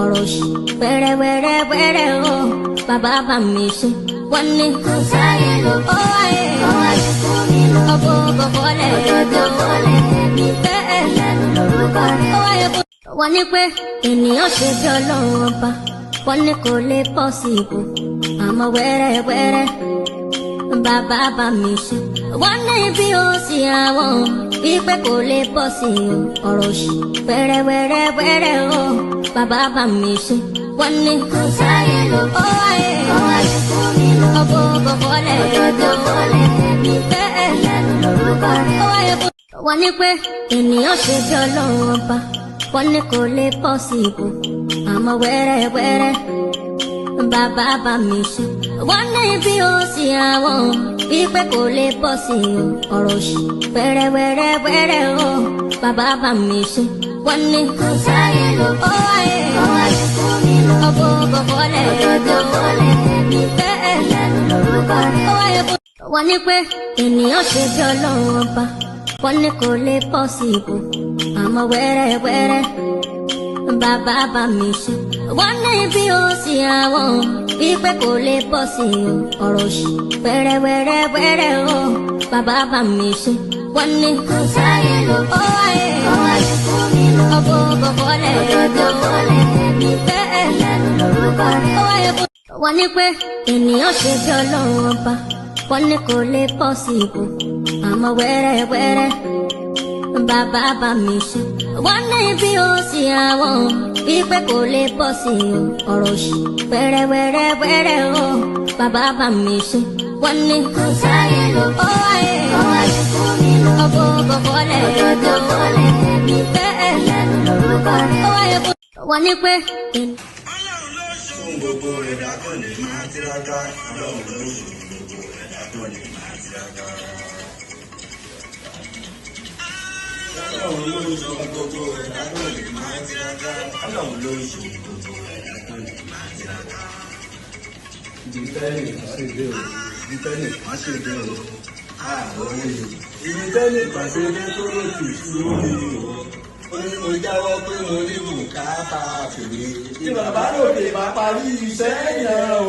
ọ̀rọ̀ òṣì wẹ́rẹ́wẹ́rẹ́ o bàbá bá mi ṣe wọ́n ní kò sáyé lọ ó wáyé fún mi lọ ọbọ̀ bọ̀bọ̀lẹ̀ mi bẹ́ẹ̀ lẹ́nu lórúkọ rẹ̀ ó wáyé fún wọ́n ní pé ènìyàn ṣe bí ọlọ́run ọba wọ́n ní kò lè pọ̀ sí ibò àmọ́ wẹ́rẹ́wẹ́rẹ́ bàbá bá mi ṣe wọ́n ní bí ó sì àwọn wípé kò lè pọ̀ sí ọ̀rọ̀ òṣì wẹ́rẹ́wẹ́rẹ́ o bàbá bá mi ṣe wọ́n ní kò sáyé lọ ó wáyé fún mi lọ ọbọ̀ bọ̀bọ̀lẹ̀ mi bẹ́ẹ̀ lẹ́nu lórúkọ rẹ̀ ó wáyé fún wọ́n ní pé ènìyàn ṣe bí ọlọ́run ọba wọ́n ní kò lè pọ̀ sí ibò àmọ́ wẹ́rẹ́wẹ́rẹ́ bàbá bá mi ṣe wọ́n ní bí ó sì àwọn wípé kò lè pọ̀ sí ọ̀rọ̀ òṣì wẹ́rẹ́wẹ́rẹ́ o bàbá bá mi ṣe wọ́n ní kò sáyé lọ ó wáyé fún mi lọ ọbọ̀ bọ̀bọ̀lẹ̀ mi bẹ́ẹ̀ lẹ́nu lórúkọ rẹ̀ ó wáyé fún wọ́n ní pé ènìyàn ṣe bí ọlọ́run ọba wọ́n ní kò lè pọ̀ sí ibò àmọ́ wẹ́rẹ́wẹ́rẹ́ bàbá bá mi ṣe wọ́n ní bí ó sì àwọn wípé kò lè pọ̀ sí ọ̀rọ̀ òṣì wẹ́rẹ́wẹ́rẹ́ o bàbá bá mi ṣe wọ́n ní kò sáyé lọ ó wáyé fún mi lọ ọbọ̀ bọ̀bọ̀lẹ̀ mi bẹ́ẹ̀ lẹ́nu lórúkọ rẹ̀ ó wáyé fún wọ́n ní pé ènìyàn ṣe bí ọlọ́run ọba wọ́n ní kò lè pọ̀ sí ibò àmọ́ wẹ́rẹ́wẹ́rẹ́ bàbá bá mi ṣe wọ́n ní bí ó sì àwọn wípé kò lè pọ̀ sí ọ̀rọ̀ òṣì wẹ́rẹ́wẹ́rẹ́ o bàbá bá mi ṣe wọ́n ní kò sáyé lọ ó wáyé fún mi lọ ọbọ̀ bọ̀bọ̀lẹ̀ mi bẹ́ẹ̀ lẹ́nu lórúkọ rẹ̀ ó wáyé fún wọ́n ní pé. Gbogbo ẹ̀dá tó lè máa tiraka Ọlọ́run ló ṣe gbogbo ẹ̀dá tó lè máa tiraka. Ọlọ́run ló ṣe gbogbo ẹ̀dá tó lè máa tiraka. Ọlọ́run ló ṣe gbogbo ẹ̀dá tó lè máa tiraka. Ìdíbẹ́ni kan ṣe dé o, ìdíbẹ́ni kan ṣe dé o, ààrùn òye. Ìdíbẹ́ni kan ṣe dé tó lè fi sórí o. Ó ní mo jáwọ́ pé mo ní bùkátà fèrè. Tí bàbá lòdì bá parí iṣẹ́ yẹn o.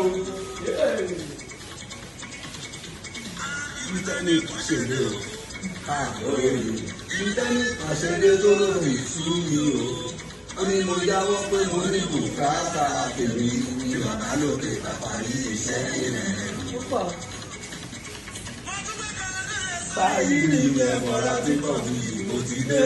Ìdíbẹ́ni kan ṣe dé o, ààrùn òye. Ìdíbẹ́ni kan ṣe dé tó lè fi sórí o. Ó ní mo jáwọ́ pé mo ní bùkátà fèrè. Tí bàbá lòdì bá parí iṣẹ́ yẹn o. Báyìí ni ilẹ̀ mọ̀ra tí kò ní ìbò ti dé.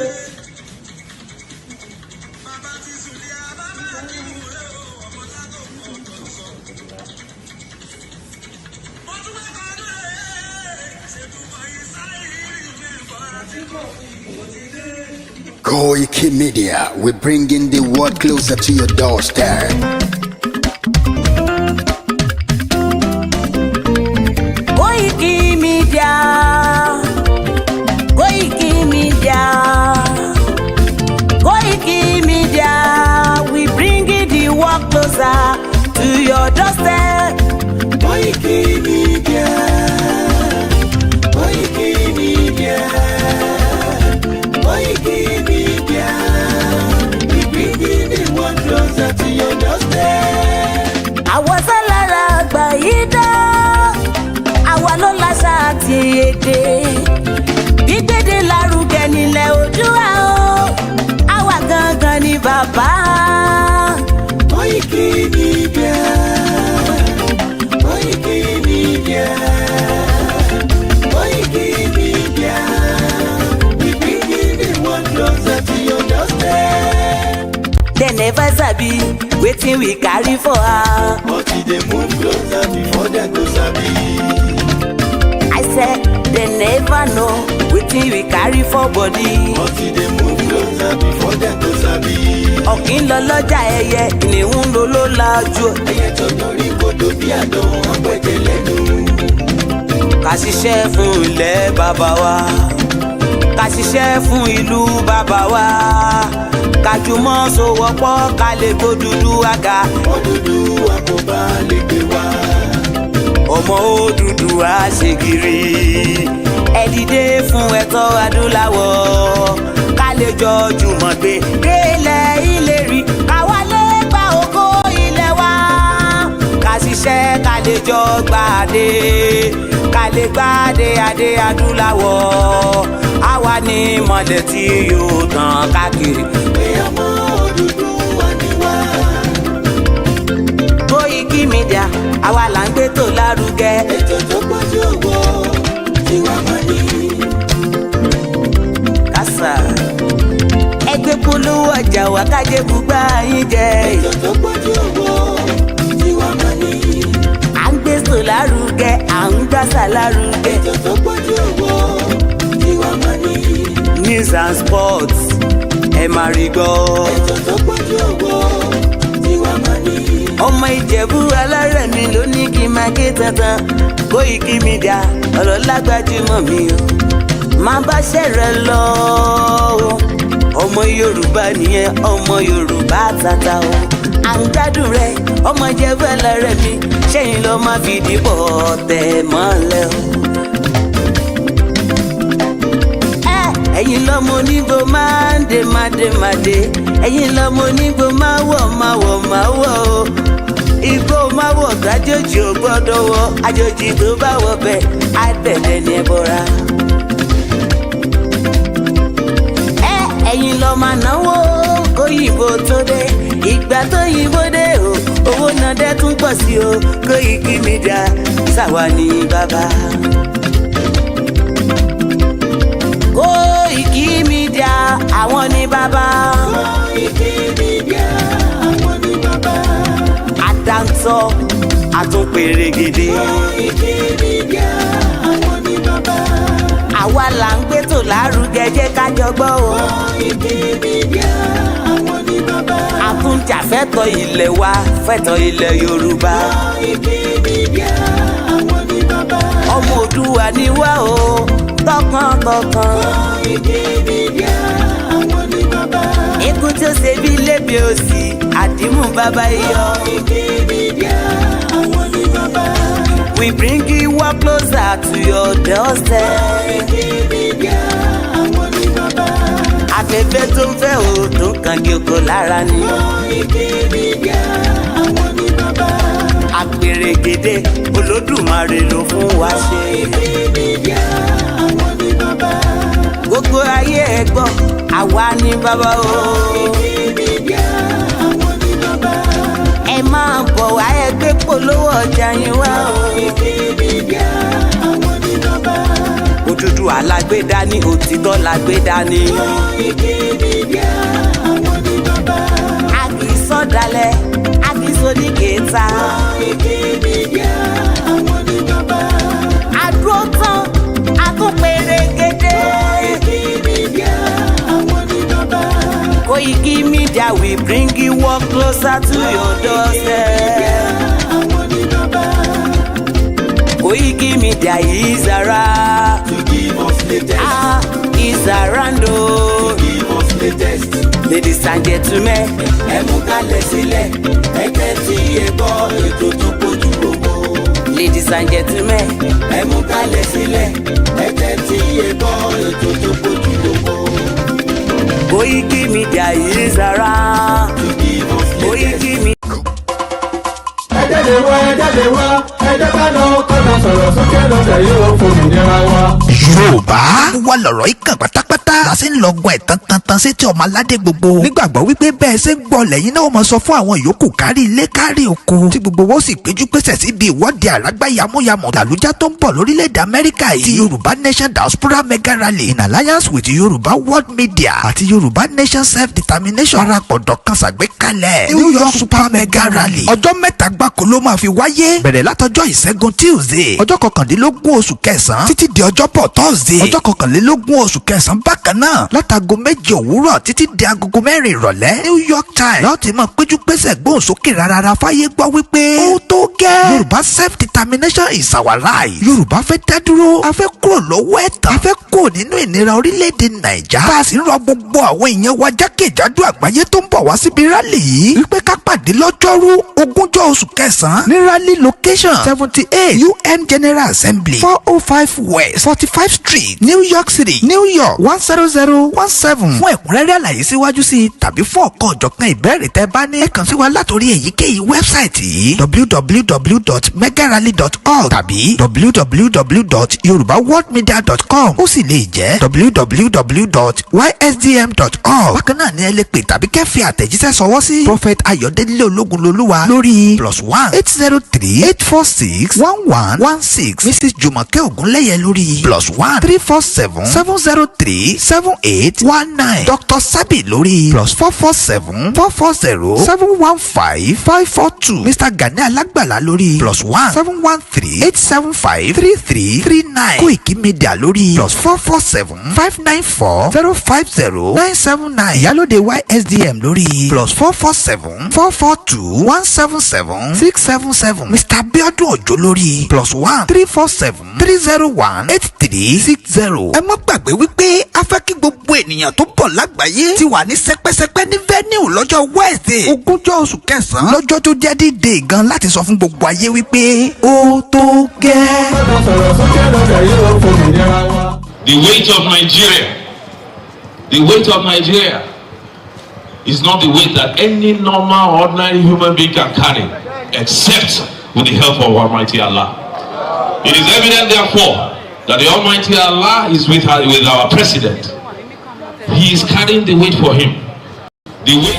Koikimedia, we're bringing the world closer to your doorstep. Koikimedia, Koikimedia, Koikimedia, we bringing the world closer to your doorstep. Koikimedia, Koikimedia, Koikimedia, we bringing the world closer to your doorstep. Àwọn sálára àgbà yìí dá, àwa ló láṣà àti èdè. Gbígbédè lárugẹ nílẹ̀ Oòduà o, àwa gangan ni bàbá. Koikimedia, Koikimedia, Koikimedia, we bringing the world closer to your doorstep. They never sabi wetin we carry for her. But e dey move closer before dem go sabi. I said they never know wetin we carry for body. But e dey move closer before dem go sabi. Ọ̀kín lọ lọ́jà ẹyẹ, ìníhùn ló ló lajú. Ẹyẹ tó lórí kodò bí àdán ọgbẹ́jẹ lẹ́nu. Ká ṣiṣẹ́ fún ilẹ̀ bàbá wa, ká ṣiṣẹ́ fún ìlú bàbá wa, ká jùmọ̀ sowọ́pọ̀ ká lè gbódúdú àga. Odùduwà kò bá lè gbé wa. Ọmọ Odùduwà ṣègìrì, ẹ dìde fún ẹ̀tọ́ adúláwọ̀, ká lè jọ jùmọ̀ gbé délẹ̀ ìlérí, ká wálé gbà ó adé ká lè gbádé adé adúláwọ̀ àwa ní ìmọ̀lẹ̀ tí yóò tàn káàkiri. ọmọ Odùduwà ni wá. Koiki Media àwa là ń gbé tó lárugẹ. ètò tó pọ̀jù owó tiwa máa ní. kásá ẹgbẹ́ polówó ọjà wà kájé bùgbà yín jẹ. ètò tó pọ̀jù owó tiwa máa ní. à ń gbé tó lárugẹ à ń gbàsà lárugẹ. ètò tó pọ̀jù owó tiwa máa ní. news and sports ẹ máa rí gbọ́. ètò tó pọ̀jù owó tiwa máa ní. ọmọ Ìjẹ̀bú Alárẹ̀mí ló ní kí n máa ké tantan. Koiki Media ọ̀rọ̀ lágbájúmọ̀ mi o máa bá ṣẹ̀rẹ̀ lọ o. ọmọ Yorùbá nìyẹn ọmọ Yorùbá tata o. à ń gbádùn rẹ ọmọ Ìjẹ̀bú Alárẹ̀mí ṣẹ́yìn ló máa fi dìbò tẹ̀ mọ́lẹ̀ o. ẹ̀yin lọ́mọ onígbò máa ń dé mádémádé ẹ̀yin lọ́mọ onígbò máa wọ̀ o. igbó máa wọ̀ gájòjì ò gbọ́dọ̀ wọ̀ àjòjì tó bá wọ̀ bẹ́ẹ̀ á tẹ̀lé ní ẹbọra. ẹ̀yin lọ́ máa náwó kóyìnbó tó dé ìgbà tó yìnbó dé o owó náà dẹ́ tún pọ̀ sí o. Koiki Media ṣàwa ní bàbá. Koiki Media àwọn ní bàbá. Koiki Media àwọn ní bàbá. àdáńtọ́ àtúnpèrègèdè. Koiki Media àwọn ní bàbá. àwa là ń gbé tó lárugẹ jẹ́ ká jọ gbọ́ o. Koiki Media àwọn ní bàbá. àtúnjàfẹ́tọ̀ ilẹ̀ wa fẹ́tọ̀ ilẹ̀ Yorùbá. Koiki Media àwọn ní bàbá. ọmọ Oòduà ni wá o tọkàntọkàn. Koiki Media àwọn ní bàbá. ikú tí ó ṣe bí lébi òsì àdìmú bàbá iyọ̀. Koiki Media àwọn ní bàbá. we bring you up closer to your doorstep. Koiki Media àwọn ní bàbá. afẹ́fẹ́ tó ń fẹ́ o tó ń kan kí oko lára ni. Koiki Media àwọn ní bàbá. àpèrègèdè Olódùmarè ló fún wa ṣe. Koiki Media àwọn ní bàbá. gbogbo ayé ẹ gbọ́ àwa ní bàbá o. Koiki Media àwọn ní bàbá. ẹ máa bọ̀ wá ẹ gbé polówó ọjà yín wá o. Koiki Media àwọn ní bàbá. Odùduwà lágbèdá ní òtítọ́ lágbèdá ní. Koiki Media àwọn ní bàbá. a kì í sọ̀dálẹ̀ a kì í sọdí kẹta. Koiki Media àwọn ní bàbá. àdúró tán a tún pèrègèdè. Koiki Media àwọn ní bàbá. Koiki Media we bring you up closer to your doorstep. àwọn ní bàbá. Koiki Media is around. To give us latest. Is around o. Give us latest. Ladies and gentlemen, ẹ mú kalẹ̀ sílẹ̀ ẹ tẹ́tí ẹ gbọ́ ètò tó pọ̀jù owó. ladies and gentlemen, ẹ mú kalẹ̀ sílẹ̀ ẹ tẹ́tí ẹ gbọ́ ètò tó pọ̀jù owó. Koiki Media is around. To give us latest. Koiki Media. ẹ jáde wá ẹ jáde wá ẹ jẹ́ ká lọ kọ́nà sọ̀rọ̀ sókè lọ́sẹ̀ yóò fòmìnira wa. Yorùbá wà lọ̀rọ̀ ìkàn pátápátá la ṣe ń lọ́gbọ̀n ẹ̀ tantantan sétí ọmọ aládé gbogbo nígbàgbọ́ wípé bẹ́ẹ̀ ṣe ń gbọ́ lẹ́yìn náà mọ̀ sọ fún àwọn yòókù kárí ilé kárí oko tí gbogbo wọn sì péjú pésẹ̀ síbi ìwọ́de àlágbá yamuyamu tàlújá tó ń bọ̀ lórílẹ̀‐èdè Amẹ́ríkà yìí ti Yorùbá Nation Diaspora Mega Rally in alliance with Yorùbá World Media àti Yorùbá Nation Self-Determination parapọ̀ dọ̀kan ṣàgbékalẹ̀ New York Super Mega Rally ọjọ́ mẹ́ta gbáko ló máa fi wáyé bẹ̀rẹ̀ látọjọ́ ìṣẹ́gun Tuesday ọjọ́ kọkàndínlógún oṣù kẹsàn-án títí di ọjọ́bọ̀ Thursday ọjọ́ kọkànlélógún oṣù kẹsàn-án bákan náà látago méje òwúrọ̀ títí di agogo mẹ́rin ìrọ̀lẹ́ New York Times láti máa péjú pésẹ̀ gbóhùn sókè rárá fáyé gbọ́ wípé ó tó gẹ́ Yorùbá Self-Determination is our right Yorùbá fẹ́ dá dúró a fẹ́ kúrò lọ́wọ́ ẹ̀tàn a fẹ́ kúrò nínú ìnira orílẹ̀-èdè Nàìjà bá a sì ń rọ gbogbo àwọn èèyàn wa jákèjádò àgbáyé tó ń bọ̀ wá síbi rálì yìí wípé ká pàdé lọ́jọ́rú ogúnjọ́ oṣù kẹsàn-án ní rally location 78 UN General Assembly 405 West 45 Street New York City New York 10017. fún ẹ̀kúnrẹ́rẹ́ àlàyé síwájú sí tàbí fún ọ̀kan ọ̀jọ̀kan ìbéèrè tẹ́ bá ní ẹ kàn sí wa látòrí èyíkéyìí wẹ́bsáìtì yìí www.megarally.org tàbí www.yorubaworldmedia.com ó sì lè jẹ́ www.ysdm.org. bákan náà ni ẹ lè pè tàbí kẹ́ fi àtẹ̀jíṣẹ́ sọwọ́ sí Prophet Ayọ̀délé Ológunlolúwa lórí +1 803 846 1116. Mrs Jùmọ̀kẹ́ Ògúnlẹ́yẹ lórí +1 347 703 7819. Dr Sabi lórí +447 440 715 542. Mr Gani Alágbàlá lórí +1 713 875 3339. Koikimedia lórí +447 594 050 979. Ìyálóde YSDM lórí +447 442 177 677. Mr Abiodun Òjó lórí +1 347 301 8360. ẹ má gbàgbé wípé a fẹ́ kí gbogbo ènìyàn tó bọ̀ lágbàáyé ti wà ní sẹpẹ́sẹpẹ́ ní venue lọ́jọ́ Wednesday 20 oṣù kẹsàn-án lọ́jọ́ tó jẹ́ D-Day gan láti sọ fún gbogbo ayé wípé ó tó gẹ́. The weight of Nigeria is not the weight that any normal ordinary human being can carry except with the help of Almighty Allah. It is evident therefore that the Almighty Allah is with our president. He is carrying the weight for him. The weight.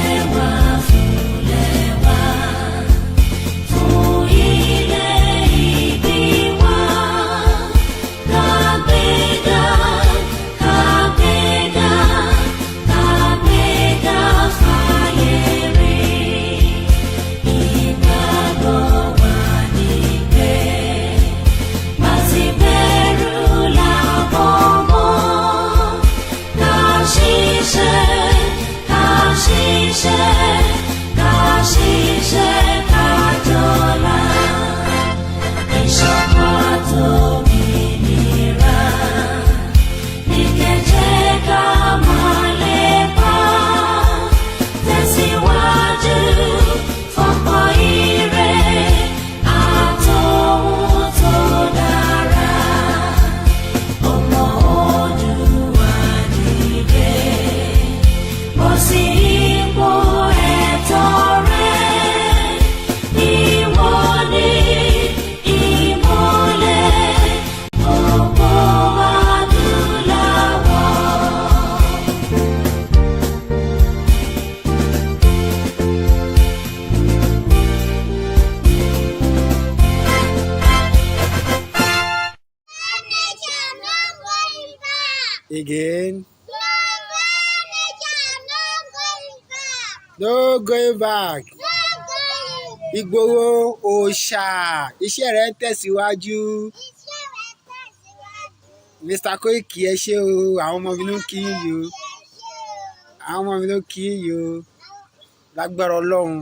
Again. No going back. Ìgbòho òòṣà iṣẹ́ rẹ̀ ń tẹ̀síwájú. Mr Koiki ẹ ṣé o, àwọn ọmọ mi ló kí yín o. Àwọn ọmọ mi ló kí yín o. Lágbára Ọlọ́run,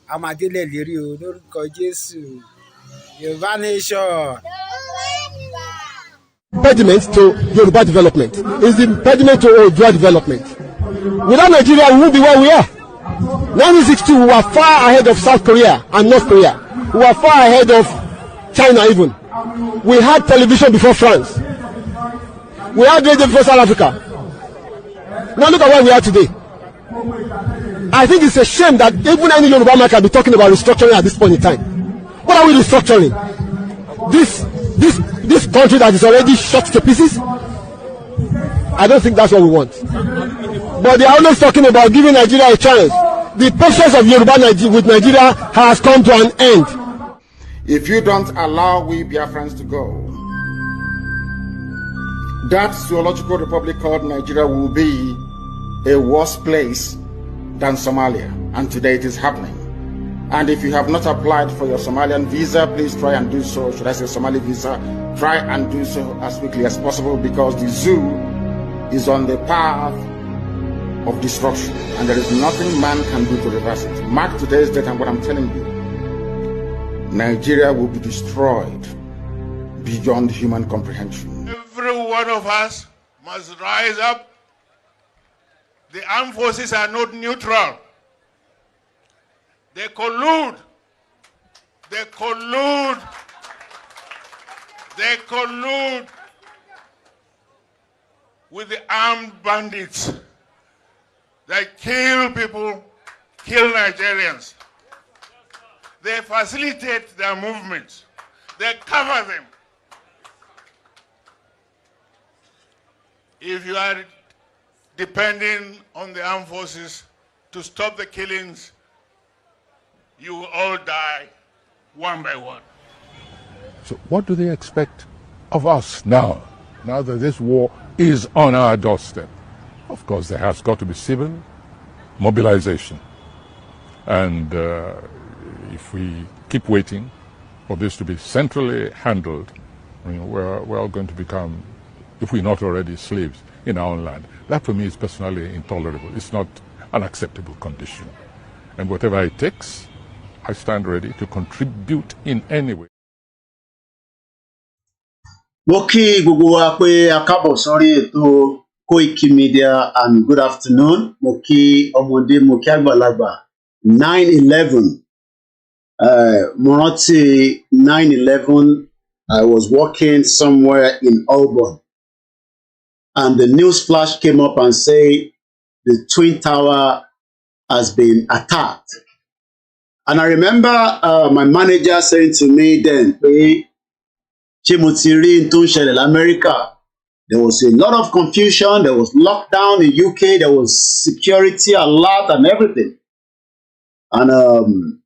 a máa délẹ̀ lérí o lórúkọ Jésù. Yorùbá nation. Impediment to Yoruba development is the impediment to Oodua development. Without Nigeria, we won't be where we are. 1962, we were far ahead of South Korea and North Korea. We were far ahead of China even. We had television before France. We had radio before South Africa. Now look at where we are today. I think it's a shame that even any Yoruba man can be talking about restructuring at this point in time. What are we restructuring? This country that is already shot to pieces? I don't think that's what we want. But they are always talking about giving Nigeria a chance. The patience of Yoruba with Nigeria has come to an end. If you don't allow we Biafrans to go, that zoological republic called Nigeria will be a worse place than Somalia. And today it is happening. And if you have not applied for your Somalian visa, please try and do so. Should I say Somali visa? Try and do so as quickly as possible, because the zoo is on the path of destruction, and there is nothing man can do to reverse it. Mark today's date and what I'm telling you. Nigeria will be destroyed beyond human comprehension. Every one of us must rise up. The armed forces are not neutral. They collude They collude with the armed bandits that kill people, kill Nigerians. They facilitate their movements. They cover them. If you are depending on the armed forces to stop the killings, you will all die one by one. So what do they expect of us now that this war is on our doorstep? Of course, there has got to be civil mobilization. And if we keep waiting for this to be centrally handled, we're all going to become, if we're not already, slaves in our own land. That for me is personally intolerable. It's not an acceptable condition. And whatever it takes, I stand ready to contribute in any way. Mo kí gbogbo wa pé a kábọ̀ sórí ètò koikimedia and good afternoon. Mo kí ọmọdé, mo kí àgbàlagbà. 9/11. Mo rántí 9/11. I was working somewhere in Auburn, and the news flash came up and said the Twin Tower has been attacked. And I remember my manager saying to me then, ṣé mo ti rí n tó ń ṣẹlẹ̀ l'Amẹ́ríkà? There was a lot of confusion. There was lockdown in UK. There was security alert and everything. And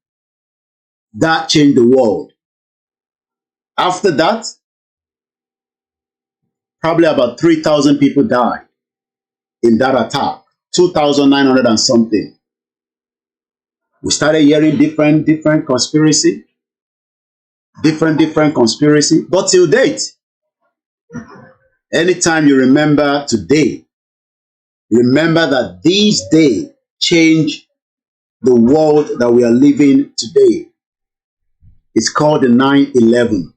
that changed the world. After that, probably about 3,000 people died in that attack. 2,900 and something. We started hearing different conspiracy. Different conspiracy. But till date, anytime you remember today, remember that this day changed the world that we are living today. It's called the 9/11.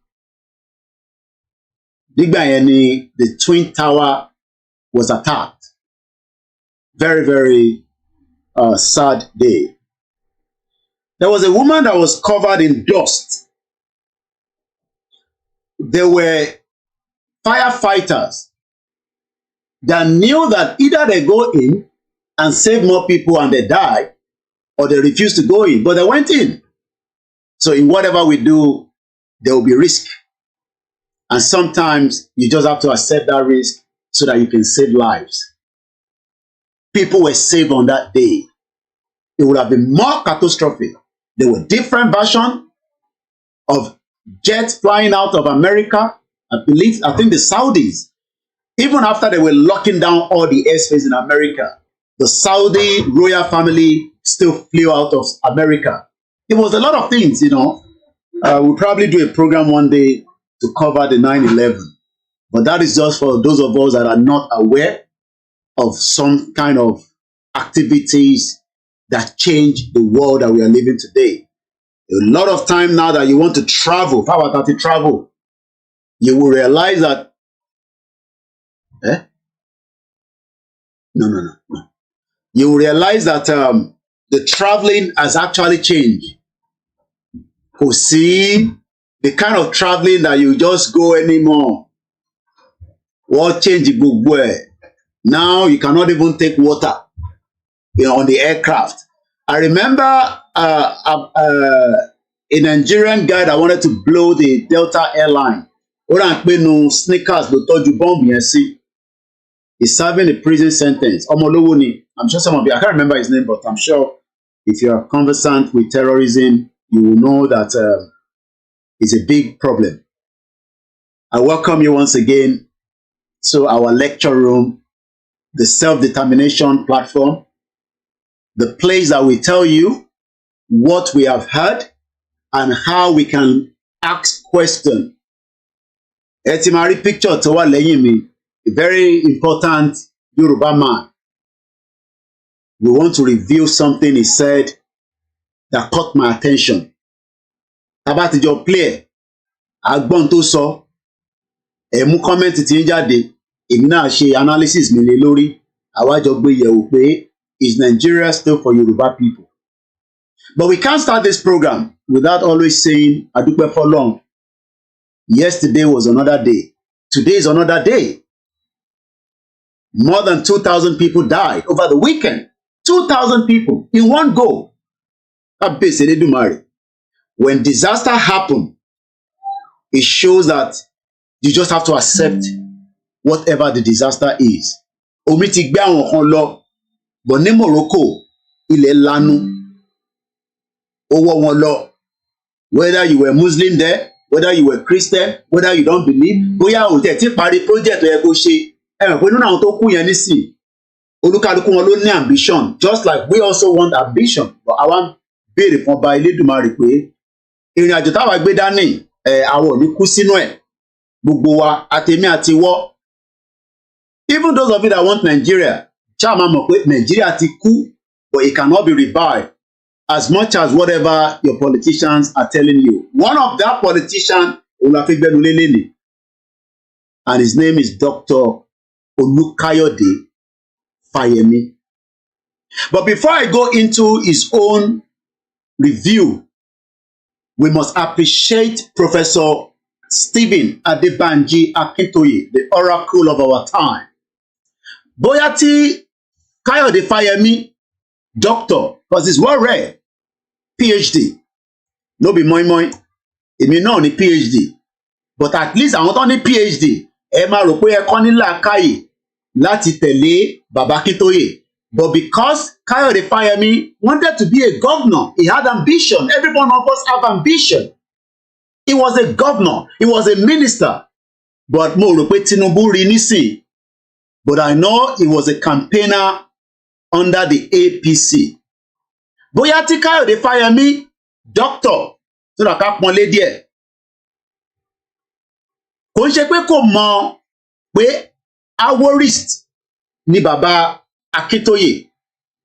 The Twin Tower was attacked. Very sad day. There was a woman that was covered in dust. There were firefighters that knew that either they go in and save more people and they die, or they refuse to go in, but they went in. So in whatever we do, there will be risk. And sometimes you just have to accept that risk so that you can save lives. People were saved on that day. It would have been more catastrophic. There were different versions of jets flying out of America. I think the Saudis, even after they were locking down all the airspace in America, the Saudi royal family still flew out of America. It was a lot of things, We'll probably do a program one day to cover the 9/11. But that is just for those of us that are not aware of some kind of activities that change the world that we are living today. A lot of time now that you want to travel, power 30 travel, you will realize that No. You will realize that the traveling has actually changed. Kò sí the kind of traveling that you just go anymore. What change gbogbo ẹ̀? Now you cannot even take water, on the aircraft. I remember a Nigerian guy that wanted to blow the Delta airline. Ó rà ń pé nu sneakers ló tọ́jú bọ́ọ̀mù yẹn sí. He's serving a prison sentence. Ọmọ olówó ni. I'm sure some of you, I can't remember his name, but I'm sure if you are conversant with terrorism, you will know that it's a big problem. I welcome you once again to our lecture room, the self-determination platform, the place that will tell you what we have heard and how we can ask questions. Ẹ ti máa rí picture tó wà lẹ́yìn mi, a very important Yoruba man. We want to review something he said that caught my attention. Tabatijọ́ play agbọ́n tó sọ, ẹ mú comment tí ń jáde, èmi náà ṣe analysis mi lé lórí, àwa jọ gbé yẹ̀wò pé is Nigeria still for Yoruba people? But we can't start this program without always saying Adúpẹ́ f'Ọlọ́run. Yesterday was another day. Today is another day. More than 2,000 people died over the weekend. 2,000 people in one go. When disaster happens, it shows that you just have to accept whatever the disaster is. Omi ti gbé àwọn kan lọ, but ní Morocco, ilẹ̀ lanu, ó wọ́ wọn lọ. Whether you were Muslim there, whether you were Christian, whether you don't believe, bóyá o tẹ̀ tí parí project tó yẹ kó ṣe, ẹ mọ̀ pé nínú àwọn tó kú yẹn nísìn, olúkálùkù wọn ló ní ambition, just like we also want ambition. But àwa béèrè fún ọba Elédùmarè pé ìrìn àjò táwa gbé dání, àwọn ò ní kú sínú ẹ̀. Gbogbo wa, àtèmi àti wọ́. Even those of you that want Nigeria, Chama mọ̀ pé Nigeria ti kú, but it cannot be revived as much as whatever your politicians are telling you. One of that politicians, and his name is Dr. Kayode Fayemi. But before I go into his own review, we must appreciate Professor Stephen Adebanji Akintoye, the oracle of our time. Bóyá tí Kayode Fayemi, doctor, because he's well read, PhD, no be moi moi, èmi náà ní PhD, but at least àwọn tó ní PhD, ẹ máa rò pé ẹ kọ́ ní làákàyè láti tẹ̀lé Baba Akintoye. But because Kayode Fayemi wanted to be a governor, he had ambition. Every one of us have ambition. He was a governor, he was a minister, but mo rò pé Tinubu rí nísìn. But I know he was a campaigner under the APC. Bóyá tí Kayode Fayemi, doctor, tó dà ká pọ́nlé díẹ̀. Kò ń ṣe pé kò mọ̀ pé Aworist ni Baba Akintoye.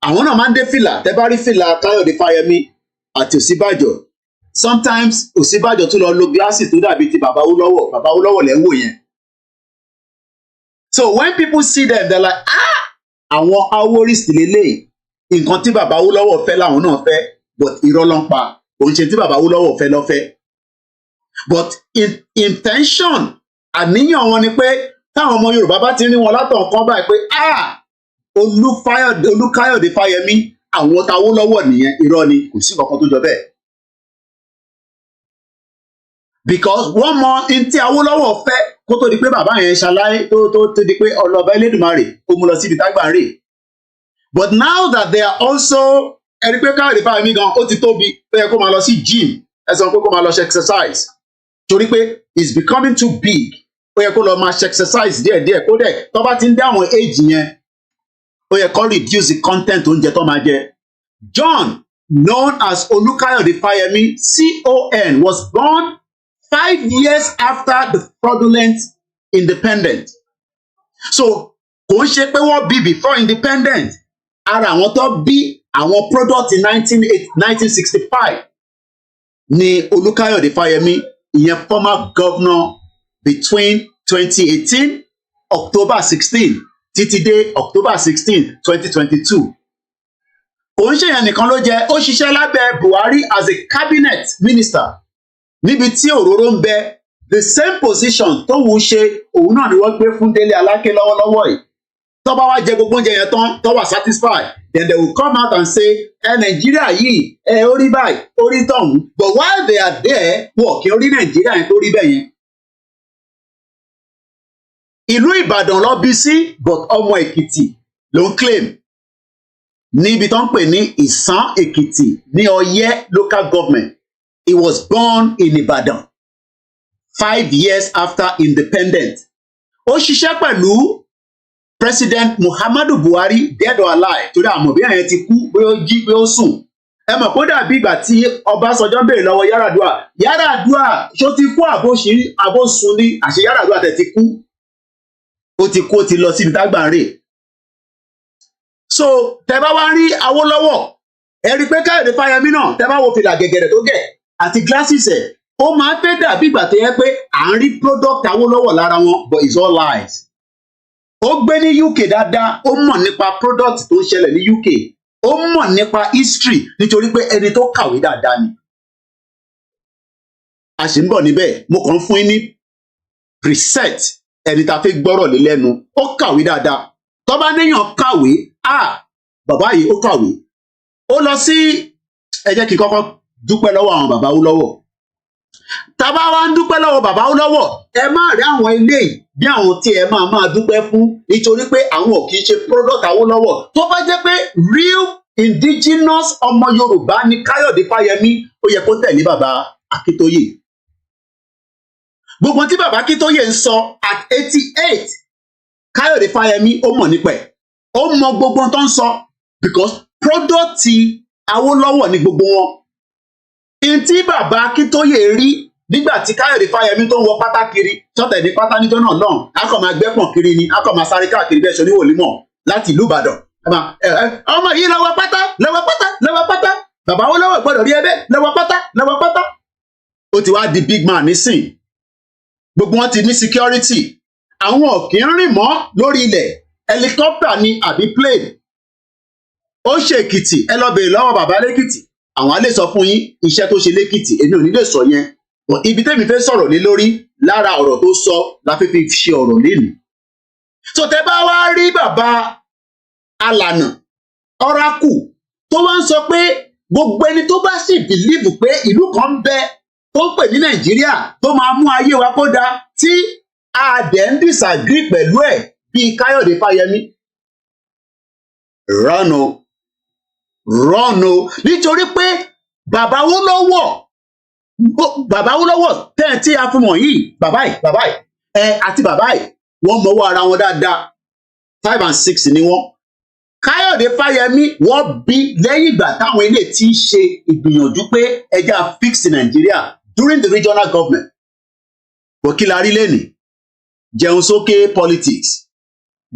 Àwọn náà máa ń dé fìlà, tẹ́ bá rí fìlà Kayode Fayemi àti Ọ̀ṣínbàjò. Sometimes Ọ̀ṣínbàjò tún lọ lo glasses tó dàbí ti Baba Awólọ́wọ̀ lẹ́ ń wò yẹn. So when people see them, they're like, àwọn Aworist lélẹ̀, nǹkan tí Baba Awólọ́wọ̀ fẹ́ làwọn náà fẹ́, but irọ́ ló ń pa, òun ṣe tí Baba Awólọ́wọ̀ fẹ́ ló fẹ́. But intention, àníyàn wọn ni pé táwọn ọmọ Yorùbá bá ti rí wọn látọ̀ kan báyìí pé Olúkáyọ̀dé Fáyẹmí, àwọn t'Awólọ́wọ̀ nìyẹn, irọ́ ni, kò sí kankan tó jọ bẹ́ẹ̀. Because wọ́n mọ in tí Awólọ́wọ̀ fẹ́ kó tó di pé bàbá yẹn ṣaláyé tó di pé ọlọ́ba Elédùmarè ó mú lọ síbi tágbà ń rè. But now that they are also, ẹni pé Káyọ̀dé Fáyẹmí gan ó ti tóbi, ó yẹ kó máa lọ sí gym, ẹ sọ pé kó máa lọ ṣe exercise. Torí pé it's becoming too big, ó yẹ kó lọ máa ṣe exercise díẹ̀díẹ̀, kó dẹ̀ tó bá ti ń dé àwọn age yẹn, ó yẹ kó reduce the content oúnjẹ tó máa jẹ. John, known as Olúkáyọ̀dé Fáyẹmí, CON, was born 5 years after the fraudulent independence. So, kò ń ṣe pé wọ́n bí before independence. Ara àwọn tó bí àwọn product in 1965 ni Olúkáyọ̀dé Fáyẹmí, ìyẹn former governor between 2018 October 16 títí dé October 16 2022. Kò ń ṣe yẹn nìkan ló jẹ́, ó ṣiṣẹ́ lábẹ́ Buhari as a cabinet minister. Níbi tí òróró ń bẹ, the same position tó wù ú ṣe, òun náà ni wọ́n gbé fún Délé Aláké lọ́wọ́lọ́wọ́ yìí. Tó bá wá jẹ gbogbo oúnjẹ yẹn tán, tó wà satisfied, then they will come out and say, Nàìjíríà yìí, ó rí báyìí, ó rí tọ̀hún. But while they are there, wọ́n kì í rí Nàìjíríà yẹn tó rí bẹ́ẹ̀ yẹn. Ìlú Ìbàdàn ló bí sí, but ọmọ Èkìtì ló ń claim. Níbi tó ń pè ní Ìsán Èkìtì ní Ọ̀yẹ́ local government. He was born in Ibadan 5 years after independence. Ó ṣiṣẹ́ pẹ̀lú President Muhammadu Buhari, dead or alive, torí àmọ̀ bí ẹ̀yẹn ti kú, bí ó jí, bí ó sùn. Ẹ mọ̀ kó dàbí ìgbà tí Ọbásanjọ́ béèrè lọ́wọ́ Yar'Adua, ṣó ti kú àbóṣun ní àṣẹ Yar'Adua tẹ̀ ti kú. Ó ti kú, ó ti lọ síbi tágbà ń rè. So, tẹ bá wá rí Awólọ́wọ̀, ẹ rí pé Káyọ̀dé Fáyẹmí náà, tẹ bá wo fìlà gẹ̀gẹ̀rẹ̀ tó gẹ̀ àti glasses ẹ̀, ó máa fẹ́ dàbí ìgbà tó yẹ pé à ń rí product Awólọ́wọ̀ lára wọn, but it's all lies. Ó gbé ní UK dáadáa, ó mọ̀ nípa product tó ń ṣẹlẹ̀ ní UK, ó mọ̀ nípa history nítorí pé ẹni tó kàwé dáadáa ni. a ṣì ń bọ̀ níbẹ̀ mo kàn ń fún yín ní preset ẹni tá a fi gbọ́rọ̀ lé lẹ́nu ó kàwé dáadáa tó bá níyàn kàwé bàbá yìí ó kàwé ó lọ sí ẹ jẹ́ kí n kọ́kọ́ dúpẹ́ lọ́wọ́ àwọn bàbá Awólọ́wọ̀ tá a bá wá ń dúpẹ́ lọ́wọ́ bàbá Awólọ́wọ̀ ẹ má rí àwọn ilé bí àwọn tí ẹ máa dúpẹ́ fún nítorí pé àwọn ò kì í ṣe product Awólọ́wọ̀ tó bá jẹ́ pé real indigenous ọmọ Yorùbá ni Kayode Fayemi ó yẹ kó tẹ̀lé bàbá Akíntóyè gbogbo tí bàbá Akíntóyè ń sọ at 88 Kayode Fayemi ó mọ̀ nípa ẹ̀ ó mọ gbogbo tó ń sọ because product ti Awólọ́wọ̀ ni gbogbo wọn ntí bàbá Akíntóyè rí nígbà tí Kayode Fayemi tó ń wọ pátá kiri tọ́tẹ̀ ní pátá níjọ́ náà lọ́hùn akọ̀ máa gbẹ́pọ̀n kiri ni akọ̀ máa sáré káàkiri bẹ́ẹ̀ ṣoníwò límọ̀ láti ìlú Ìbàdàn ọmọ yìí lọ́wọ́ pátá bàbá Awólọ́wọ̀ gbọ́dọ̀ rí ẹbẹ́ lọ́wọ́ pátá ó ti wá di big man nísìn gbogbo wọn ti ní security àwọn ò kì í rìn mọ́ lórí ilẹ̀ helicopter ni àbí plane ó ṣe Èkìtì ẹ lọ bèèrè lọ́wọ́ bàbá lẹ́kìtì àwọn á lè sọ fún yín iṣẹ́ tó ṣe lẹ́kìtì èmi ò ní lè sọ yẹn ibi tẹ́mi fẹ́ sọ̀rọ̀ lé lórí lára ọ̀rọ̀ tó sọ la fi ṣe ọ̀rọ̀ lénìí tó tẹ́ bá wá rí bàbá alànà ọ̀rákù tó wá ń sọ pé gbogbo ẹni tó bá sì bìlíìfù pé ìlú kan ń bẹ tó ń pè ní Nàìjíríà tó máa mú ayé wa kó dáa tí a dẹ̀ ń disagree pẹ̀lú ẹ̀ bíi Kayode Fayemi rọ́nù nítorí pé bàbá Awólọ́wọ̀ tẹ́ tí a fún wọn yìí bàbá yìí àti bàbá yìí wọ́n mọwọ́ ara wọn dáadáa 5 and 6 ni wọ́n Kayode Fayemi wọ́n bí lẹ́yìn ìgbà táwọn ilé tí ń ṣe ìgbìyànjú pé ẹja fix Nigeria during the regional government bòkílà rí lẹ́nìí jẹun sókè politics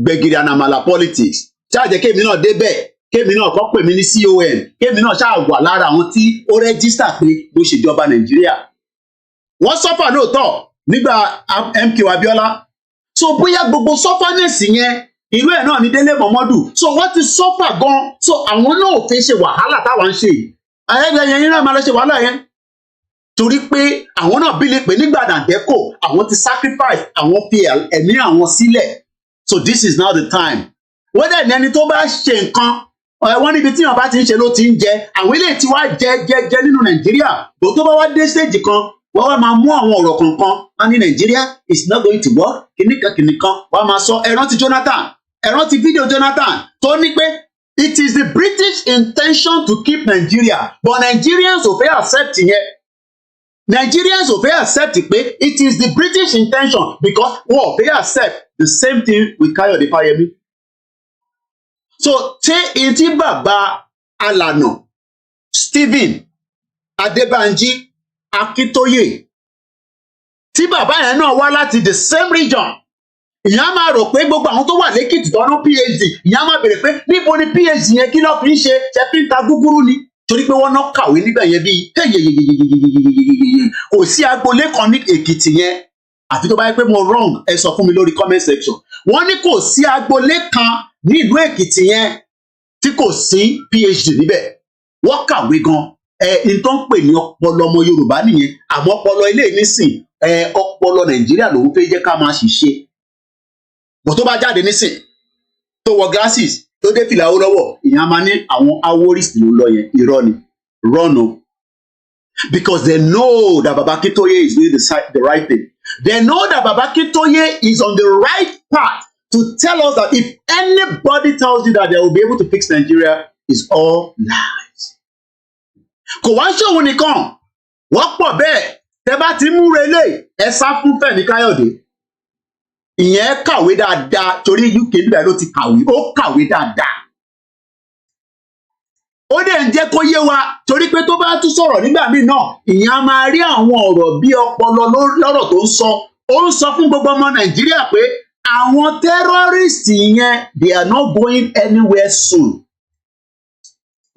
gbẹ̀gìrì ànàmàlà politics ṣáàjẹ́ kémi náà débẹ̀ kémi náà kọ́ pè mí ní CON kémi náà ṣáà wà lára àwọn tí ó rẹ́gísítà pé ló ṣèjọba Nàìjíríà wọ́n sọ́fà lóòótọ́ nígbà MK Abiola so bóyá gbogbo sọ́fánẹ́sì yẹn irú ẹ̀ náà ní Délé Mọ̀mọ́dù so wọ́n ti sọ́fà gan so àwọn náà ò fẹ́ ṣe wàhálà táwa ń ṣe yìí ayẹyẹ yẹn náà máa lọ ṣe wàhálà yẹn torí pé àwọn náà bí lè pè nígbà Nàdẹ́kò àwọn ti sacrifice àwọn fi ẹ̀mí àwọn sílẹ̀ so this is now the time wọ́n dẹ̀ ní ẹni tó bá ṣe nǹkan wọ́n níbi tí wọ́n bá ti ń ṣe ló ti ń jẹ àwọn ilé tí wàá jẹ nínú Nàìjíríà bó tó bá wá dé stage kan wọ́n wá máa mú àwọn ọ̀rọ̀ kankan wọ́n ní Nàìjíríà is not going to work kìnnìkan wọ́n máa sọ ẹ rántí Jonathan ẹ rántí fídíò Jonathan tó ní pé it is the British intention to keep Nigeria but Nigerians ò fẹ́ accept yẹn Nigerians ò fẹ́ accept pé it is the British intention because wọ́n ò fẹ́ accept the same thing with Kayode Fayemi. So ṣé etí bàbá alànà Stephen Adébánjí Akíntóyè tí bàbá yẹn náà wá láti the same region ìyá máa rò pé gbogbo àwọn tó wà lẹ́kìtì tó ná PhD ìyá máa bèrè pé níbo ni PhD yẹn kí ló fi ń ṣe ṣe fi ń ta gúgúrú ni torí pé wọ́n náà kàwé níbẹ̀ yẹn bíi kò sí agboolé kan ní Èkìtì yẹn àfi tó bá yẹ pé mo wrong ẹ sọ fún mi lórí comment section wọ́n ní kò sí agboolé kan ní ìlú Èkìtì yẹn tí kò sí PhD níbẹ̀ wọ́n kàwé gan n tó ń pè ní ọpọlọ ọmọ Yorùbá nìyẹn àmọ́ ọpọlọ ilé nísìn ọpọlọ Nàìjíríà lòun fẹ́ jẹ́ ká máa ṣiṣẹ́ bó tó bá jáde nísìn tó wọ glasses tó dé fìlà ó lọ́wọ́ ìyẹn máa ní àwọn aworist ló lọ yẹn irọ́ ni rọ́nù because they know that Baba Akintoye is doing the right thing they know that Baba Akintoye is on the right path to tell us that if anybody tells you that they will be able to fix Nigeria is all lies. Kò wá ṣòwò nìkan wọ́n pọ̀ bẹ́ẹ̀ tẹ́ bá ti mú relé ẹ sá fún Fẹ́mi Káyọ̀dé ìyẹn kàwé dáadáa torí UK nígbà ló ti kàwé ó kàwé dáadáa ó dẹ̀ ń jẹ́ kó yé wa torí pé tó bá tún sọ̀rọ̀ nígbà míì náà ìyẹn a máa rí àwọn ọ̀rọ̀ bí ọpọlọ lọ́rọ̀ tó ń sọ ó ń sọ fún gbogbo ọmọ Nàìjíríà pé àwọn terrorists yẹn they are not going anywhere soon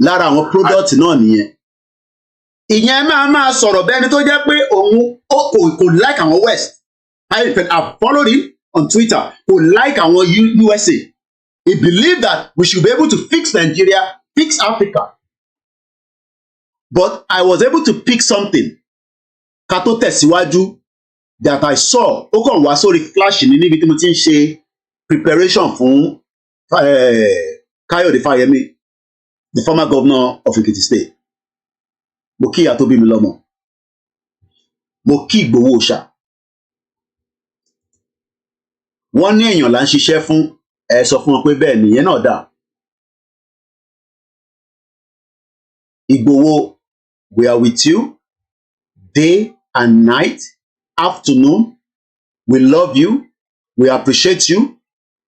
lára àwọn product náà nìyẹn ìyẹn máa sọ̀rọ̀ bẹ́ni tó jẹ́ pé òun kò like àwọn West I followed him on Twitter kò like àwọn USA he believed that we should be able to fix Nigeria fix Africa but I was able to pick something ká tó tẹ̀síwájú that I saw ó kàn wá sórí flash ní níbi tí mo ti ń ṣe preparation fún Kayode Fayemi, the former governor of Ekiti State. Mo kí ìyá tó bí mi lọ́mọ. Mo kí Ìgbòho Òòṣà. Wọ́n ní èèyàn là ń ṣiṣẹ́ fún, ẹ sọ fún wọn pé bẹ́ẹ̀ nìyẹn náà dà. Ìgbòho, we are with you day and night, afternoon. We love you. We appreciate you.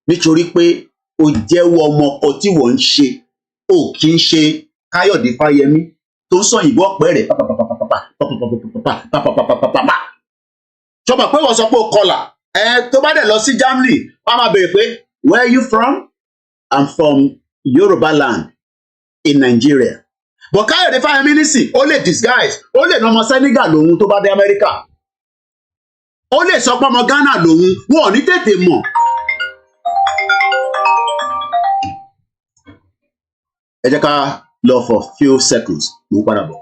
Nítorí pé o jẹ́wọ́ ọmọ ọkọ tí wọ́n ń ṣe, o kì í ṣe Káyọ̀dé Fáyẹmí tó ń sọ ìbò ọ̀pẹ rẹ̀ sọba pé wọ́n sọ pé o kọlà tó bá dẹ̀ lọ sí Germany wọ́n máa béèrè pé where are you from? I'm from Yoruba land in Nigeria. But Káyọ̀dé Fáyẹmí nísìn ó lè disguise, ó lè nà ọmọ Senegal lòun tó bá dé America, ó lè sọ pé ọmọ Ghana lòun, wọn ò ní tètè mọ̀. Ẹ jẹ́ ká lọ for few seconds mo padà bọ̀.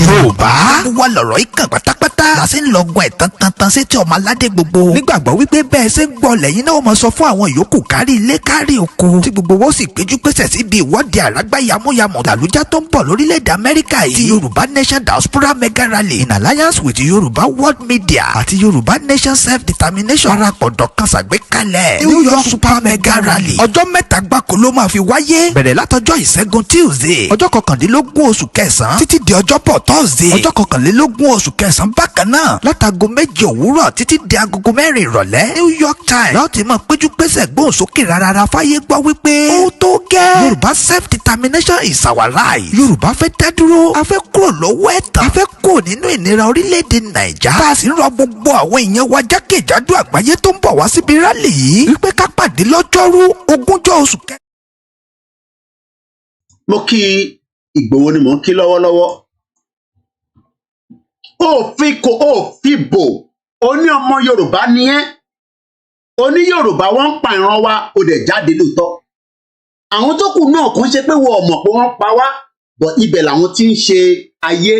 Yorùbá wà lọ̀rọ̀ ìkàn pátápátá la ṣe ń lọ́gbọ́n ẹ̀ tán sétí ọmọ aládé gbogbo nígbàgbọ́ wípé bẹ́ẹ̀ ṣe ń gbọ́ lẹ́yìn náà mọ̀ sọ fún àwọn yòókù kárí ilé kárí oko tí gbogbo wọn sì péjú pésẹ̀ síbi ìwọ́de àrágbá yamuyamu làlújá tó ń bọ̀ lórílẹ̀‐èdè Amẹ́ríkà yìí ti Yorùbá Nation Diaspora Mega Rally in alliance with Yoruba World Media àti Yorùbá Nation Self-Determination parapọ̀ dọ̀kan ṣàgbékalẹ̀ New York Super Mega Rally ọjọ́ mẹ́ta gbáko ló máa fi wáyé bẹ̀rẹ̀ látọjọ́ ìṣẹ́gun Tuesday ọjọ́ kọkàndínlógún oṣù kẹsàn-án títí di ọjọ́bọ̀ Thursday ọjọ́ kọkànlélógún oṣù kẹsàn-án bákan náà látago méje òwúrọ̀ títí di agogo 4 ìrọ̀lẹ́ New York Times láti máa péjú pésẹ̀ gbóhùn sókè rárá fáyé gbọ́ wípé ó tó gẹ́ Yorùbá self-determination is our right. Yorùbá fẹ́ dá dúró, a fẹ́ kúrò lọ́wọ́ ẹ̀tàn, a fẹ́ kúrò nínú ìnira orílẹ̀-èdè Nàìjà. Bá a sì ń rọ gbogbo àwọn èèyàn wa jákèjádò àgbáyé tó ń bọ̀ wá síbi rálì yìí wípé ká pàdé lọ́jọ́rú 20 oṣù kẹ. Mo kí Ìgbòho ni mò ń kí lọ́wọ́lọ́wọ́. Ó fi bò ó ní ọmọ Yorùbá ni ẹ́, ó ní Yorùbá wọ́n ń pa ìran wa ó dẹ̀ jáde lóòótọ́. Àwọn tó kù náà kò ń ṣe pé wọ́n mọ̀ pé wọ́n pa wá bọ̀ ibẹ̀ làwọn tí ń ṣe ayé.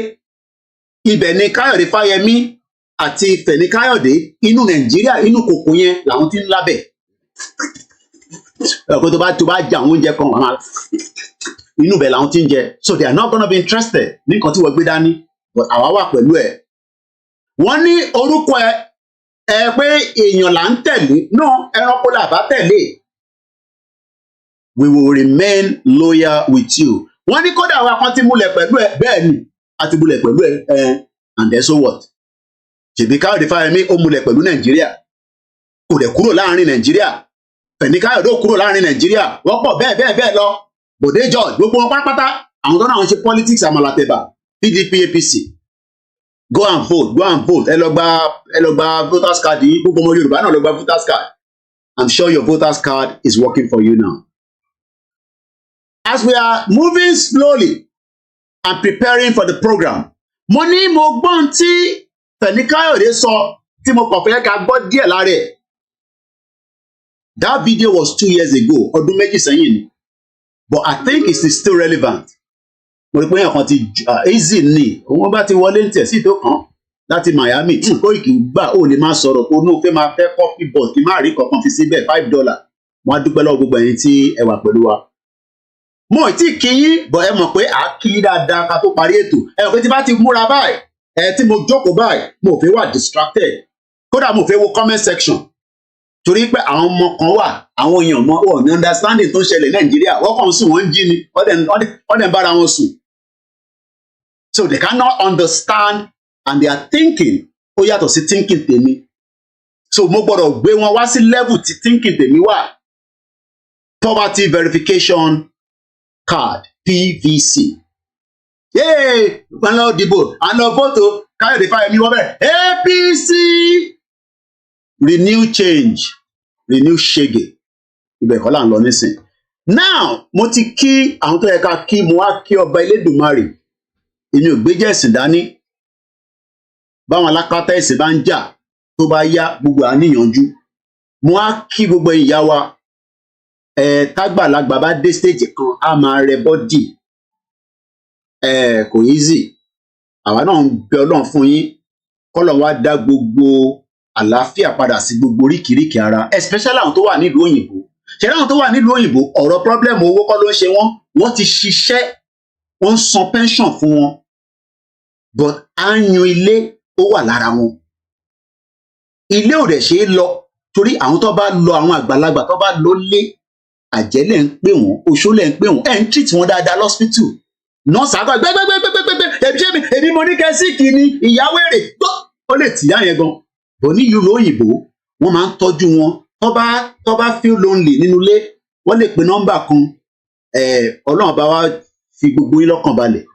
Ibẹ̀ ni Káyọ̀dé Fáyẹmí àti Fẹ̀ní Káyọ̀dé inú Nàìjíríà inú kòkó yẹn làwọn tí ń lábẹ̀. Ẹ̀kọ́ tó bá jẹ àwọn oúnjẹ kan inú bẹ̀ làwọn tí ń jẹ, so they are not gonna be interested ní nǹkan tí wọ́n gbé dání, but àwa wà pẹ̀lú ẹ̀. Wọ́n ní orúkọ ẹ pé èèyàn là ń tẹ̀lé náà ẹranko là bá tẹ̀lé. We will remain loyal with you. Wọ́n ní kódà àwọn kan ti múlẹ̀ pẹ̀lú ẹ bẹ́ẹ̀ ni a ti múlẹ̀ pẹ̀lú ẹ and then so what? Ṣèbí Káyọ̀dé Fáyẹmí ó múlẹ̀ pẹ̀lú Nàìjíríà kò dẹ̀ kúrò láàrin Nàìjíríà. Fẹ̀ní Káyọ̀dé ó kúrò láàrin Nàìjíríà wọ́n pọ̀ bẹ́ẹ̀ lọ. Bòdé George gbogbo wọn pátápátá àwọn tó náà ń ṣe politics àmàlàtẹ̀bà PDP APC go and vote ẹ lọ gba voters card yìí gbogbo ọmọ Yorùbá náà lọ gba voters card. I'm sure your voters card is working for you now. As we are moving slowly and preparing for the program, mo ní mo gbọ́n tí Fẹ̀ní Káyọ̀dé sọ tí mo kàn fẹ́ ká gbọ́ díẹ̀ lára ẹ̀. That video was 2 years ago, ọdún méjì sẹ́yìn ni. But I think it is still relevant. Mo rí pé èèyàn kan ti easy ni wọ́n bá ti wọlé ní tẹ̀sí tó kàn láti Miami Kóìkì gbà ó lè máa sọ̀rọ̀ kó ní o fẹ́ máa fẹ́ coffee but kí má rí kankan fi síbẹ̀ $5. Wọ́n á dúpẹ́ lọ́wọ́ gbogbo ẹ̀yin tí ẹ wà pẹ̀lú wa. Mo ì tí kí yín bọ̀ ẹ mọ̀ pé à á kí dáadáa ká tó parí ètò. Ẹ mọ̀ pé tí bá ti múra báyìí tí mo jókòó báyìí mo fẹ́ wà distracted. Kódà mo fẹ́ wo comment section. Torí pé àwọn ọmọ kan wà àwọn èèyàn mọ wọn ní understanding tó ń ṣẹlẹ̀ Nàìjíríà wọ́n kàn ń sùn wọ́n ń jí ni wọ́n dẹ̀ ń bára wọn sùn. So they cannot understand and they are thinking ó yàtọ̀ sí thinking tèmi. So mo gbọ́dọ̀ gbé wọn wá sí level tí thinking tèmi wà. Poverty verification card PVC. Yéè wọn lọ dìbò àná fótó Káyọ̀dé Fáyẹmí wọ́n bẹ̀rẹ̀ APC. Renew change, renew shege. Ibẹ̀ kọ́ là ń lọ nísìn. Now, mo ti kí àwọn tó yẹ ká kí mo wá kí ọba Elédùmarè. Èmi ò gbé jẹ́ ẹ̀sìn dání. Báwọn alápátá ẹ̀sìn bá ń jà tó bá yá gbogbo àníyànjú. Mo wá kí gbogbo ìyá wa tágbàlagbà bá dé stage kan á máa rẹ bọ́dì kò easy. Àwa náà ń bẹ Ọlọ́run fún yín kọ́lọ̀ wá dá gbogbo àlàáfíà padà sí gbogbo oríkìíríkìí ara, especially àwọn tó wà nílùú òyìnbó. Ṣẹlẹ̀ àwọn tó wà nílùú òyìnbó ọ̀rọ̀ problem owó kọ́ ló ń ṣe wọ́n ti ṣiṣẹ́, wọ́n ń san pension fún wọn, but àyàn ilé ó wà lára wọn. Ilé ò dẹ̀ ṣe é lọ torí àwọn tó bá lọ, àwọn àgbàlagbà tó bá lọ lé, àjẹ́lẹ̀ ń pè wọ́n, oṣólẹ̀ ń pè wọ́n, ẹ̀ ń treat wọn dáadáa lọ́sítítù. Nọ́ọ̀sì àgbà gbẹgbẹgbẹgbẹgbẹgbẹ èmi mo ní kẹsíkì ni ìyàwó èrè tó ó lè tìyà yẹn gan. Bọ̀ ní ìlú òyìnbó wọ́n máa ń tọ́jú wọn, tó bá feel lonely nínú ilé wọ́n lè pe nọ́mbà kan, Ọlọ́run bá wá fi gbogbo yín lọ́kàn balẹ̀.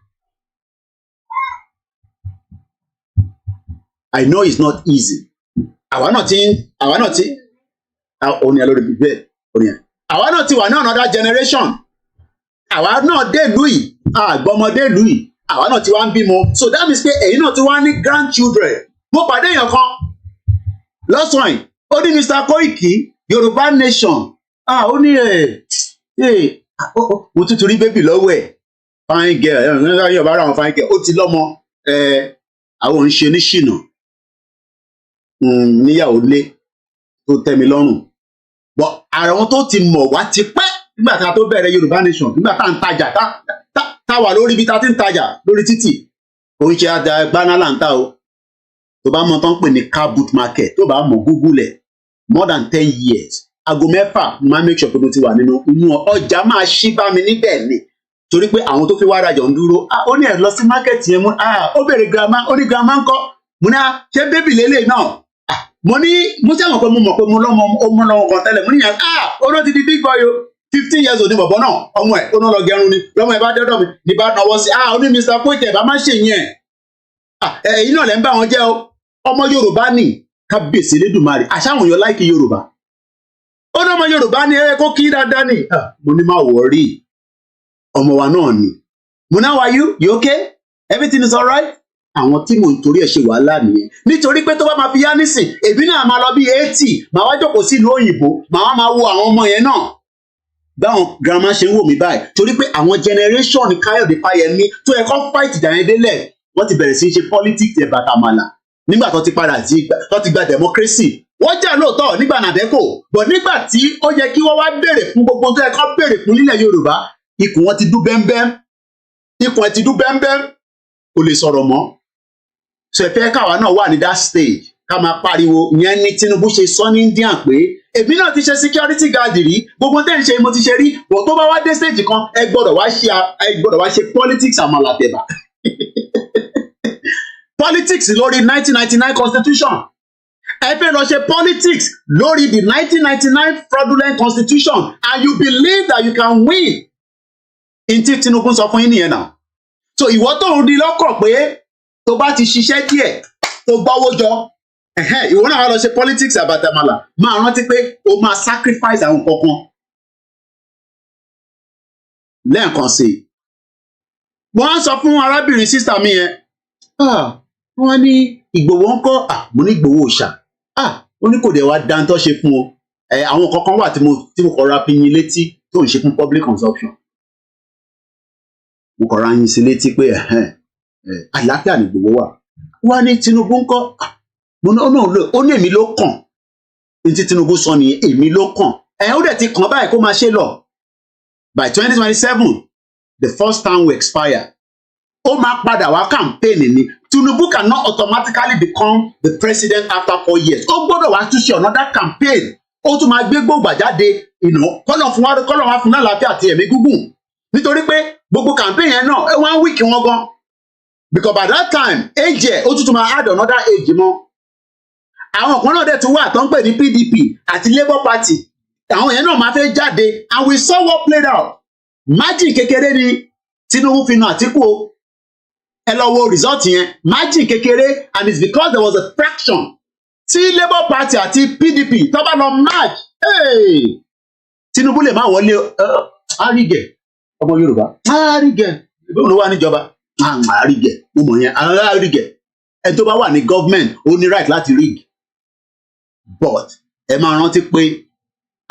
I know it's not easy. Àwa náà ti òní àlọ́ rẹ̀ bíbẹ́ òní à. Àwa náà ti wà ní another generation. Àwa náà dé ìlú yìí, àgbọ̀mọdé ìlú yìí, àwa náà ti wá ń bímọ. So that means pé èyí náà ti wá ní grandchildren. Mo pàdé èèyàn kan lọ́sàn-án yìí, ó ní Mr. Koiki, Yorùbá nation. Ó ní mo tún torí bébì lọ́wọ́ ẹ̀, fine girl, Yorùbá ra àwọn fine girl, ó ti lọ́mọ, àwọn ò ń ṣe oníṣìnà níyàwó lé tó tẹ́ mi lọ́rùn. But àwọn tó ti mọ̀ wá ti pẹ́ nígbà tá a tó bẹ̀rẹ̀ Yorùbá nation, nígbà tá à ń tajà, tá wà lórí ibi tá a ti ń tajà lórí títì, kò ń ṣe gbaná là ń ta o. Tó bá mọ̀ tán pè ní car boot market, tó bá mọ̀ Google ẹ̀, more than 10 years. Aago 6 máa make sure pé mo ti wà nínú ọjà máa ṣí bá mi níbẹ̀ ni. Torí pé àwọn tó fi wá rajà ń dúró, ó ní ẹ̀ lọ sí market yẹn mú, ó bèrè grandma, ó ní grandma ńkọ́, mo ní ṣé bébì lélẹ̀ náà. Mo ní mo sẹ́wọ̀n pé mo mọ̀ pé mo lọ́mọ kan tẹ́lẹ̀, mo ní yàn ó ló ti di big boy o, 15 years old ní bọ̀bọ̀ náà, ọmọ ẹ̀ ó náà lọ gẹrun ni, lọ́mọ ẹ̀ bá dọ́dọ̀ mi ní bá náwó sí, ó ní Mr. Koiki bá má ṣe yẹn, ẹ̀yin náà lẹ́ ń bá wọn jẹ́ o, ọmọ Yorùbá ni, kábíyèsí Elédùmarè, àṣàwọn èèyàn láìkí Yorùbá. Ó ní ọmọ Yorùbá ni kó kí dáadáa ni, mo ní má wọ̀ọ́rì, ọmọ wa náà ni. Mo ní how are you okay? Everything is alright? Àwọn tí mò ń torí ẹ̀ ṣe wàhálà nìyẹn. Nítorí pé tó bá máa fi yá nísìn, èmi náà máa lọ bí 80, màá wá jókòó sí ìlú òyìnbó, màá máa wo àwọn ọmọ yẹn náà. Báwọn grandma ṣe ń wò mí báyìí, torí pé àwọn generation Kayode Fayemi tó yẹ kó fight ìjà yẹn délẹ̀, wọ́n ti bẹ̀rẹ̀ sí í ṣe politics ẹ̀ bàtàmàlà. Nígbà tó ti padà tó ti gba democracy. Wọ́n jà lóòótọ́ nígbà nàbẹ́kò, but nígbà tí ó yẹ kí wọ́n wá béèrè fún gbogbo tó yẹ kó béèrè fún nílẹ̀ Yorùbá, ikùn wọn ti dún bẹ́ńbẹ́m, ikùn ẹ̀ ti dún bẹ́ńbẹ́m, kò lè sọ̀rọ̀ mọ́. So ẹ fẹ́ káwa náà wà ní that stage, ká máa pariwo, ìyẹn ní Tinubu ṣe sọ ní Indian pé èmi náà ti ṣe security guard rí, gbogbo tẹ́ ń ṣe mo ti ṣe rí, bọ̀ tó bá wá dé stage kan ẹ gbọ́dọ̀ wá ṣe politics àmàlàtẹ̀bà. Politics lórí 1999 constitution. Ẹ fẹ́ lọ ṣe politics lórí the 1999 fraudulent constitution, and you believe that you can win. Ntí Tinubu sọ fún yín nìyẹn náà. So ìwọ tó ń di lọ́kàn pé tó bá ti ṣiṣẹ́ díẹ̀ tó gbọ́wọ́ jọ, ìwọ náà wá lọ ṣe politics àbàtàmàlà, máa rántí pé o máa sacrifice àwọn kankan. Lẹ́ẹ̀kan sí i, wọ́n á sọ fún arábìnrin sísá mi yẹn, wọ́n ní Ìgbòho ń kọ́, mo ní Ìgbòho ṣá, ó ní kò dẹ̀ wá dáńtọ́ ṣe fún wọn. Àwọn kankan wà tí mo kọ̀ ra pinyin létí tó ń ṣe fún public consumption. Mo kọ̀ ra yin sí létí pé àlàáfíà ní Ìgbòho wà. Wọ́n ní Tinubu ń kọ́, ó ní èmi ló kàn. Ní tí Tinubu sọ nìyẹn, èmi ló kàn. Ó dẹ̀ ti kàn báyìí kó máa ṣe lọ. By 2027, the first term will expire. Ó máa padà wá campaign ni. Tinubu cannot automatically become the president after 4 years. Ó gbọ́dọ̀ wá tún ṣe another campaign. Ó tún máa gbé gbòògbà jáde, kọ́lọ̀ wá fún lálàáfíà àti ẹ̀mí gígùn. Nítorí pé gbogbo campaign yẹn náà, 1 week wọn gan. Because by that time, age ẹ̀ ó tún máa add another age mọ́. Àwọn kan náà dẹ̀ tún wà tó ń pè ní PDP àti Labour Party. Àwọn yẹn náà máa fẹ́ jáde, and we saw what played out. Margin kékeré ni Tinubu fi na Àtíkù o. Ẹ lọ wo result yẹn, margin kékeré, and it's because there was a fraction. Tí Labour Party àti PDP tó bá lọ match, Tinubu lè má wọlé àrígẹ̀ ọmọ Yorùbá, àrígẹ̀ ìbéèrè ló wà níjọba, àrígẹ̀ mo mọ̀ yẹn, àrígẹ̀ ẹ tó bá wà ní government ó ní right láti rig, but ẹ máa rántí pé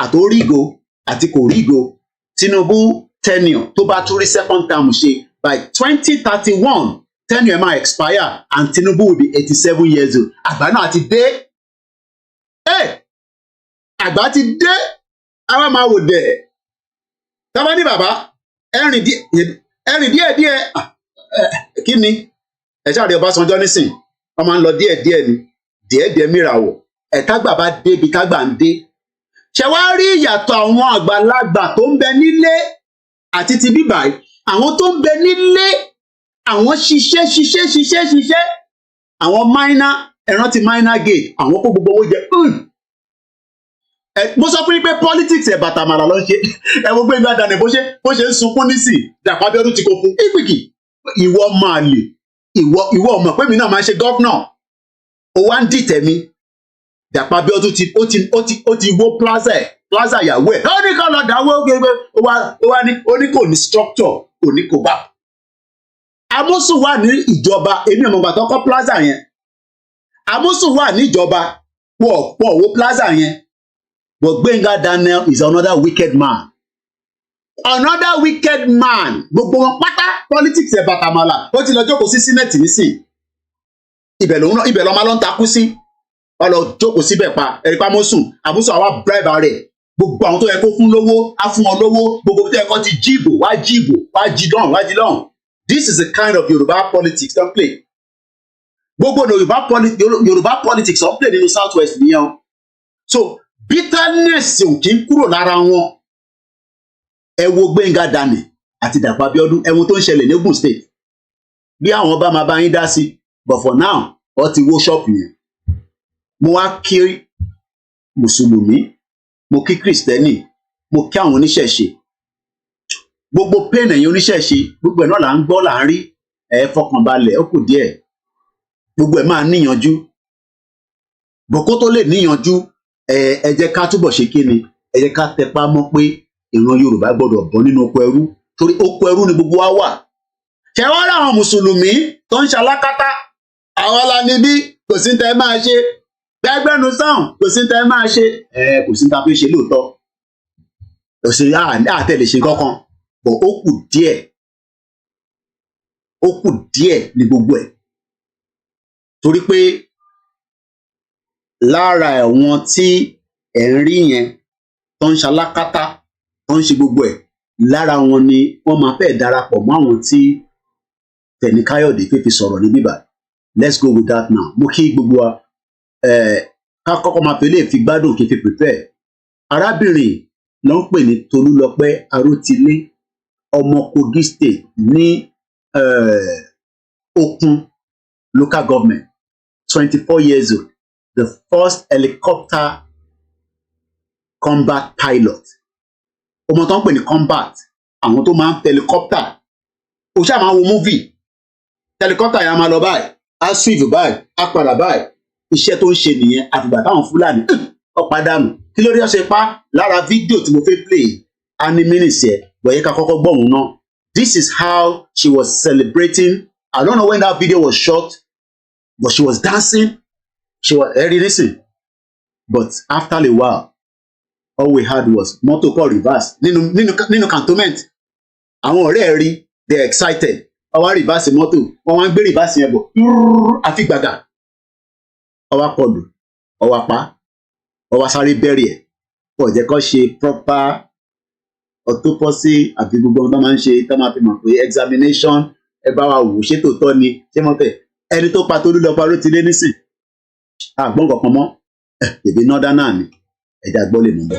àtórígo àti kò rígo Tinubu tenure tó bá tún rí second term ṣe by 2031 tenure máa expire and Tinubu will be 87 years old. Àgbà náà ti dé. Àgbà ti dé. Àwa máa wò dẹ̀. Tábà ní bàbá ẹ̀rìn díẹ̀ kí ni ẹ̀ṣá àdé Ọbásanjọ́ nísìn wọ́n máa ń lọ díẹ̀ ni díẹ̀ mìràwọ̀ ẹ̀tágbà bá débi tágbà ń dé. Ṣé wàá rí ìyàtọ̀ àwọn àgbàlagbà tó ń bẹ nílé àti ti bíbà yìí? Àwọn tó ń bẹ nílé àwọn ṣiṣẹ́ àwọn minor ẹ̀rán ti minor gate àwọn kó gbogbo owó jẹ. Mo sọ fún yín pé politics ẹ̀ bàtàmàlà ló ń ṣe ẹ wo gbé ìgbà dànù bó ṣe ń sunkún nísì Dàpọ̀ Abíọ́dún ti kó fún ìgbìkì ìwọ máa lè ìwọ ọmọ pé mi náà máa ṣe gọ́fúnà ó wá ń dìtẹ̀ mi Dàpọ̀ Abíọ́dún ó ti wó plaza ìyàwó ẹ̀ ó ní kọ́ lọ dáwọ́ gbégbé ó ní kò ní structure kò ní kò bá. Amosu wà ní ìjọba èmi ọmọ gbàtọ́ kọ́ plaza yẹn Amosu wà ní ìjọba pọ̀ owó plaza yẹn. But Gbenga Daniel is another wicked man. Another wicked man. Gbogbo wọn pátá politics ẹ̀ bàtàmàlà. Ó ti lọ jókòó sí Senate nísìn. Ibẹ̀ lọ́ máa lọ ń takú sí. Ó lọ jókòó síbẹ̀ pa ẹ̀rípa Amosu àwa bribe rẹ̀. Gbogbo àwọn tó yẹ kó fún lówó, á fún wọn lówó. Gbogbo tó yẹ kó ti jíìbò, wá jí dán. This is the kind of Yoruba politics don't play. Gbogbo Yoruba politics don't play nínú South West nìyẹn. So bitterness ò kí ń kúrò lára wọn. Ẹ wo Gbenga Daniel àti Dàpọ̀ Abíọ́dún ẹ wo tó ń ṣẹlẹ̀ ní Ogun State. Bí àwọn bá máa bá yín dá sí, but for now ó ti wó ṣọ́ọ̀pù yẹn. Mo wá kí Mùsùlùmí, mo kí Kristẹni, mo kí àwọn oníṣẹ̀ṣe. Gbogbo pain ẹ̀yin oníṣẹ̀ṣe, gbogbo ẹ̀ náà là ń gbọ́ là ń rí. Ẹ fọkànbalẹ̀ ó kù díẹ̀. Gbogbo ẹ̀ máa níyanjú. Bọ̀kó tó lè níyanjú. Ẹ jẹ́ ká túbọ̀ ṣe kíni ẹ jẹ́ ká tẹpá mọ́ pé ìran Yorùbá gbọ́dọ̀ bọ́ nínú oko ẹrú torí oko ẹrú ni gbogbo wa wà. Ṣé wọ́n rí àwọn Mùsùlùmí tó ń ṣalákátá àwọn aláníbí kò sí tẹ́ máa ṣe gbẹgbẹ́nu sáhùn kò sí tẹ́ máa ṣe kò sí ta fi ṣe lóòótọ́ kò sí àtẹ̀lé ṣe kankan bọ̀ ó kù díẹ̀ ní gbogbo ẹ̀ torí pé lára ẹ̀wọ̀n tí ẹ̀ ń rí yẹn tó ń ṣalákátá tó ń ṣe gbogbo ẹ̀ lára wọn ni wọ́n máa fẹ́ darapọ̀ mọ́ àwọn tí Fẹ́mi Káyọ̀dé fífi sọ̀rọ̀ ní bíbá. Let's go with that now. Mo kí gbogbo wa ká kọ́kọ́ máa fi lè fi gbádùn kí n fi prepare. Arábìnrin ló ń pè ní Tolúlọpẹ́ Arótilé ọmọ Kogi State ní Okun local government 24 years old. The first helicopter combat pilot. Ọmọ tó ń pè ní combat. Àwọn tó máa ń helicopter. Ó ṣáà máa wo movie. Helicopter yà máa lọ báyìí. Á swivel báyìí. Á padà báyìí. Iṣẹ́ tó ń ṣe nìyẹn. Àfìgbà táwọn Fúlàní ọ̀padànù. Kí ló dé ọ̀ṣẹ̀ pa lára fídíò tí mo fẹ́ play. A ní mínísì ẹ̀. Bọ̀yẹ́ ká kọ́kọ́ gbọ́ òun náà. This is how she was celebrating. I don't know when that video was shot. But she was dancing. She was listen, but after a while, all we had was motor call reverse. Nínú cantonment, àwọn ọ̀rẹ́ rí, they're excited. Ọwọ́ reverse mọ́tò, wọ́n wá ń gbé reverse yẹn bọ̀, àfi gbàgà. Ọwọ́ kọlù, ọwọ́ pa, ọwọ́ sáré bẹ̀rẹ̀ ẹ̀. Ó jẹ́ kó ṣe proper autopsy àti gbogbo ohun tó máa ń ṣe tó máa fi mọ̀ pé examination ẹ bá wa wò ṣé tòótọ́ ni ṣé mọ́tẹ̀ ẹni tó pa Tolúlọpẹ́ Arótilé nísìn. Àgbọ̀n kankan mọ́ èdè nọ́dá náà ni ẹ̀dá gbọ́ lè mú bọ́.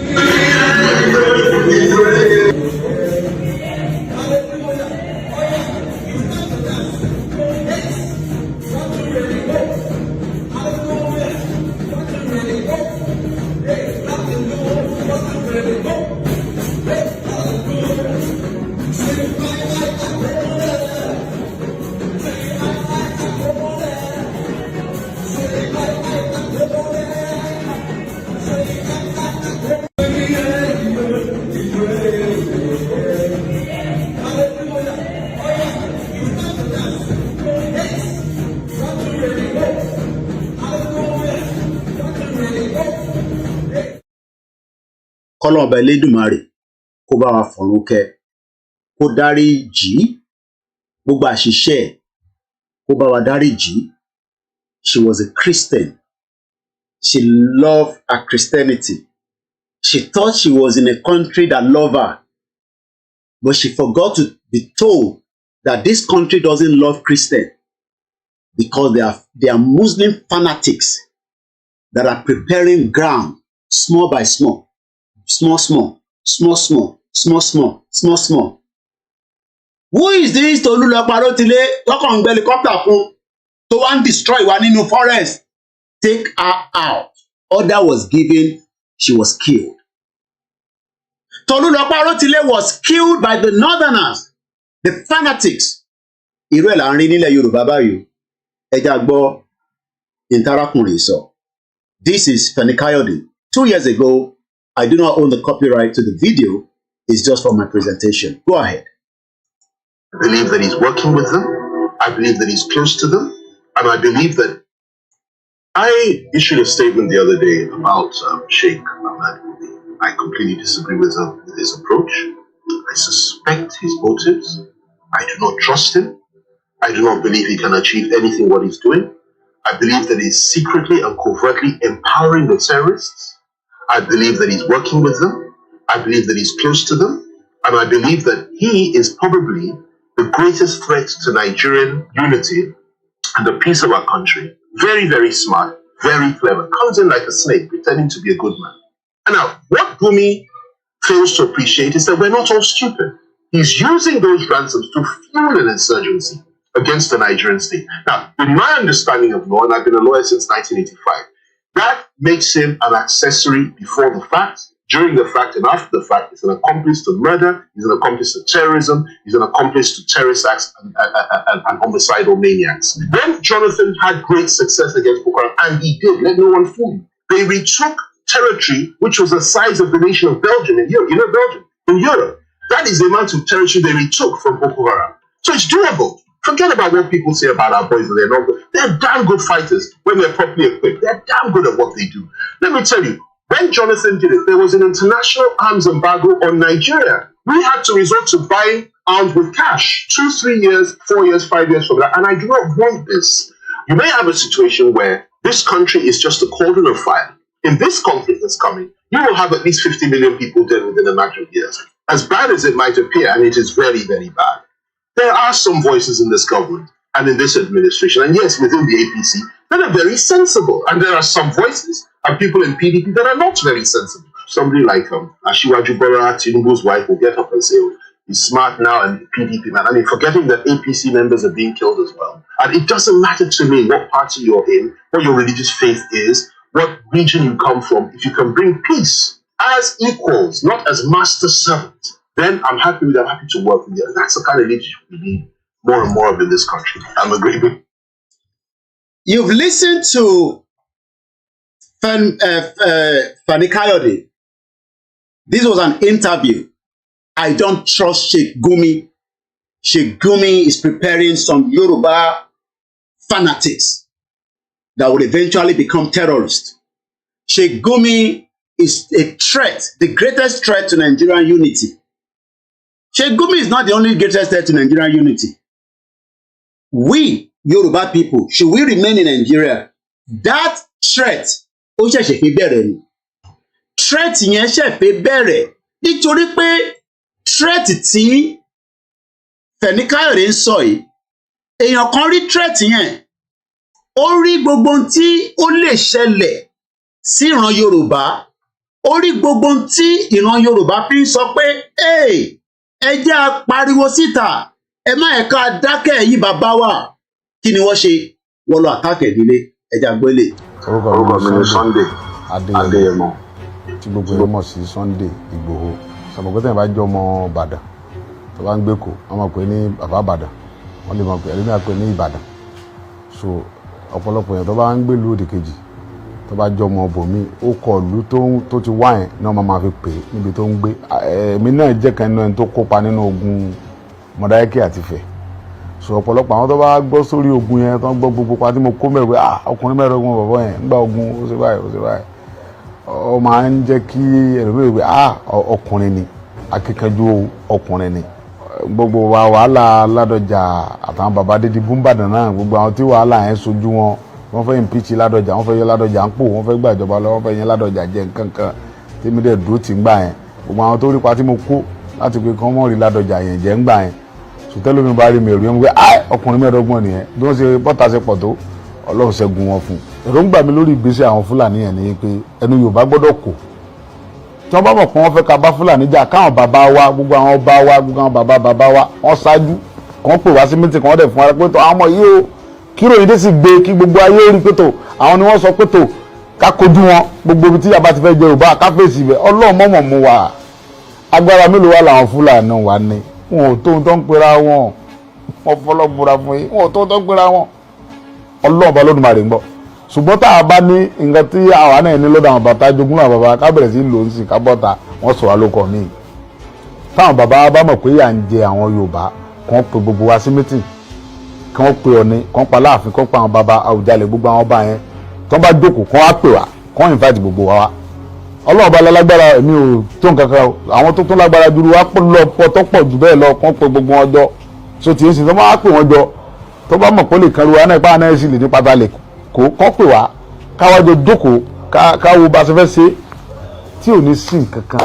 Kọ́lọ́run ọba Elédùmarè kó bá wa fọ̀run kẹ́, kó dáríjì gbogbo àṣìṣe ẹ̀, kó bá wa dáríjì. She was a Christian. She loved her Christianity. She thought she was in a country that loved her. But she forgot to be told that this country doesn't love Christians because they are Muslim fanatics that are preparing ground small by small, small. Who is this Tolulopa Rotile? Welcome to helicopter to one destroy one in the forest. Take her out. Order was given, she was killed. Tolulopa Rotile was killed by the northerners, the fanatics. Irú ẹ̀ là ń rí nílẹ̀ Yorùbá báyìí. Ẹ já gbọ́ ìtarakùnrin sọ. This is Femi Kayode. 2 years ago, I do not own the copyright to the video. It's just for my presentation. Go ahead. I believe that he's working with them. I believe that he's close to them. And I believe that I issued a statement the other day about Sheikh Ahmad. I completely disagree with his approach. I suspect his motives. I do not trust him. I do not believe he can achieve anything what he's doing. I believe that he's secretly and covertly empowering the terrorists. I believe that he's working with them. I believe that he's close to them. And I believe that he is probably the greatest threat to Nigerian unity and the peace of our country. Very, very smart, very clever. Comes in like a snake, pretending to be a good man. And now, what Gumi fails to appreciate is that we're not all stupid. He's using those ransoms to fuel an insurgency against the Nigerian state. Now, in my understanding of law, and I've been a lawyer since 1985, that makes him an accessory before the fact, during the fact, and after the fact. He's an accomplice to murder, he's an accomplice to terrorism, he's an accomplice to terrorist acts and homicidal maniacs. When Jonathan had great success against KOKORO, and he did, let no one fool you, they retook territory which was the size of the nation of Belgium in Europe. You know Belgium? In Europe. That is the amount of territory they retook from Boko Haram. So it's doable. Forget about what people say about our boys and they're not good. They're damn good fighters when they're properly equipped. They're damn good at what they do. Let me tell you, when Jonathan did it, there was an international arms embargo on Nigeria. We had to resort to buying arms with cash 2, 3 years, 4 years, 5 years from that. And I do not want this. You may have a situation where this country is just a cauldron of fire. In this conflict that's coming, you will have at least 50 million people dead within a matter of years. As bad as it might appear, and it is very, very bad, there are some voices in this government and in this administration, and yes, within the APC, that are very sensible. And there are some voices and people in PDP that are not very sensible. Somebody like Asiwaju Bola Tinubu's wife will get up and say, oh, he's smart now and PDP man. I mean, forgetting that APC members are being killed as well. And it doesn't matter to me what party you're in, what your religious faith is, what region you come from. If you can bring peace as equals, not as master servants, then I'm happy with that. I'm happy to work with you. And that's the kind of leadership we need more and more of in this country. I'm agreeable. You've listened to Femi Kayode. This was an interview. I don't trust Sheikh Gumi. Sheikh Gumi is preparing some Yoruba fanatics that will eventually become terrorists. Sheikh Gumi is a threat, the greatest threat to Nigerian unity. Sheikh Gumi is not the only greatest threat to Nigerian unity. We, Yoruba people, should we remain in Nigeria? That threat, ó ṣẹ̀ṣẹ̀ fẹ́ bẹ̀rẹ̀ ni. Threat yẹn ṣẹ̀ fẹ́ bẹ̀rẹ̀ nítorí pé threat tí Femi Kayode ń sọ yìí, èèyàn kan rí threat yẹn, ó rí gbogbo ohun tí ó lè ṣẹlẹ̀ sí ìran Yorùbá, ó rí gbogbo ohun tí ìran Yorùbá fi ń sọ pé ẹ jẹ́ á pariwo síta, ẹ má ẹ ká dákẹ́ yìí bàbá wa. Kí ni wọ́n ṣe? Wọ́n lọ àtàkẹ́ ìdílé, ẹ jẹ́ á gbọ́ ilé. Orúkọ mi ni Sunday Adéyẹmọ. Tí gbogbo ẹ̀ mọ̀ sí Sunday Ìgbòho. Sọ̀rọ̀ pé bá jọ ọmọ Ìbàdàn tó bá ń gbé kó, wọ́n máa pè ní bàbá Ìbàdàn, wọ́n lè máa pè ẹlẹ́mìí àpè ní Ìbàdàn. So ọ̀pọ̀lọpọ̀ èèyàn tó bá ń gbé ìlú òdì kejì tó bá jọ ọmọ bòmí, ó kọ ìlú tó ti wá yẹn náà máa fi pè é níbi tó ń gbé. Èmi náà jẹ́ kan nínú ẹni tó kópa nínú ogun Mọdákẹ́kẹ́ àti Ifẹ̀. So ọ̀pọ̀lọpọ̀ àwọn tó bá gbọ́ sórí ogun yẹn tó ń gbọ́ gbogbo pa tí mo kó mẹ́rin pé ọkùnrin mẹ́rin ogun bàbá yẹn ń gba ogun ó ṣe báyìí. Ó máa ń jẹ́ kí ẹlòmíràn pé ọkùnrin ni. akíkanjú ọkùnrin ni gbogbo wa wàhálà Ládọjà àtàwọn bàbá dédé búmbàdàn náà gbogbo àwọn tí wàhálà yẹn sojú wọn wọ́n fẹ́ impeach Ládọjà wọ́n fẹ́ yẹ Ládọjà ń pò wọ́n fẹ́ gbàjọba lọ wọ́n fẹ́ yẹ Ládọjà jẹ nǹkan kan tèmi dẹ̀ dúró tì ń gbà yẹn gbogbo àwọn tó rí pa tí mo kó láti pé kán mọ́ rí Ládọjà yẹn jẹ́ ń gbà yẹn sùtẹ́lẹ̀ mi bá rí mi èrò yẹn pé ọkùnrin mẹ́ẹ̀ẹ́dọ́gbọ̀n nìyẹn bí wọ́n ṣe bọ́ta ṣe pọ̀ tó Ọlọ́run ṣẹ́gun wọn fún èròǹgbà mi lórí ìgbésẹ̀ àwọn Fúlàní yẹn ni pé ẹnu Yorùbá gbọ́dọ̀ kò tí wọ́n bá mọ̀ pé wọ́n fẹ́ ká bá Fúlàní jà káwọn bàbá wa gbogbo àwọn ọba wa gbogbo àwọn bàbá wa wọ́n ṣáájú kàn pè wá sí mítì kàn wọ́n dẹ̀ fún wa pé tó àwọn ọmọ yìí o kí ròyìn dé sì gbé kí gbogbo ayé rí pé tó àwọn ni wọ́n sọ pé tó ká kojú wọn gbogbo ibi tí yàrá ti fẹ́ jẹ Yorùbá ká fèsì ibẹ̀ Ọlọ́run mọ̀mọ̀ mú wa agbára mélòó wà làwọn Fúlàní wa ní wọn ò tó ń tọ́ ń pera wọn wọn fọlọ́ búra fún yín wọn ò tó ń tọ́ ń pera wọn Ọlọ́run bá Olódùmarè ń gbọ́ ṣùgbọ́n tá a bá ní nǹkan tí àwa náà ní lọ́dọ̀ àwọn bàtà jogún náà bàbá ká bẹ̀rẹ̀ sí lò ń sìn ká bọ́ta wọ́n sọ wá lóko míì táwọn bàbá bá mọ̀ pé yà ń jẹ àwọn Yorùbá kàn pe gbogbo wa sí mítìn kàn pe Ọọ̀ni kàn pa Láàfin kàn pa àwọn bàbá Àwùjalẹ̀ gbogbo àwọn ọba yẹn tó bá jókòó kàn wá pè wá kàn invite gbogbo wa wá Ọlọ́run bá lágbára èmi ò tó nǹkan kan àwọn tó tún lágbára jù wá lọ pọ̀ tó pọ̀ jù bẹ́ẹ̀ lọ kàn pe gbogbo wọn jọ so tí èsì tó bá pè wọn jọ tó bá mọ̀ pé lè kan ru wa náà ipá náà sì lè ní pátá lè kó kàn pè wá káwájọ jókòó káwo bá ṣe fẹ́ ṣe tí ò ní sí nǹkan kan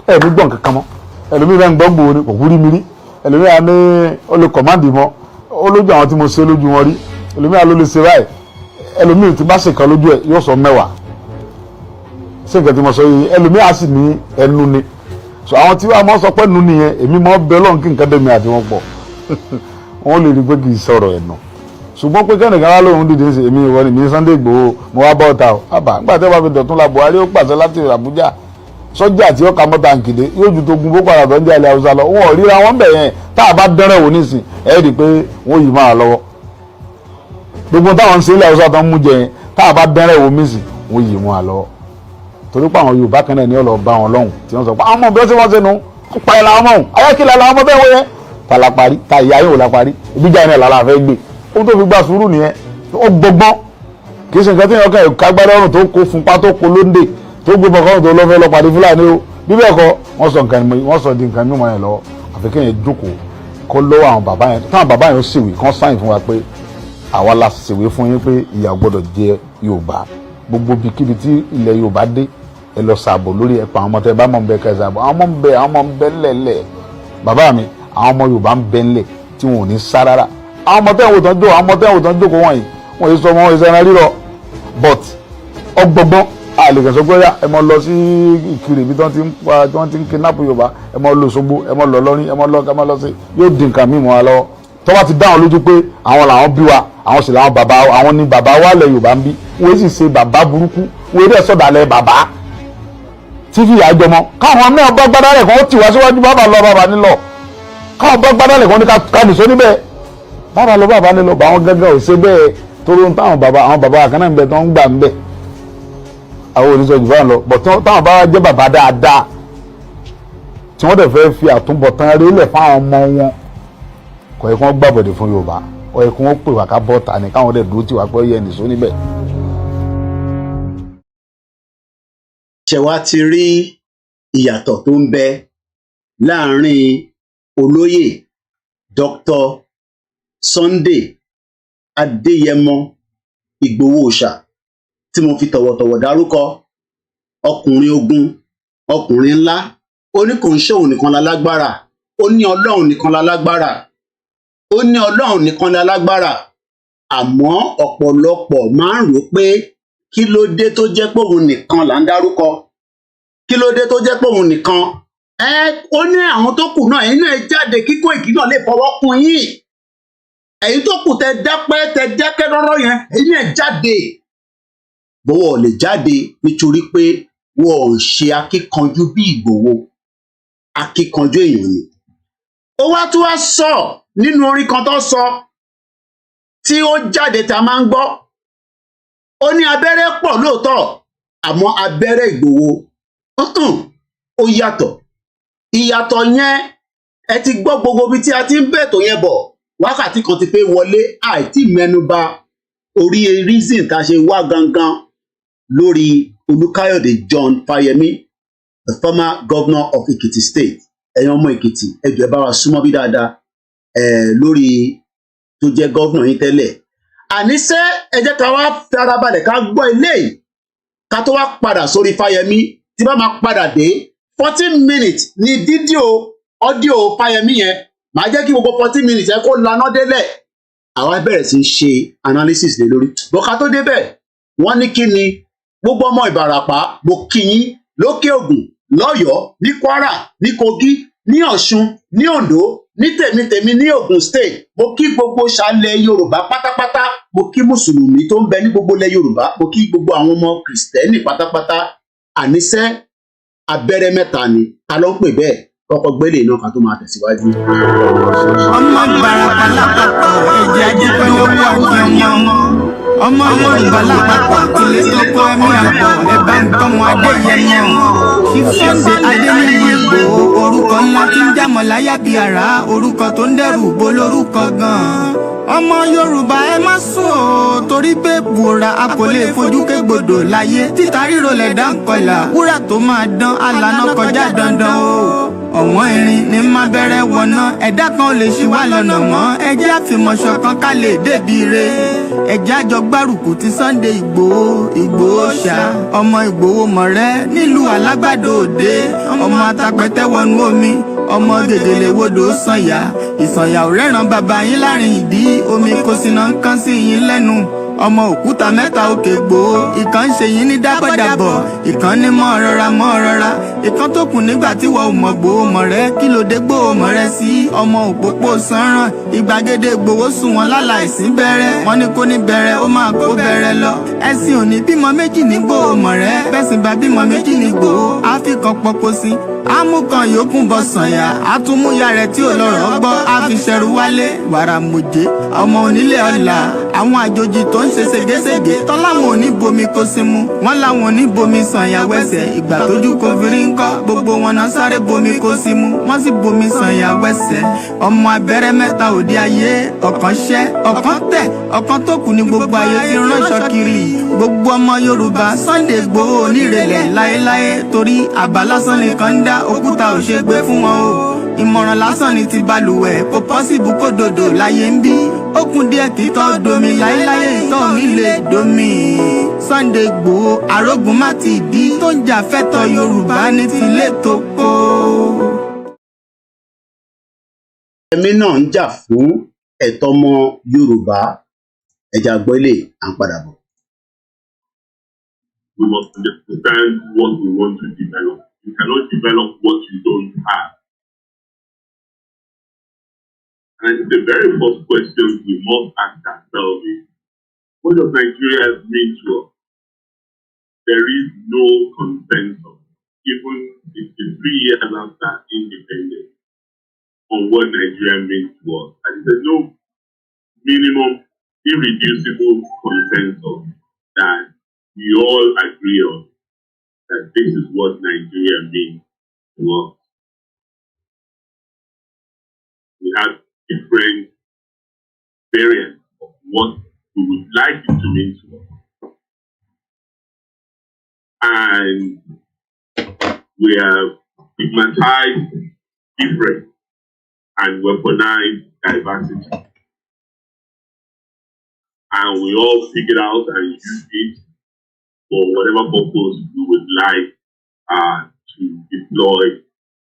ẹ̀mí gbọ̀n kankan mọ́ ẹlòmíì bá ń gbọ́ gbòó ni kò wúrí mi rí ẹlòmíì á ní ó lè kọ̀máǹdì mọ́ ó lójú àwọn tí mo ṣe lójú wọn rí ẹlòmíì á ló lè ṣe báyìí ẹlòmíì tí bá ṣèkan lójú ẹ yóò sọ 10 ṣé nǹkan tí mo sọ yìí ẹlòmíì á sì ní ẹnu ni so àwọn tí wọ́n sọ pé nu nìyẹn èmi mọ́ bẹ́ẹ̀ lọ́n kí nǹkan dẹ̀mí àti wọn pọ̀ wọ́n lè rí pé kì í sọ̀rọ̀ ẹ̀nà ṣùgbọ́n pé kẹ́nìkan wá lóhun dìde ṣe èmi ìwọ ni mi Sunday Igboho mo wá bọ́ ọ̀tá o àbá nígbà tí wọ́n bá fi dọ̀tún la Buhari ó pàṣẹ láti Àbújá sọ́jà tí ó ka mọ́ta nkìdé yóò ju tó gun Boko Haram tó ń jẹ́ ilẹ̀ Haúsá lọ wọn ò ríra wọn bẹ̀ yẹn tá a bá dẹ́rẹ̀ wò nísìn ẹ̀ rí i pé wọ́n yìí máa lọ́wọ́ gbogbo táwọn ń ṣe ilẹ̀ Haúsá tó ń mú jẹ yẹn tá a bá dẹ́rẹ̀ wò nísìn wọ́n yìí máa lọ́wọ́ torí pé àwọn Yorùbá kan náà ni ó lọ bá wọn lọ́hùn tí wọ́n sọ pé àwọn ọmọ bí wọ́n ṣe wọ́n ṣe nu pa ẹ̀ làwọn ọmọ ayákìlá làwọn ọmọ bẹ́ẹ̀ wọ yẹn ta la parí ta ìyá yóò la parí ìbíjà yẹn làlá fẹ́ gbé ó tó fi gba sùúrù nìyẹn ó gbọgbọ́n kì í ṣe nǹkan tí yẹn ọkàn kágbádá ọrùn tó kó funpa tó kó lóńdè tó gbé bọ̀kọ́ tó lọ́fẹ́ lọ pàdé Fúlàní o bí bẹ́ẹ̀ kọ́ wọ́n sọ di nǹkan mímọ́ yẹn lọ àfi kéèyàn jókòó kó lọ́wọ́ àwọn bàbá yẹn táwọn bàbá yẹn ó ṣèwé kán sáyìn fún wa pé àwa la ṣèwé fún yín pé ìyà gbọ́dọ̀ jẹ Yorùbá gbogbo ibikíbi tí ilẹ̀ Yorùbá dé ẹ lọ ṣàbò lórí ẹ̀pọ̀ àwọn ọmọ tẹ bá mọ̀ ń bẹ kẹ́ ṣàbò àwọn ọmọ ń bẹ ńlẹ̀ bàbá mi àwọn ọmọ Yorùbá ń bẹ ńlẹ̀ tí wọn ò ní sá rárá àwọn ọmọ tẹ́wọ̀n tán jó àwọn ọmọ tẹ́wọ̀n tán jókòó wọ̀nyí wọ́n yìí sọ ọmọ wọn ìṣẹ́ran rírọ̀ but ọgbọgbọ́n àlèkẹ́sọ pé ẹ mọ lọ sí Ìkirè ibi tí wọ́n ti ń kidnap Yorùbá ẹ mọ lọ Òṣogbo ẹ mọ lọ lọ́rin ẹ mọ lọ sí yóò di nǹkan mímọ́ wa lọ́wọ́ tó bá ti dá wọn lójú pé àwọn làwọn bí wa àwọn sì làwọn bàbá àwọn ni bàbá wa lẹ̀ Yorùbá ń bí wọ́n sì ṣe bàbá burúkú wọ́n dẹ̀ sọ̀dàlẹ̀ bàbá tí fi ìyá jọmọ káwọn náà bá gbádá rẹ̀ kàn ó tì wá síwájú bàbá lọ bàbá nílọ káwọn bá gbádá rẹ̀ kàn ní ká nìṣó níbẹ̀ bàbá lọ bàbá nílọ bá wọn gángan ò ṣe bẹ́ẹ̀ torí táwọn bàbá àkànnà ń bẹ tó ń gbà ń bẹ àwọn oníṣẹ́ jù báyìí lọ bọ̀ táwọn bá jẹ́ bàbá dáadáa tí wọ́n dẹ̀ fẹ́ fi àtúbọ̀tán rélẹ̀ fáwọn ọmọ wọn kò yẹ kí wọ́n gbàbọ̀dẹ̀ fún Yorùbá kò yẹ kí wọ́n pè wá ká bọ́ ta ni káwọn dẹ̀ dúró tì wá pé ó yẹ nìṣó níbẹ̀. ṣé wàá ti rí ìyàtọ̀ tó ń bẹ láàrin olóyè Dr. Sunday Adéyẹmọ Ìgbòho Òòṣà tí mo fi tọ̀wọ̀tọ̀wọ̀ dárúkọ ọkùnrin ogun ọkùnrin ńlá ó ní kò ń ṣe òun nìkan lálágbára ó ní Ọlọ́run nìkan lálágbára ó ní Ọlọ́run nìkan lálágbára àmọ́ ọ̀pọ̀lọpọ̀ máa ń rò pé kí ló dé tó jẹ́ pé òun nìkan là ń dárúkọ kí ló dé tó jẹ́ pé òun nìkan ó ní àwọn tó kù náà inú ẹ jáde kí Koiki náà lè fọwọ́ kún yín èyí tó kù tẹ dákẹ́ rọ́rọ́ yẹn inú ẹ jáde bọ́wọ́ lè jáde nítorí pé wọ́n ò ṣe akíkanjú bí Ìgbòho akíkanjú èèyàn ni ó wá tún wá sọ nínú orin kan tó sọ tí ó jáde tá a máa ń gbọ́ ó ní abẹ́rẹ́ pọ̀ lóòótọ́ àmọ́ abẹ́rẹ́ Ìgbòho ó yàtọ̀ ìyàtọ̀ yẹn ẹ ti gbọ́ gbogbo ibi tí a ti ń bẹ̀tò yẹn bọ̀ wákàtí kan ti pé wọlé àìtí mẹ́nubà orí reason tá a ṣe wá gangan lórí Olúkáyọ̀dé John Fáyẹmí the former governor of Ekiti State. Ẹ̀yin ọmọ Ekiti, ẹ jọ̀ọ́ ẹ bá wa súnmọ́ bí dáadáa lórí tó jẹ́ governor yín tẹ́lẹ̀. Àníṣe ẹ jẹ́ ká wá farabalẹ̀ ká gbọ́ eléyìí ká tó wá padà sórí Fáyẹmí tí bá máa padà dé 14 minutes ní fídíò ọ́díò Fáyẹmí yẹn màá jẹ́ kí gbogbo 14 minutes ẹ kó laná délẹ̀ àwa bẹ̀rẹ̀ sí í ṣe analysis lé lórí bọ́ká tó débẹ̀ wọ́n ní kí ni gbogbo ọmọ Ìbàràpá mo kí yín lókè Ògùn lọ́yọ̀ọ́ ní Kwara ní Kogi ní Ọ̀ṣun ní Oǹdó ní tèmítèmí ní Ògùn State mo kí gbogbo ṣàlẹ̀ Yorùbá pátápátá mo kí mùsùlùmí tó ń bẹ ní gbogbo ilẹ̀ Yorùbá mo kí gbogbo àwọn ọmọ Kristẹni pátápátá àníṣe abẹ́rẹ́ mẹ́ta ni ta ló ń pè bẹ́ẹ̀ kọ́kọ́ gbélé náà ká tó máa tẹ̀síwájú. ọmọ Ìbàràpá lápapọ̀ ẹ̀jẹ̀ ajípẹ́ lówó àti ọmọ Yorùbá lápapọ̀ tilẹ̀ tó kọ́ ẹ̀mí àpọ̀ ẹ̀bá nǹkan wọn Adéyẹmọ Sunday Adéyẹmọ Ìgbòho orúkọ ńlá tí ń jámọ̀ láyà bíi àrá orúkọ tó ń dẹrù bo lórúkọ gan-an. ọmọ Yorùbá ẹ má sùn o torí pé bùrà a kò lè fojú kégbodò láyé títa ríro lẹ̀dá ń kọlà wúrà tó máa dán alànà kọjá dandan o. ọ̀wọ́n irin ní má bẹ̀rẹ̀ wọ̀nà ẹ̀dá kan ò lè ṣì wá lọ́nà mọ́ ẹjẹ́ àfìmọ̀ṣọ kan ká lè débi re ẹjẹ́ àjọ gbárùkù ti Sunday Ìgbòho ṣá ọmọ Ìgbòho mọ̀rẹ́ nílùú Alágbàdo Òde ọmọ atapẹ̀tẹ̀ wọnú omi ọmọ gègèlè wodò sànyà ìsànyà ò rẹ́ràn bàbá yín láàrin ìdí omi kò sì náà ń kán sí yín lẹ́nu ọmọ òkúta mẹ́ta òkè Ìgbòho ìkan ń ṣe yín ní dábọ̀dàbọ̀ ìkan ní mọ́ rọra ìkan tó kù nígbà tí wọ́n ò mọ̀ Ìgbòho mọ̀rẹ́ kí ló dé Ìgbòho mọ̀rẹ́ sí ọmọ òpópó sanran ìgbàgede Ìgbòho sùn wọn láláìsí bẹ̀rẹ̀ wọn ní kó ní bẹ̀rẹ̀ ó máa kó bẹ̀rẹ̀ lọ ẹ̀sìn òní bímọ méjì ní Ìgbòho mọ̀rẹ́ bẹ́sìn bá bímọ méjì ní Ìgbòho àfikàn pọ̀pọ̀ sí amúkan yòókù bọ sànyà àtúmúyà rẹ̀ tí ò lọ́rọ̀ gbọ́ àfiṣẹrù wálé wàrà mòjé ọmọ onílé ọlà àwọn àjòjì tó ń ṣe ségesège tọ́láwọn ò ní bomi kó sí mu wọ́n láwọn ò ní bomi sànyà wẹ́sẹ̀ ìgbà tójú kò fi rí ńkọ́ gbogbo wọn náà sáré bomi kó sí mu wọ́n sì bomi sànyà wẹ́sẹ̀ ọmọ abẹ́rẹ́ mẹ́ta òde ayé ọ̀kan ṣẹ́ ọ̀kan tẹ̀ ọ̀kan tó kù ní gbogbo ayé ti ránṣọ kiri gbogbo ọmọ Yorùbá Sunday Ìgbòho onírèlẹ̀ láéláé torí àbá lásán nìkan ń dá òkúta ò ṣe gbé fún wọn o ìmọ̀ràn lásán ni ti balùwẹ̀ kò pọ́sibú kó dòdò láyé ń bí ó kún díẹ̀ kí tọ́ domi láéláyé ìtọ́ mi lè domi. Sunday Ìgbòho arógun má ti dí tó ń jà fẹ́tọ̀ Yorùbá ní tilé tó kó. ẹ̀mí náà ń jà fún ẹ̀tọ́ ọmọ Yorùbá ẹ̀jà gbọ́ ilé à ń padà bọ̀. We must understand what we want to develop. You cannot develop what you don't have. And the very first question we must ask ourselves is, what does Nigeria mean to us? There is no consensus, even 63 years after independence, on what Nigeria means to us. And there's no minimum, irreducible consensus that we all agree on, that this is what Nigeria means to us. We have different variants of what we would like it to mean to us. And we have stigmatized difference and weaponized diversity. And we all figured out and use it for whatever purpose we would like to deploy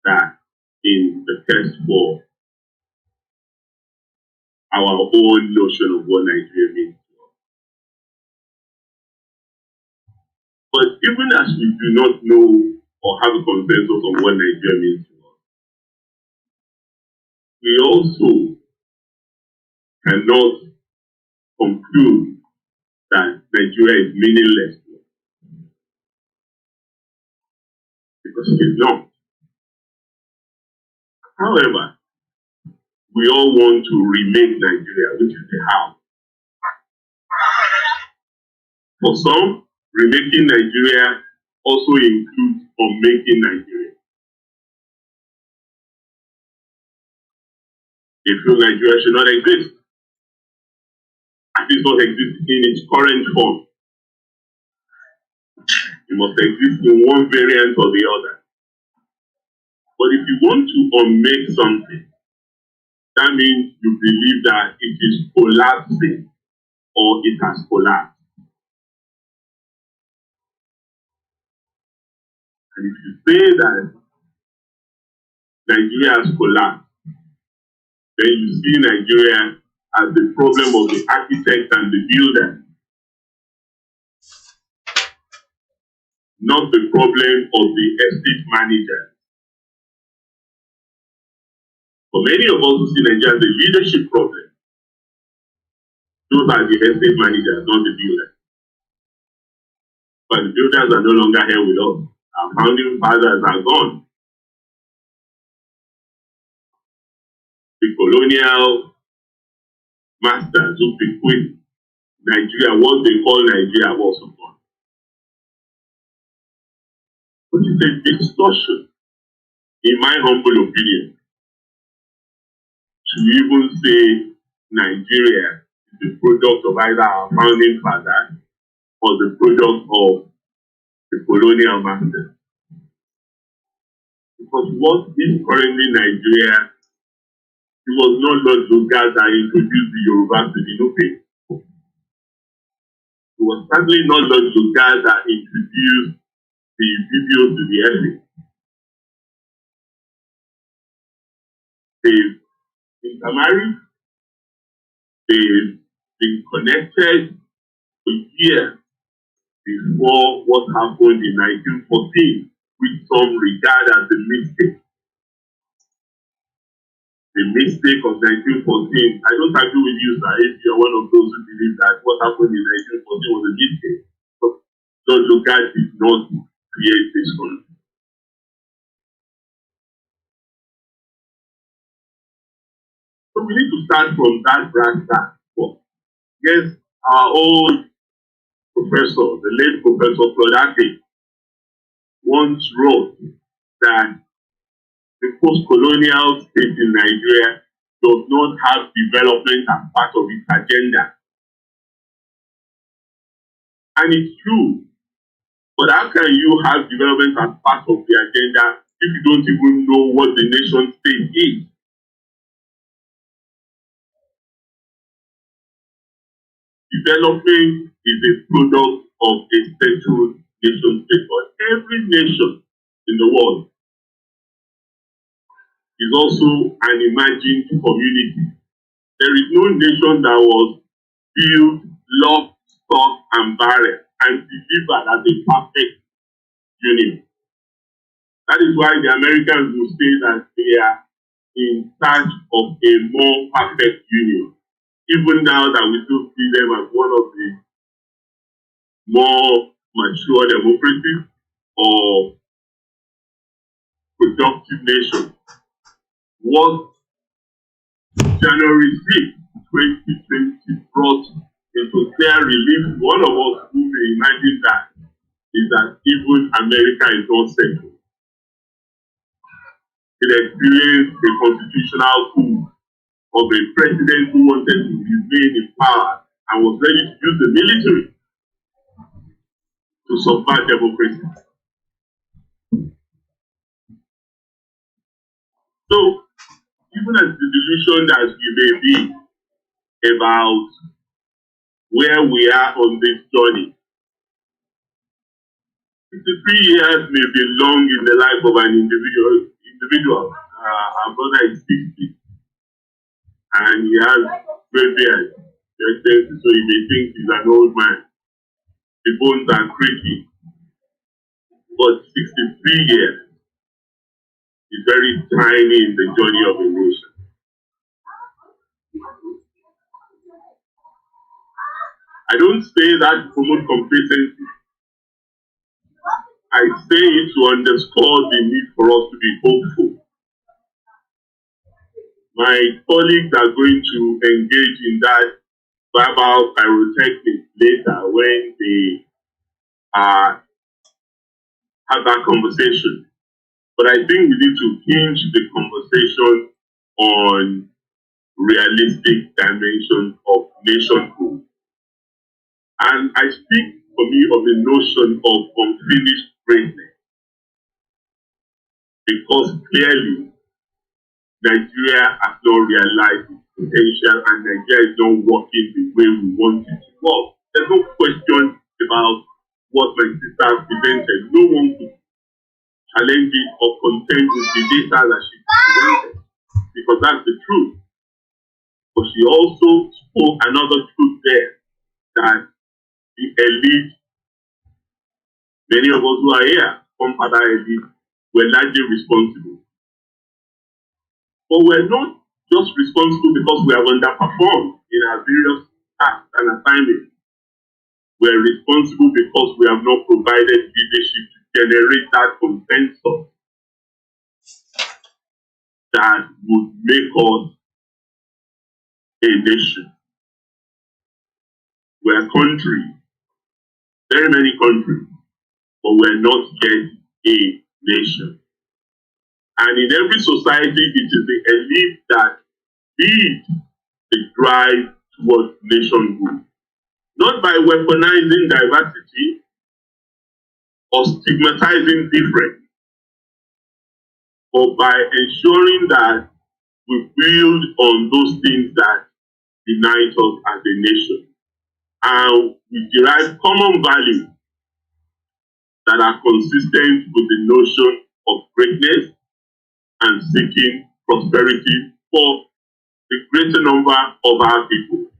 that in the test for our own notion of what Nigeria means to us. But even as we do not know or have a consensus on what Nigeria means to us, we also cannot conclude that Nigeria is meaningless to us. Because it is not. However, we all want to remake Nigeria, which is the how. For some, remaking Nigeria also includes unmaking Nigeria. They feel Nigeria should not exist. At least not exist in its current form. It must exist in one variant or the other. But if you want to unmake something, that means you believe that it is collapsing or it has collapsed. And if you say that Nigeria has collapsed, then you see Nigeria as the problem of the architect and the builder, not the problem of the estate manager. For many of us who see Nigeria as a leadership problem, those are the estate managers, not the builders. But the builders are no longer here with us. Our founding fathers are gone. The colonial masters who bequeathed Nigeria, what they call Nigeria, was also gone. But it's a distortion, in my humble opinion, to even say Nigeria is the product of either our founding fathers or the product of the colonial masters. Because what is currently Nigeria, it was not Lord Lugard that introduced the Yoruba to the Nupe. It was certainly not Lord Lugard that introduced the Ibibio to the Efe. They've intermarried, they've been connected for years before what happened in 1914, which some regard as the mistake. The mistake of 1914. I don't agree with you, sir, if you're one of those who believe that what happened in 1914 was a mistake. But Lord Lugard did not create this country. So we need to start from that brass tack. Yes, our old professor, the late Professor Claude once wrote that the post-colonial state in Nigeria does not have development as part of its agenda. And it's true. But how can you have development as part of the agenda if you don't even know what the nation state is? Development is a product of a settled nation state. But every nation in the world is also an imagined community. There is no nation that was built, locked, stock, and barrel and delivered as a perfect union. That is why the Americans will say that they are in search of a more perfect union. Even now that we still see them as one of the more mature democracies or productive nations. What January 6, 2020 brought into clear relief to all of us who may imagine that is that even America is not settled. It experienced a constitutional coup of a president who wanted to remain in power and was ready to use the military to subvert democracy. So, even as disillusioned as we may be about where we are on this journey, 53 years may be long in the life of an individual. Our brother is 60, and he has gray beard, so you may think he's an old man. The bones are creaky, but 63 years is very tiny in the journey of a nation. I don't say that to promote complacency. I say it to underscore the need for us to be hopeful. My colleagues are going to engage in that verbal pyrotechnics later when they have that conversation. But I think we need to hinge the conversation on realistic dimensions of nationhood. And I speak for me of the notion of unfinished greatness. because clearly Nigeria has not realized its potential and Nigeria is not working the way we want it to work. There's no question about what my sister presented. No one could challenge it or contend with the data that she presented, because that's the truth. But she also spoke another truth there, that the elite, many of us who are here, from other elite, were largely responsible. But we're not just responsible because we have underperformed in our various tasks and assignments. We're responsible because we have not provided leadership to generate that consensus that would make us a nation. We're a country, very many countries, but we're not yet a nation. And in every society, it is the elite that lead the drive towards nationhood. Not by weaponizing diversity or stigmatizing difference, but by ensuring that we build on those things that unite us as a nation. And we derive common values that are consistent with the notion of greatness and seeking prosperity for the greater number of our people.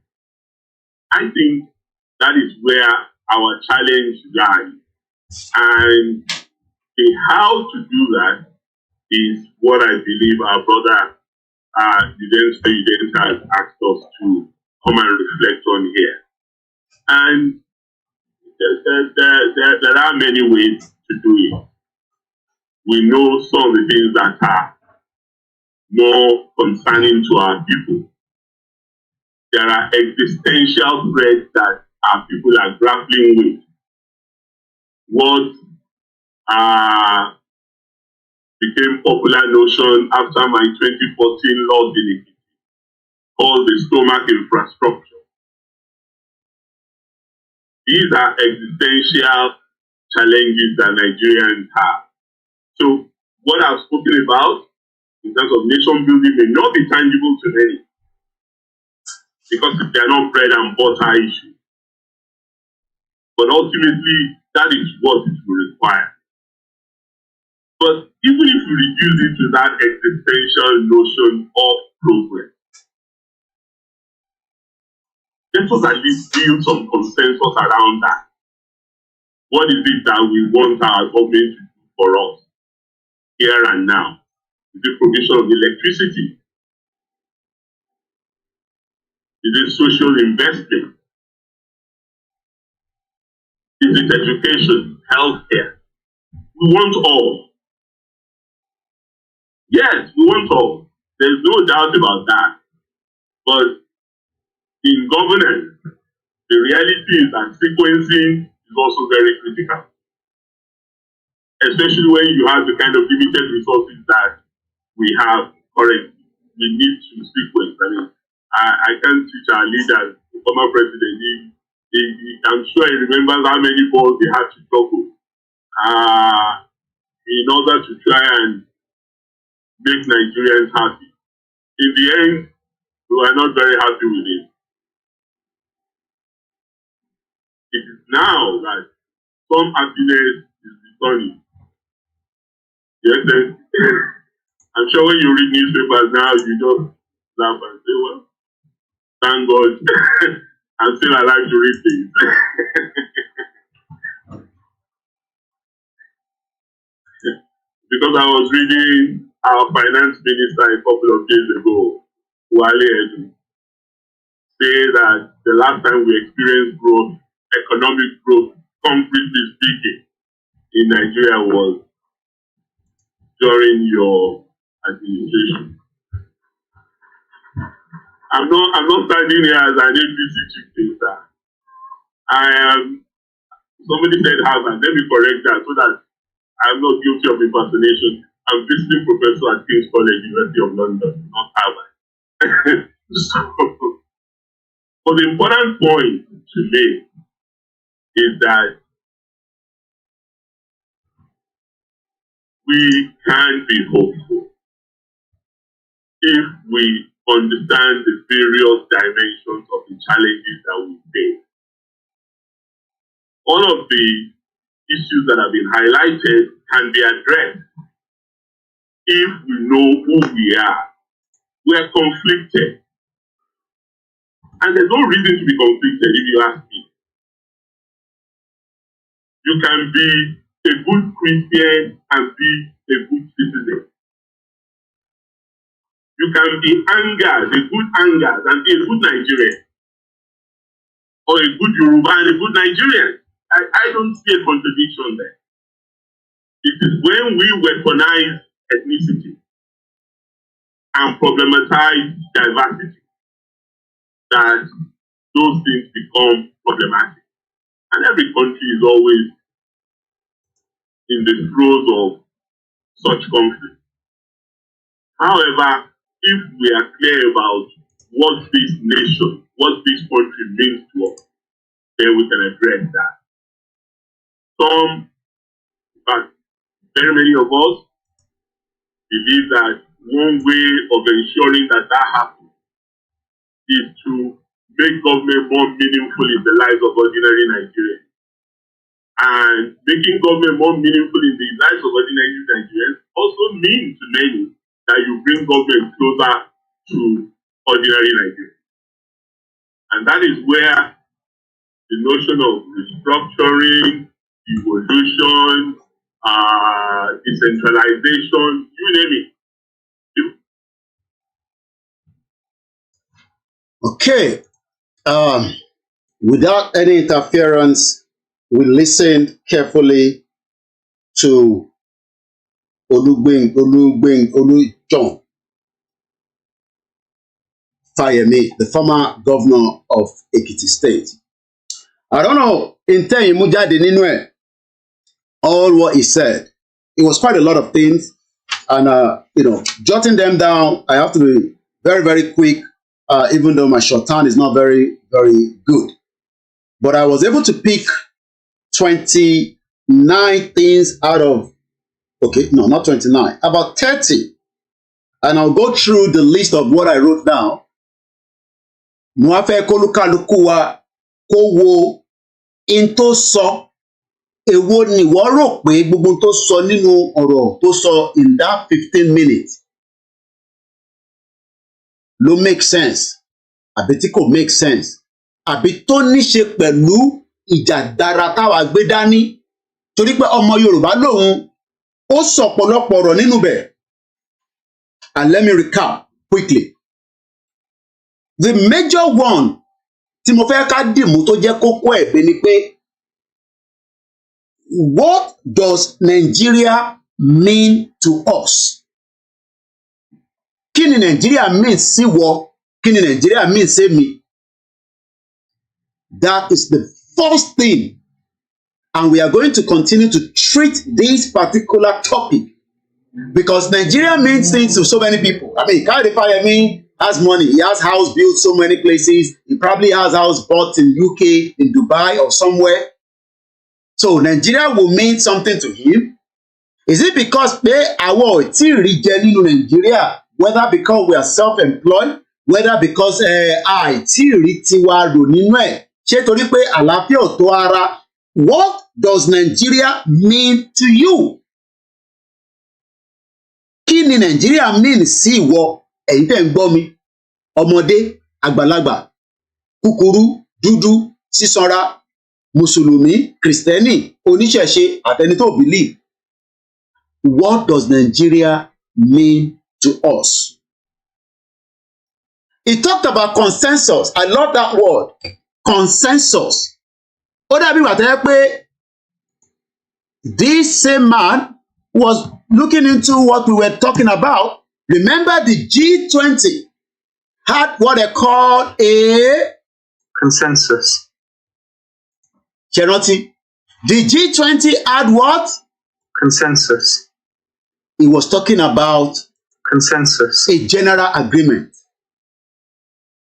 I think that is where our challenge lies. And the how to do that is what I believe our brother Eugene has asked us to come and reflect on here. And there are many ways to do it. We know some of the things that are more concerning to our people. There are existential threats that our people are grappling with. What became popular notion after my 2014 loss in Ekiti, called the stomach infrastructure. These are existential challenges that Nigerians have. So what I've spoken about in terms of nation building may not be tangible to many, because they are not bread and butter issues. But ultimately, that is what it will require. But even if we reduce it to that existential notion of progress, let us at least build some consensus around that. What is it that we want our government to do for us here and now? Is it provision of electricity? Is it social investment? Is it education, healthcare? We want all. Yes, we want all. There's no doubt about that. But in governance, the reality is that sequencing is also very critical. Especially when you have the kind of limited resources that we have currently. We need to sequence. I mean, I can't teach our leaders, the former president, I'm sure he remembers how many balls they had to juggle in order to try and make Nigerians happy. In the end, we were not very happy with it. It is now that some happiness is returning. Yes, I'm sure when you read newspapers now, you just laugh and say, well, thank God, I'm still alive to read things. Because I was reading our finance minister a couple of days ago, Wale Edu, say that the last time we experienced growth, economic growth, concretely speaking, in Nigeria was during your administration. I'm not standing here as an APC chief minister. I am, somebody said Harvard, let me correct that so that I'm not guilty of impersonation. I'm visiting professor at King's College, University of London, not Harvard. But the important point to make is that we can be hopeful if we understand the various dimensions of the challenges that we face. All of the issues that have been highlighted can be addressed if we know who we are. We are conflicted. And there's no reason to be conflicted if you ask me. You can be a good Christian and be a good citizen. You can be angered, a good angered, and be a good Nigerian. Or a good Yoruba and a good Nigerian. I don't see a contradiction there. It is when we weaponize ethnicity and problematize diversity that those things become problematic. And every country is always in the throes of such conflict. However, if we are clear about what this nation, what this country means to us, then we can address that. Some, in fact, very many of us believe that one way of ensuring that that happens is to make government more meaningful in the lives of ordinary Nigerians. And making government more meaningful in the lives of ordinary Nigerians also means to many that you bring government closer to ordinary Nigerians. And that is where the notion of restructuring, evolution, decentralization, you name it. Okay. Without any interference, we listened carefully to Kayode Fayemi, the former governor of Ekiti State. I don't know, all what he said. It was quite a lot of things, and jotting them down, I have to be very, very quick, even though my shorthand is not very, very good. But I was able to pick 29 things out of, okay, no, not 29, about 30. And I'll go through the list of what I wrote down. Mo wá fẹ́ kólúkálukú wa kó wo in tó sọ, èwo ni wọ́n rò pé gbogbo tó sọ nínú ọ̀rọ̀ tó sọ in that 15 minutes ló make sense, àbí tí kò make sense, àbí tó ní ṣe pẹ̀lú ìjàdára táwa gbé dání, torí pé ọmọ Yorùbá lòun, ó sọ ọ̀pọ̀lọpọ̀ ọ̀rọ̀ nínú bẹ̀. And let me recap quickly. The major one tí mo fẹ́ ká dìmú tó jẹ́ kókó ẹ̀bẹ̀ ni pé, what does Nigeria mean to us? Kí ni Nigeria mean sí wọ? Kí ni Nigeria mean sí mi? That is the first thing. And we are going to continue to treat this particular topic because Nigeria means things to so many people. I mean, Kayode Fayemi has money. He has house built so many places. He probably has house bought in UK, in Dubai or somewhere. So Nigeria will mean something to him. Is it because our Nigeria, whether because we are self-employed, whether because what does Nigeria mean to you? Kí ni Nigeria mean sí ìwọ? Ẹ̀yin tẹ́ ń gbọ́ mi, ọmọdé, àgbàlagbà, kúkúrú, dúdú, sísanra, Mùsùlùmí, Kristẹni, oníṣẹ̀ṣe, àtẹni tó believe. What does Nigeria mean to us? He talked about consensus. I love that word. Consensus. Ó dàbí ìgbà tó jẹ́ pé this same man was looking into what we were talking about. Remember the G20 had what they called a consensus. Ṣẹ̀rántí, the G20 had what? Consensus. He was talking about consensus, a general agreement.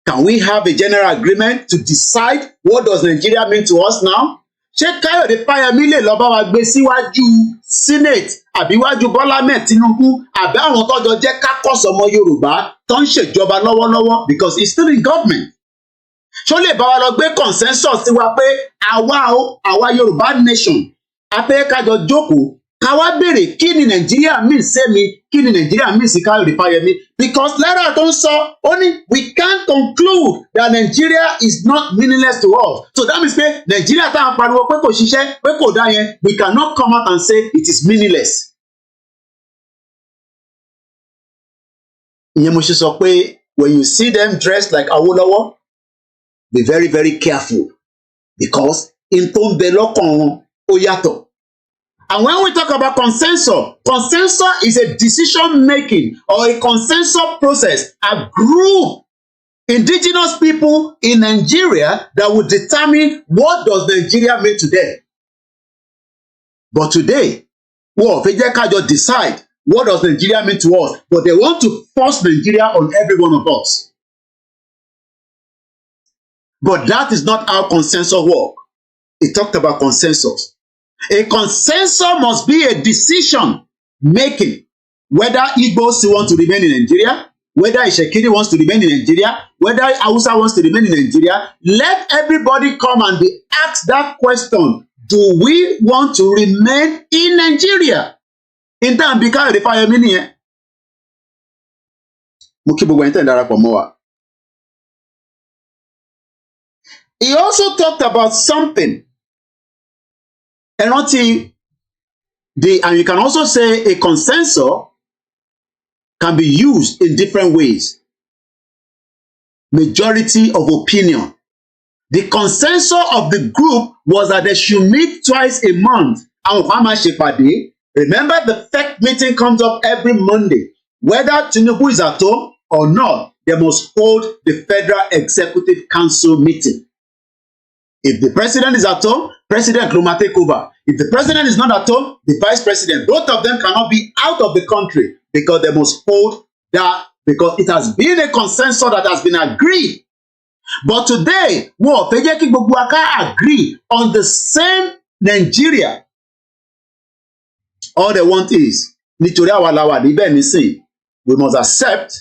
Can we have a general agreement to decide what does Nigeria mean to us now? ṣé Kayode Fayemi lè lọ bá wa gbé síwájú Senate àbí wájú Bọ́lá Ahmed Tinubu àbí àwọn tọ́jọ jẹ́ kákọ́sọ̀ ọmọ Yorùbá tó ń ṣèjọba lọ́wọ́lọ́wọ́ because he's still in government. Ṣó lè bá wa lọ gbé consensus sí wa pé àwa Yorùbá nation afẹ́ kájọ jókòó ká wá béèrè kí ni Nàìjíríà mean sẹ́mi kí ni Nàìjíríà mean sí Kayode Fayemi because lẹ́rà tó ń sọ ó ní we can't conclude that Nigeria is not meaningless to us. So that means pé Nàìjíríà táwọn pariwo pé kò ṣiṣẹ́ pé kò dá yẹn we cannot come out and say it is meaningless. Ìyẹn mo ṣe sọ pé when you see them dressed like Awolowo, be very very careful because in tó ń bẹ lọ́kàn wọn ó yàtọ̀. And when we talk about consensus is a decision making or a consensus process, a group, indigenous people in Nigeria that will determine what does Nigeria mean to them. But today, just decide what does Nigeria mean to us, but they want to force Nigeria on every one of us. But that is not how consensus works. It talked about consensus. A consensus must be a decision making whether Igbo still want to remain in Nigeria, whether Ekiti wants to remain in Nigeria, whether Hausa wants to remain in Nigeria. Let everybody come and be asked that question. Do we want to remain in Nigeria? In time, because the Fayemi nìyẹn. Mo kí gbogbo ẹni tẹ́ ń darapọ̀ mọ́ wa. He also talked about something. And you can also say a consensus can be used in different ways. Majority of opinion. The consensus of the group was that they should meet twice a month. Remember, the FEC meeting comes up every Monday. Whether Tinubu is at home or not, they must hold the Federal Executive Council meeting. If the president is at home, president will take over. If the president is not at home, the vice president, both of them cannot be out of the country because they must hold that, because it has been a consensus that has been agreed. But today, agree on the same Nigeria. All they want is, we must accept.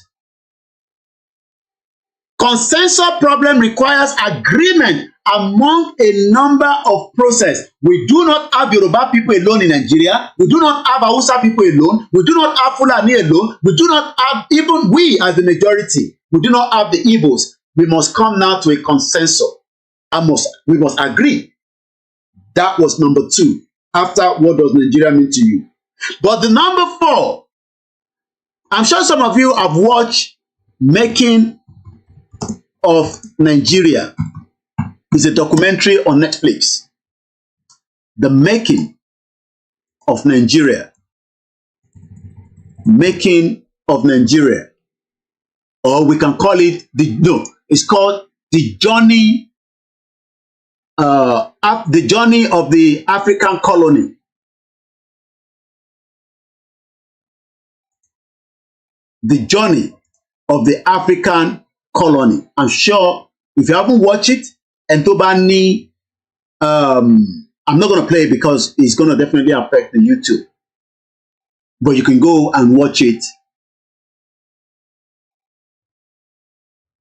Consensus problem requires agreement among a number of processes. We do not have Yoruba people alone in Nigeria. We do not have Hausa people alone. We do not have Fulani alone. We do not have, even we as the majority, we do not have the Igbos. We must come now to a consensus. We must agree. That was number 2. After, what does Nigeria mean to you? But the number 4, I'm sure some of you have watched Making of Nigeria. It's a documentary on Netflix. The Making of Nigeria. Making of Nigeria. Or we can call it it's called the journey of the African colony. The journey of the African colony. I'm sure if you haven't watched it, and Tobani, I'm not going to play it because it's going to definitely affect the YouTube. But you can go and watch it.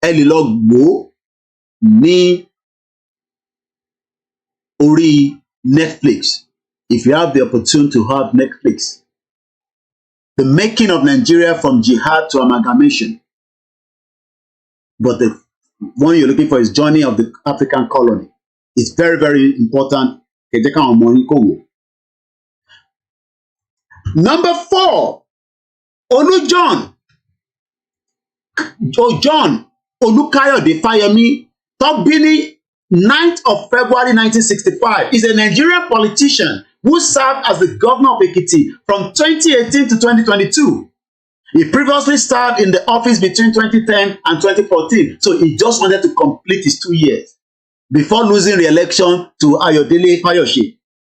Elilogbo ní orí Netflix. If you have the opportunity to have Netflix. The Making of Nigeria from Jihad to Amalgamation. But the one you're looking for is Journey of the African Colony. It's very, very important. Number 4, John Kayode Fayemi, Tobini, 9th of February 1965, is a Nigerian politician who served as the governor of Ekiti from 2018 to 2022. He previously served in the office between 2010 and 2014, so he just wanted to complete his 2 years before losing re-election to Ayodele Fayose.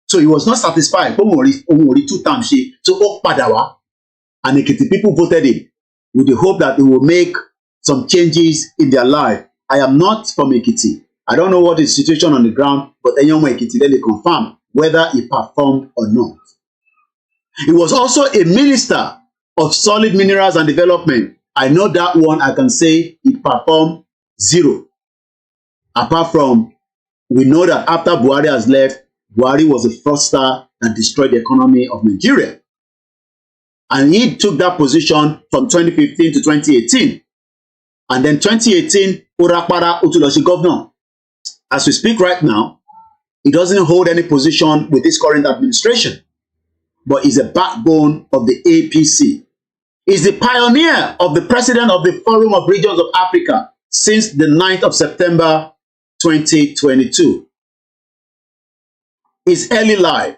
So he was not satisfied. Omori 2 times, so Padawa, and Ekiti people voted him with the hope that he will make some changes in their life. I am not from Ekiti. I don't know what is the situation on the ground, but Enyomo Ekiti let me confirm whether he performed or not. He was also a minister of solid minerals and development. I know that one, I can say he performed 0. Apart from, we know that after Buhari has left, Buhari was a fraudster that destroyed the economy of Nigeria. And he took that position from 2015 to 2018. And then 2018, Orakpara Otuloshi governor. As we speak right now, he doesn't hold any position with this current administration, but is a backbone of the APC. He's the pioneer of the president of the Forum of Regions of Africa since the 9th of September 2022. His early life.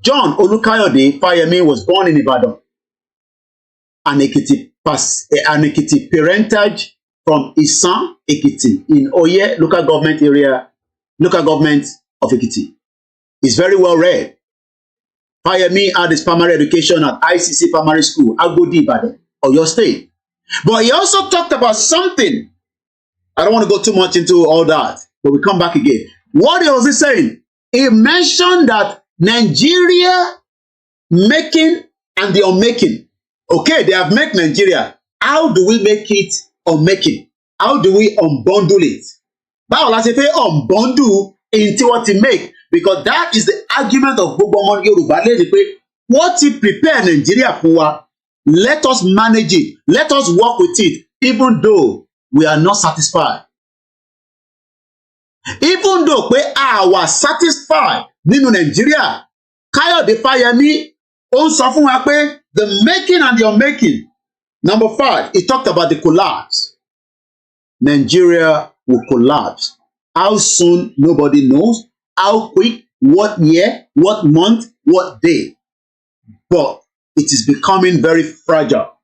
John Kayode Fayemi was born in Ibadan, an Ekiti parentage from Isan, Ekiti, in Oye local government area, local government of Ekiti. He's very well read. Fayemi had his primary education at ICC Primary School, Agodi, Ibadan, Oyo State. But he also talked about something. I don't want to go too much into all that, but we come back again. What was he saying? He mentioned that Nigeria making and the unmaking. Okay, they have made Nigeria. How do we make it unmaking? How do we unbundle it? Báwo la ṣe fẹ́ unbundle in tí wọ́n ti make? Because that is the argument of gbogbo ọmọ Yorùbá lẹ́yìn pé wọ́n ti prepare Nigeria fún wa. Let us manage it. Let us work with it, even though we are not satisfied. Even though we are satisfied nínú Nigeria, Kayode Fayemi ó sọ fún wa pé the making and the unmaking. Number 5, he talked about the collapse. Nigeria will collapse. How soon, nobody knows. How quick, what year, what month, what day. But it is becoming very fragile.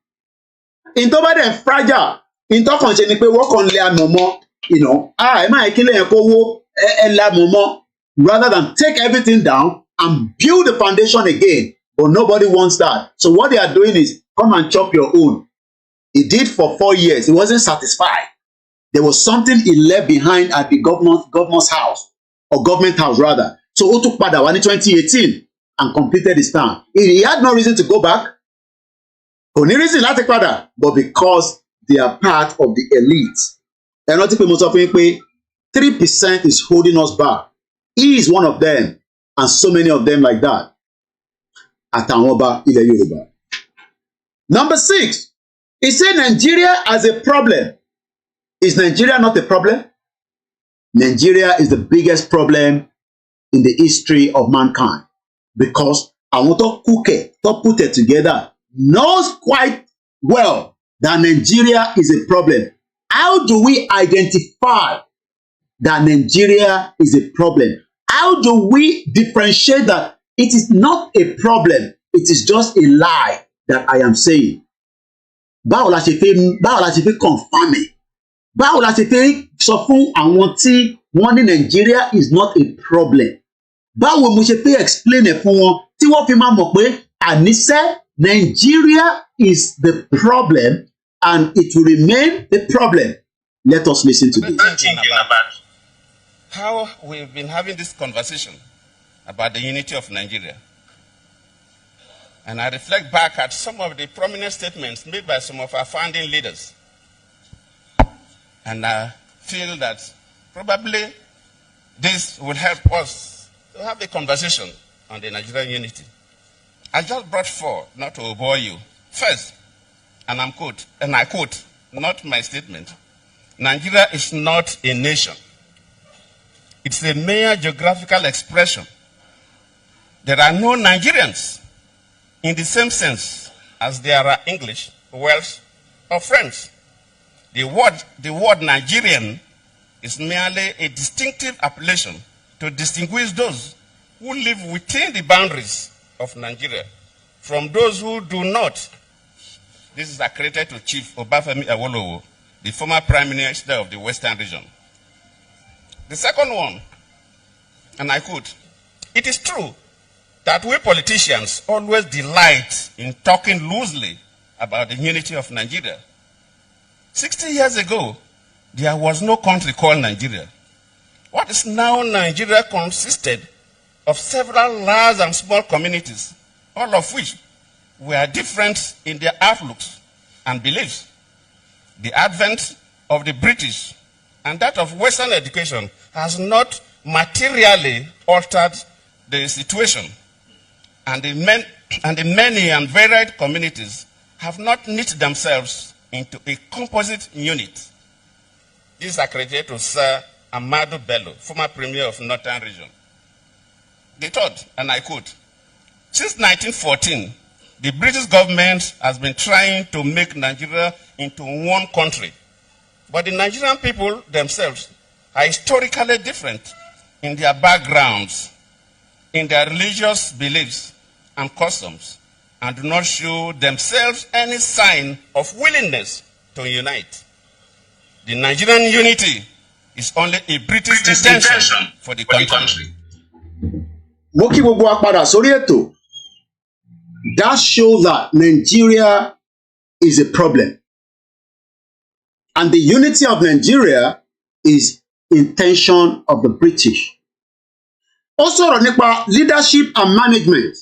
In tó bá dẹ̀ fragile, in tó kàn ṣe ni pé wọ́n kàn lé àmọ́ mọ́, ẹ máa kí lẹ́yìn kó wó ẹ lé àmọ́ mọ́, rather than take everything down and build the foundation again. But nobody wants that. So what they are doing is come and chop your own. He did for 4 years. He wasn't satisfied. There was something he left behind at the governor's house, or government house rather. So ó tún padà wá ní 2018 and completed his term. He had no reason to go back. Kò ní reason láti padà, but because they are part of the elite. Ẹ rántí pé mo sọ fún yín pé 3% is holding us back. He is one of them, and so many of them like that. Àtàwọn ọba ilẹ̀ Yorùbá. Number 6, he said Nigeria has a problem. Is Nigeria not a problem? Nigeria is the biggest problem in the history of mankind, because àwọn tó kúkẹ̀ tó put it together knows quite well that Nigeria is a problem. How do we identify that Nigeria is a problem? How do we differentiate that it is not a problem, it is just a lie that I am saying? Báwo la ṣe fẹ́ confirm it? Báwo la ṣe fẹ́ sọ fún àwọn tí wọ́n ní Nigeria is not a problem? Báwo mo ṣe fẹ́ explain ẹ̀ fún wọn tí wọ́n fi máa mọ̀ pé àníṣe Nigeria is the problem and it will remain the problem? Let us listen to this. Thinking about how we've been having this conversation about the unity of Nigeria. And I reflect back at some of the prominent statements made by some of our founding leaders. And I feel that probably this will help us to have a conversation on the Nigerian unity. I just brought 4, not to bore you. First, and I quote, not my statement, Nigeria is not a nation. It's a mere geographical expression. There are no Nigerians in the same sense as there are English, Welsh, or French. The word Nigerian is merely a distinctive appellation to distinguish those who live within the boundaries of Nigeria from those who do not. This is accredited to Chief Obafemi Awolowo, the former Prime Minister of the Western region. The second one, and I quote, it is true that we politicians always delight in talking loosely about the unity of Nigeria. 60 years ago, there was no country called Nigeria. What is now Nigeria consisted of several large and small communities, all of which were different in their outlooks and beliefs. The advent of the British and that of Western education has not materially altered the situation, and the many and varied communities have not knit themselves into a composite unit. This is accredited to Sir Ahmadu Bello, former Premier of Northern Region. They thought, and I quote, "Since 1914, the British government has been trying to make Nigeria into one country. But the Nigerian people themselves are historically different in their backgrounds, in their religious beliefs and customs, and do not show themselves any sign of willingness to unite. The Nigerian unity is only a British intention for the country." Mo kí gbogbo wa padà sórí ètò. That shows that Nigeria is a problem. And the unity of Nigeria is intention of the British. Also, nípa leadership and management.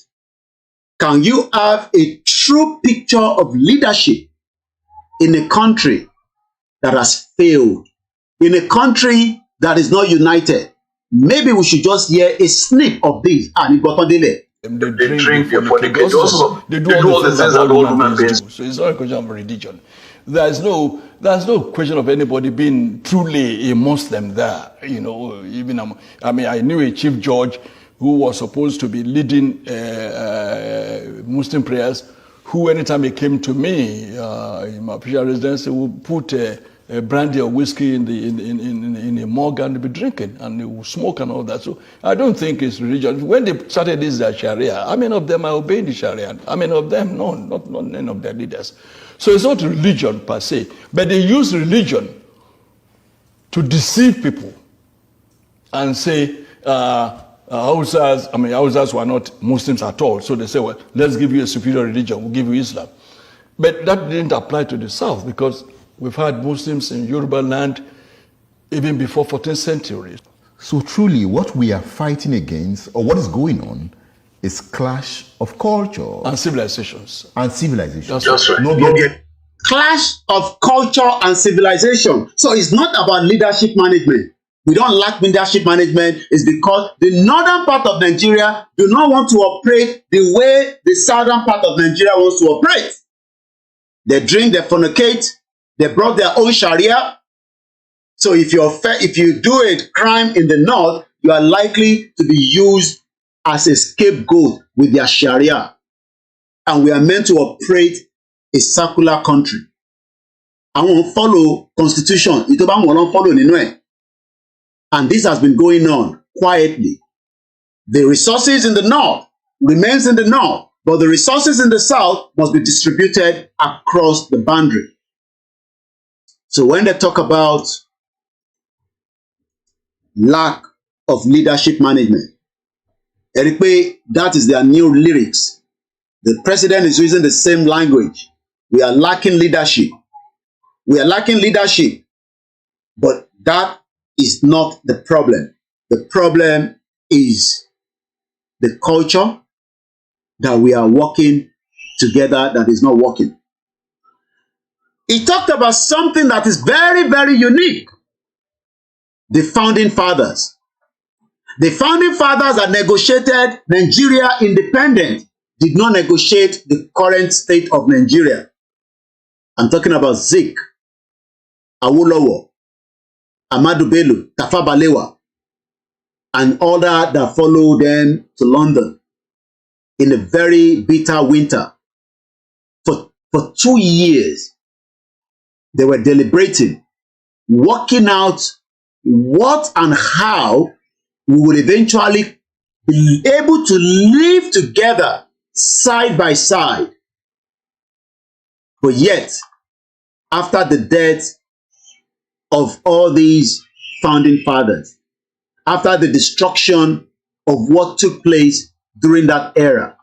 Can you have a true picture of leadership in a country that has failed? In a country that is not united? Maybe we should just hear a snip of this. They drink, they fornicate, they do all the things that old women do. So it's not a question of religion. There's no question of anybody being truly a Muslim there. You know, even I knew a chief judge who was supposed to be leading Muslim prayers, who anytime he came to me in my official residence, he would put brandy or whiskey in a mug and be drinking, and they will smoke and all that. So I don't think it's religion. When they started this Sharia, how many of them are obeying the Sharia? How many of them? No, not none of their leaders. So it's not religion per se, but they use religion to deceive people and say Hausas were not Muslims at all. So they say, well, let's give you a superior religion, we'll give you Islam. But that didn't apply to the South, because we've had Muslims in Yoruba land even before 14th century. So truly what we are fighting against, or what is going on, is clash of culture. And civilizations. And civilizations. That's right. No, clash of culture and civilization. So it's not about leadership management. We don't lack leadership management. It's because the northern part of Nigeria do not want to operate the way the southern part of Nigeria wants to operate. They drink, they fornicate, they brought their own Sharia. So if you do a crime in the north, you are likely to be used as a scapegoat with their Sharia. And we are meant to operate a secular country. I won't follow constitution. And this has been going on quietly. The resources in the north remains in the north, but the resources in the south must be distributed across the boundary. So when they talk about lack of leadership management, Eric, that is their new lyrics. The president is using the same language. We are lacking leadership. We are lacking leadership. But that is not the problem. The problem is the culture that we are working together that is not working. He talked about something that is very, very unique. The founding fathers. The founding fathers that negotiated Nigeria independent did not negotiate the current state of Nigeria. I'm talking about Zik, Awolowo, Ahmadu Bello, Tafawa Balewa, and others that followed them to London in a very bitter winter. For 2 years, they were deliberating, working out what and how we would eventually be able to live together side by side. But yet, after the death of all these founding fathers, after the destruction of what took place during that era,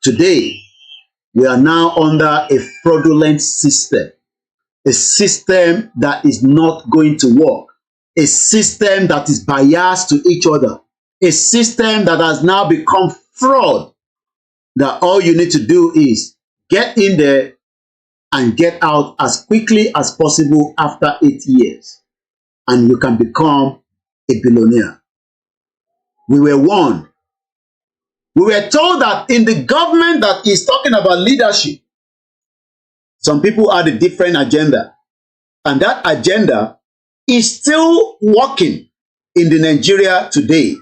today we are now under a fraudulent system, a system that is not going to work. a system that is biased to each other, a system that has now become fraud, that all you need to do is get in there and get out as quickly as possible after 8 years, and you can become a billionaire. We were warned. We were told that in the government that is talking about leadership, some people had a different agenda, and that agenda is still working in the Nigeria today.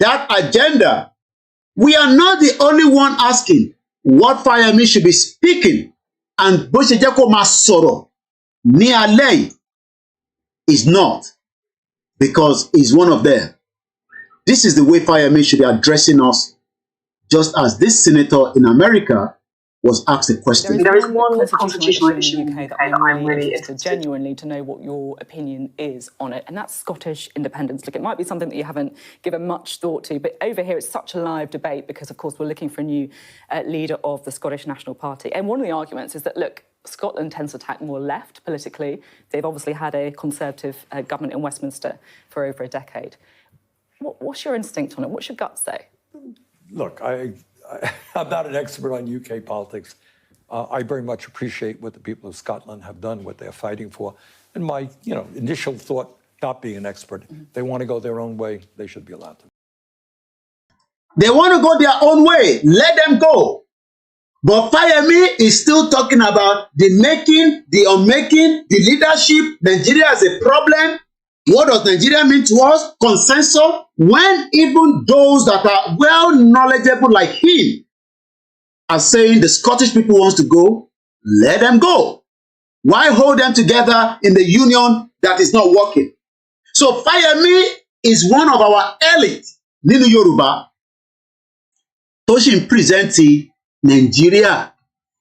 That agenda, we are not the only one asking what Fayemi should be speaking, and bó ṣe jẹ́ kó máa sọ̀rọ̀ ní alẹ́ yìí is not, because he's one of them. This is the way Fayemi should be addressing us, just as this senator in America was asked a question. There is one constitutional issue in the UK that I'm really interested genuinely to know what your opinion is on it, and that's Scottish independence. Look, it might be something that you haven't given much thought to, but over here it's such a live debate because, of course, we're looking for a new leader of the Scottish National Party. And one of the arguments is that, look, Scotland tends to attack more left politically. They've obviously had a Conservative government in Westminster for over a decade. What's your instinct on it? What's your gut say? Look, I'm not an expert on UK politics. I very much appreciate what the people of Scotland have done, what they're fighting for. And my, initial thought, not being an expert, they want to go their own way, they should be allowed to. They want to go their own way, let them go. But Fayemi is still talking about the making, the unmaking, the leadership. Nigeria is a problem. What does Nigeria mean to us? Consensus. When even those that are well knowledgeable like him are saying the Scottish people wants to go, let them go. Why hold them together in the union that is not working? So Fayemi is one of our elite nínú Yoruba tó sì ń present Nigeria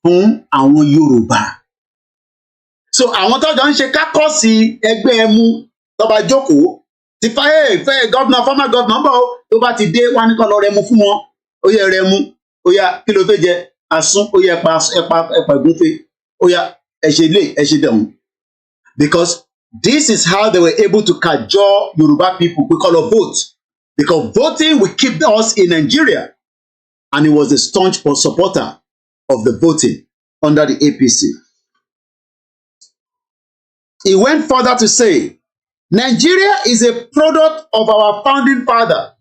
fún àwọn Yoruba. So àwọn tó jọ ń ṣe kákọ́sí ẹgbẹ́ ẹmu tó bá jókòó ti fẹ́ gọ́vnà former gọ́vnà bọ̀ tó bá ti dé wá ní kọ́ lọ rẹmu fún wọn ó yẹ rẹmu ó yá kí ló fẹ́ jẹ asún ó yẹ ẹ̀pà ìgúnfe ó yá ẹ ṣe lé ẹ ṣe dẹ̀hùn. Because this is how they were able to cajole Yoruba people we call a vote, because voting will keep us in Nigeria, and he was a staunch supporter of the voting under the APC. He went further to say, Nigeria is a product of our founding father,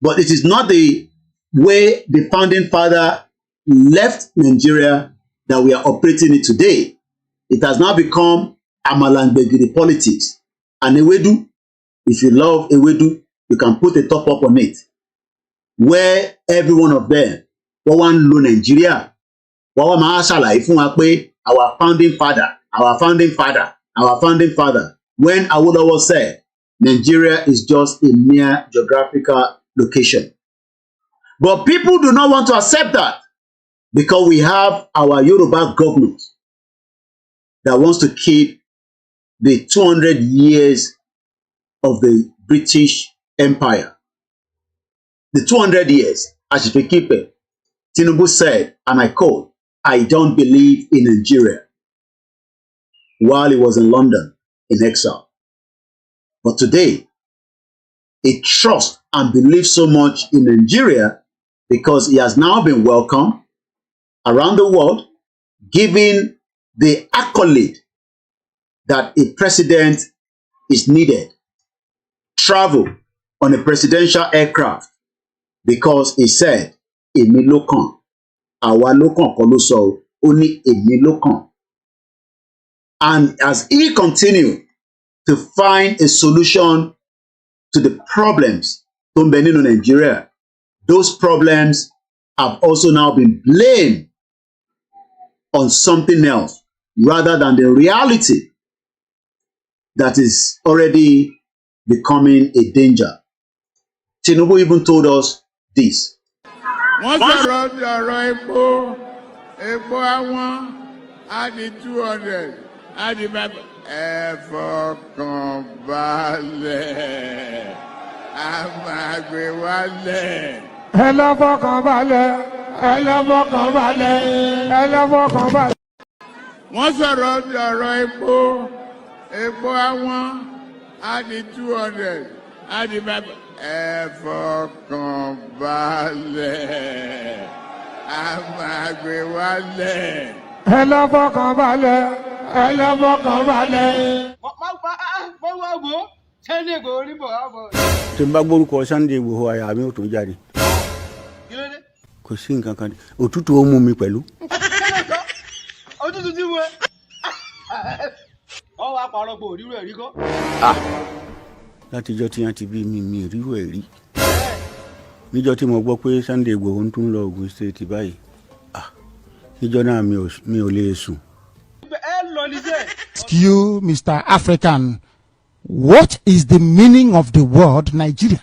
but it is not the way the founding father left Nigeria that we are operating it today. It has now become Amalangbegiri politics. And Ewedu, if you love Ewedu, you can put a top up on it, where every one of them, one lo Nigeria, one máa ṣàlàyé fún wa pé our founding father, our founding father, our founding father. When Awolowo said Nigeria is just a mere geographical location. But people do not want to accept that, because we have our Yoruba governors that wants to keep the 200 years of the British Empire. The 200 years, as if we keep it. Tinubu said, and I quote, I don't believe in Nigeria, while he was in London in exile. But today, he trusts and believes so much in Nigeria because he has now been welcomed around the world, given the accolade that a president is needed. Travel on a presidential aircraft, because he said, èmi ló kàn, àwa ló kàn kọ́ ló sọ, ó ní èmi ló kàn. And as he continued to find a solution to the problems tó ń bẹ nínú Nigeria, those problems have also now been blamed on something else rather than the reality that is already becoming a danger. Tinubu even told us this. Wọ́n sọ̀rọ̀ bí ọ̀rọ̀ epo àwọn á di 200 á di 5. Ẹ fọkàn balẹ̀, a máa gbé wálẹ̀. Ẹ lọ fọkàn balẹ̀, ẹ lọ fọkàn balẹ̀, ẹ lọ fọkàn balẹ̀. Wọ́n sọ̀rọ̀ bí ọ̀rọ̀ epo àwọn á di 200, á di 5. Ẹ fọkàn balẹ̀, a máa gbé wálẹ̀. Ẹ lọ fọkàn balẹ̀, ẹ lọ fọkàn balẹ̀. Mo wá wo Sunday Igboho ní bọ̀ wá bọ̀. Tí n bá gbórúkọ Sunday Igboho àyà mi ò tó jáde. Kí ló dé? Kò sí nǹkan kan. Òtútù ó mú mi pẹ̀lú. Òtútù ti wọ. Wọ́n wá parọ́ pé òrírò ẹ̀rí kọ́. Látijọ́ tí wọ́n ti bí mi rírò ẹ̀ rí. Níjọ́ tí mo gbọ́ pé Sunday Igboho ń tún lọ Ògùn State báyìí. Níjọ́ náà mi ò lè sùn. Excuse Mr. African, what is the meaning of the word Nigeria?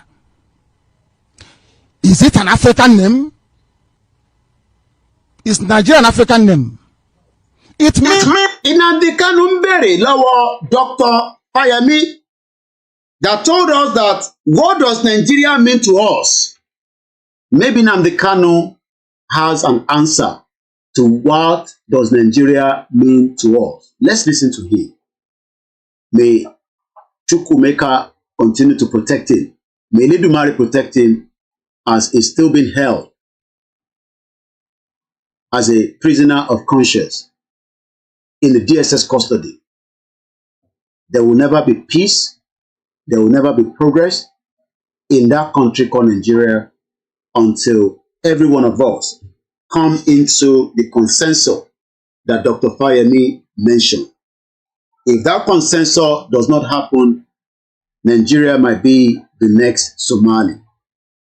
Is it an African name? Is Nigeria an African name? It means... Nnamdi Kanu ń bèrè lọ́wọ́ Dr. Fayemi that told us that what does Nigeria mean to us? Maybe Nnamdi Kanu has an answer to what does Nigeria mean to us. Let's listen to him. May Chukwumeka continue to protect him. May Nidumari protect him as he's still being held as a prisoner of conscience in the DSS custody. There will never be peace. There will never be progress in that country called Nigeria until every one of us come into the consensus that Dr. Fayemi mentioned. If that consensus does not happen, Nigeria might be the next Somalia.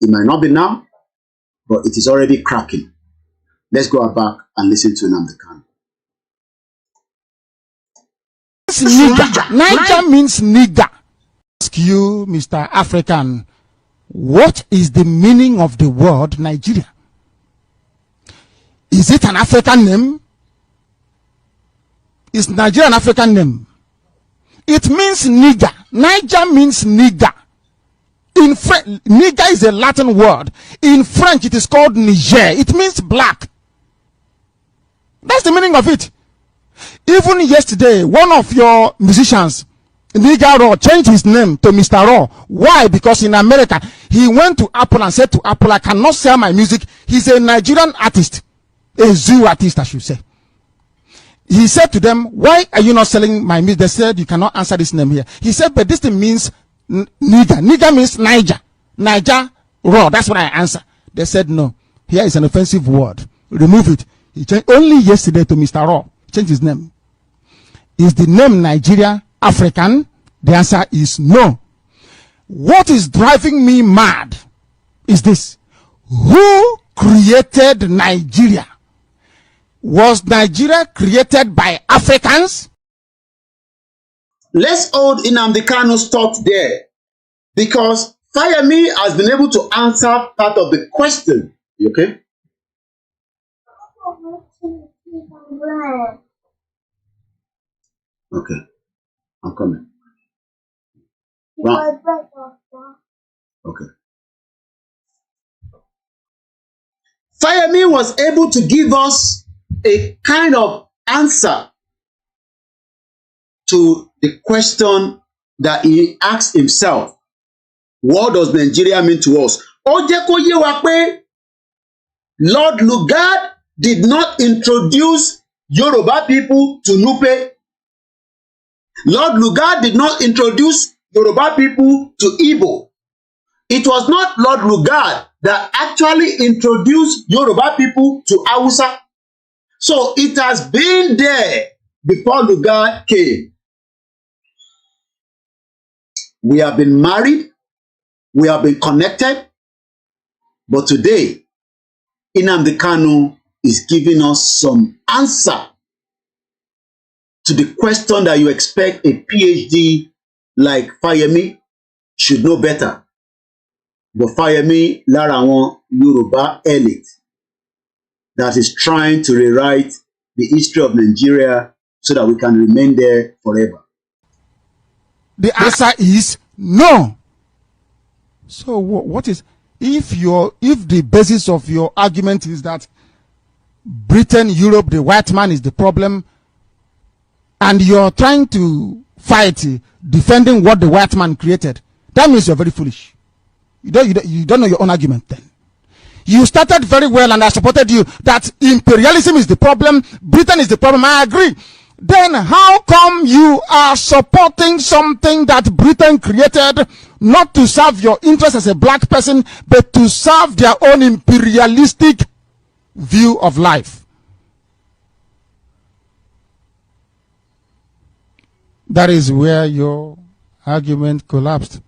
It might not be now, but it is already cracking. Let's go back and listen to Nnamdi Kanu. Niger means nigger. Excuse Mr. African, what is the meaning of the word Nigeria? Is it an African name? Is Nigeria an African name? It means nigger. Niger means nigger. In French, nigger is a Latin word. In French, it is called Niger. It means black. That's the meaning of it. Even yesterday, one of your musicians, Nigga Raw, changed his name to Mr. Raw. Why? Because in America, he went to Apple and said to Apple, I cannot sell my music. He's a Nigerian artist. A zoo artist, I should say. He said to them, why are you not selling my music? They said, you cannot answer this name here. He said, but this thing means nigger. Nigger means Niger. Niger Raw. That's what I answer. They said, no. Here is an offensive word. Remove it. He changed only yesterday to Mr. Raw. Change his name. Is the name Nigeria African? The answer is no. What is driving me mad is this. Who created Nigeria? Was Nigeria created by Africans? Let's hold Nnamdi Kanu's thought there, because Fayemi has been able to answer part of the question. You okay? Okay, I'm coming. Wow. Okay. Fayemi was able to give us a kind of answer to the question that he asked himself. What does Nigeria mean to us? Ó jẹ́ kó yé wa pé Lord Lugard did not introduce Yoruba people to Nupe. Lord Lugard did not introduce Yoruba people to Igbo. It was not Lord Lugard that actually introduced Yoruba people to Hausa. So it has been there before Lugard came. We have been married. We have been connected. But today, Nnamdi Kanu is giving us some answer to the question that you expect a PhD like Fayemi should know better. But Fayemi lára àwọn Yoruba elite that is trying to rewrite the history of Nigeria so that we can remain there forever. The answer is no. So what is, if the basis of your argument is that Britain, Europe, the white man is the problem, and you're trying to fight defending what the white man created, that means you're very foolish. You don't know your own argument then. You started very well and I supported you that imperialism is the problem, Britain is the problem. I agree. Then how come you are supporting something that Britain created not to serve your interest as a black person, but to serve their own imperialistic view of life? That is where your argument collapsed.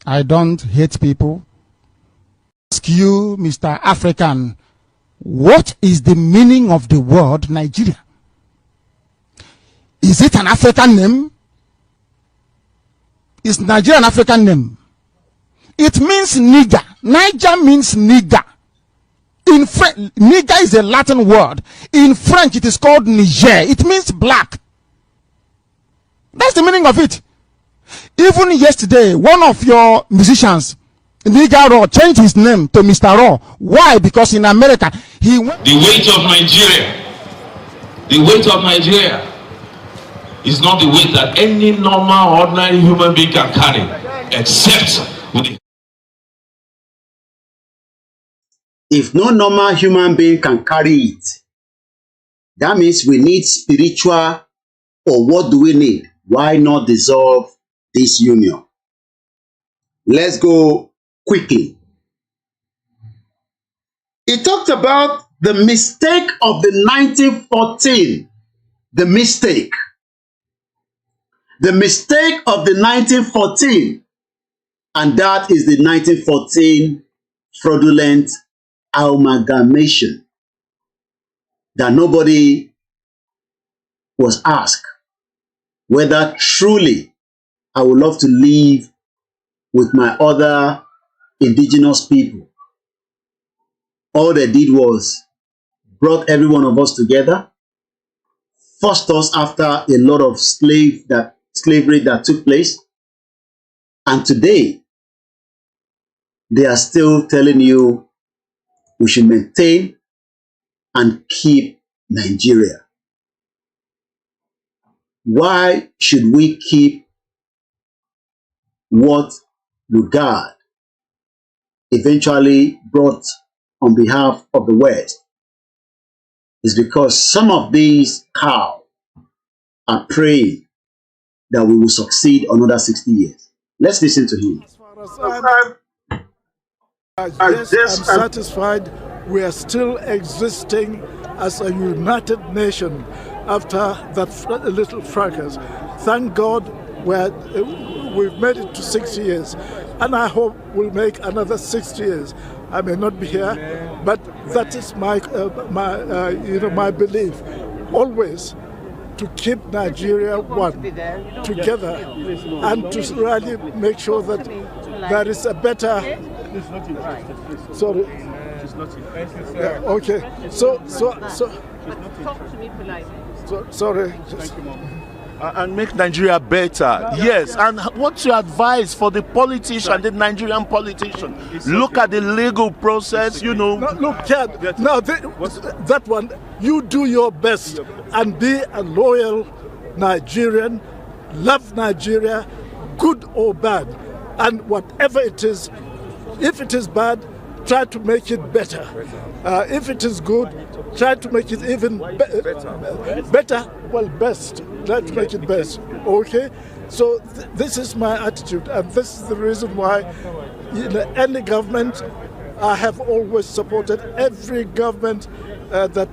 I don't hate people. Ask you, Mr. African, what is the meaning of the word Nigeria? Is it an African name? Is Nigeria an African name? It means nigger. Niger means nigger. In French, nigger is a Latin word. In French, it is called Niger. It means black. That's the meaning of it. Even yesterday, one of your musicians, Nigga Raw, changed his name to Mr. Raw. Why? Because in America, he went... The weight of Nigeria is not the weight that any normal, ordinary human being can carry, except with the... If no normal human being can carry it, that means we need spiritual, or what do we need? Why not dissolve this union? Let's go quickly. He talked about the mistake of the 1914. The mistake of the 1914. And that is the 1914 fraudulent amalgamation that nobody was asked whether truly I would love to live with my other indigenous people. All they did was brought every one of us together, forced us after a lot of slavery that took place, and today they are still telling you we should maintain and keep Nigeria. Why should we keep what God eventually brought on behalf of the West? Is because some of these cows are praying that we will succeed another 60 years. Let's listen to him. Yes, I'm satisfied we are still existing as a united nation after that little fracas. Thank God we've made it to 6 years, and I hope we'll make another 6 years. I may not be here, but that is my belief. Always to keep Nigeria one, together, and to really make sure that there is a better. Sorry. Yeah, okay. So. Talk to me politely. Sorry. And make Nigeria better. Yes. And what's your advice for the politician, the Nigerian politician? Look at the legal process, you know. No, look, Chad, now that one, you do your best and be a loyal Nigerian, love Nigeria, good or bad. And whatever it is, if it is bad, try to make it better. If it is good, try to make it even better. Well, best. Try to make it best. Okay? So this is my attitude, and this is the reason why any government, I have always supported every government that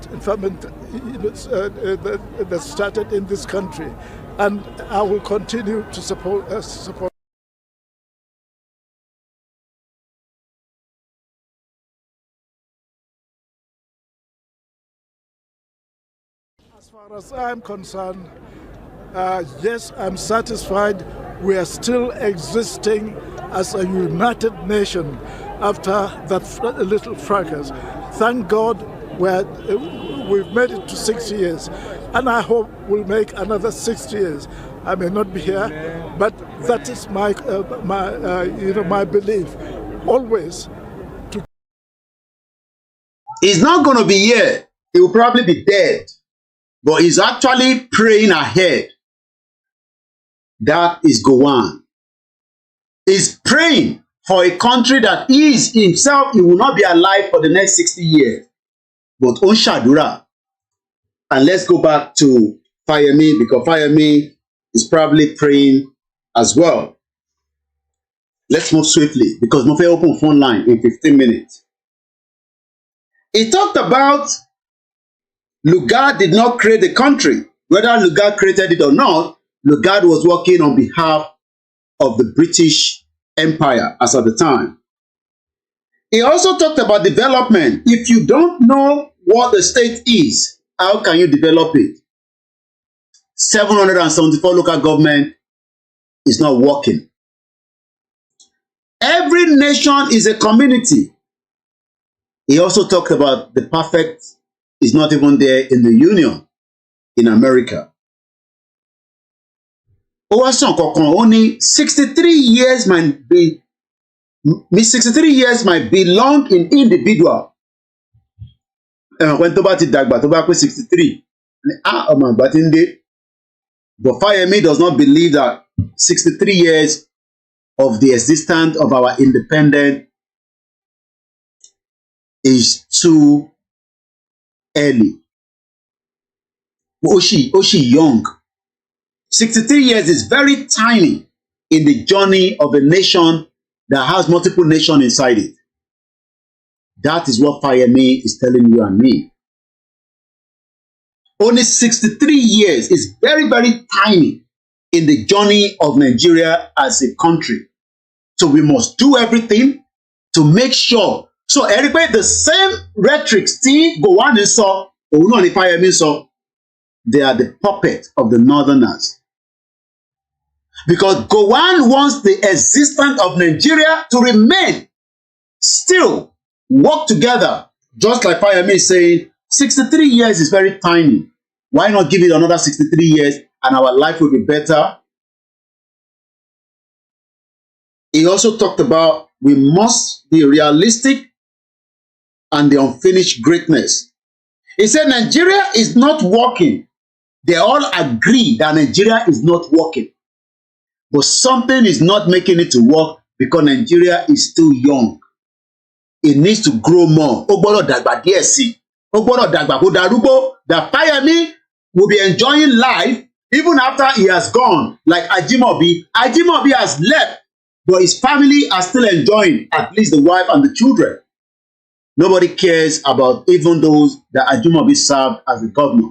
started in this country, and I will continue to support. As far as I'm concerned, yes, I'm satisfied we are still existing as a united nation after that little fracas. Thank God we've made it to 6 years, and I hope we'll make another 6 years. I may not be here, but that is my belief. Always. He's not going to be here. He will probably be dead. But he's actually praying ahead That is Gowon. He's praying for a country that he himself, he will not be alive for the next 60 years. But on Shadura. And let's go back to Fayemi, because Fayemi is probably praying as well. Let's move swiftly, because Mofe open phone line in 15 minutes. He talked about Lugard did not create the country. Whether Lugard created it or not, Lugard was working on behalf of the British Empire as at the time. He also talked about development. If you don't know what the state is, how can you develop it? 774 local government is not working. Every nation is a community. He also talked about the perfect is not even there in the Union in America. Only 63 years might be 63 years might belong in individual. When Tobati Dagba, Tobacco 63. But Fayemi does not believe that 63 years of the existence of our independence is too early. Oshi young. 63 years is very tiny in the journey of a nation that has multiple nations inside it. That is what Fayemi is telling you and me. Only 63 years is very, very tiny in the journey of Nigeria as a country. So we must do everything to make sure. So everybody, the same rhetoric, still Gowon is so, Fayemi so, they are the puppet of the Northerners. Because Gowon wants the existence of Nigeria to remain, still work together, just like Fayemi is saying, 63 years is very tiny. Why not give it another 63 years and our life will be better? He also talked about we must be realistic and the unfinished greatness. He said Nigeria is not working. They all agree that Nigeria is not working. But something is not making it to work because Nigeria is still young. It needs to grow more. That Fayemi will be enjoying life even after he has gone, like Ajimobi. Ajimobi has left, but his family are still enjoying, at least the wife and the children. Nobody cares about even those that Ajimobi served as the governor.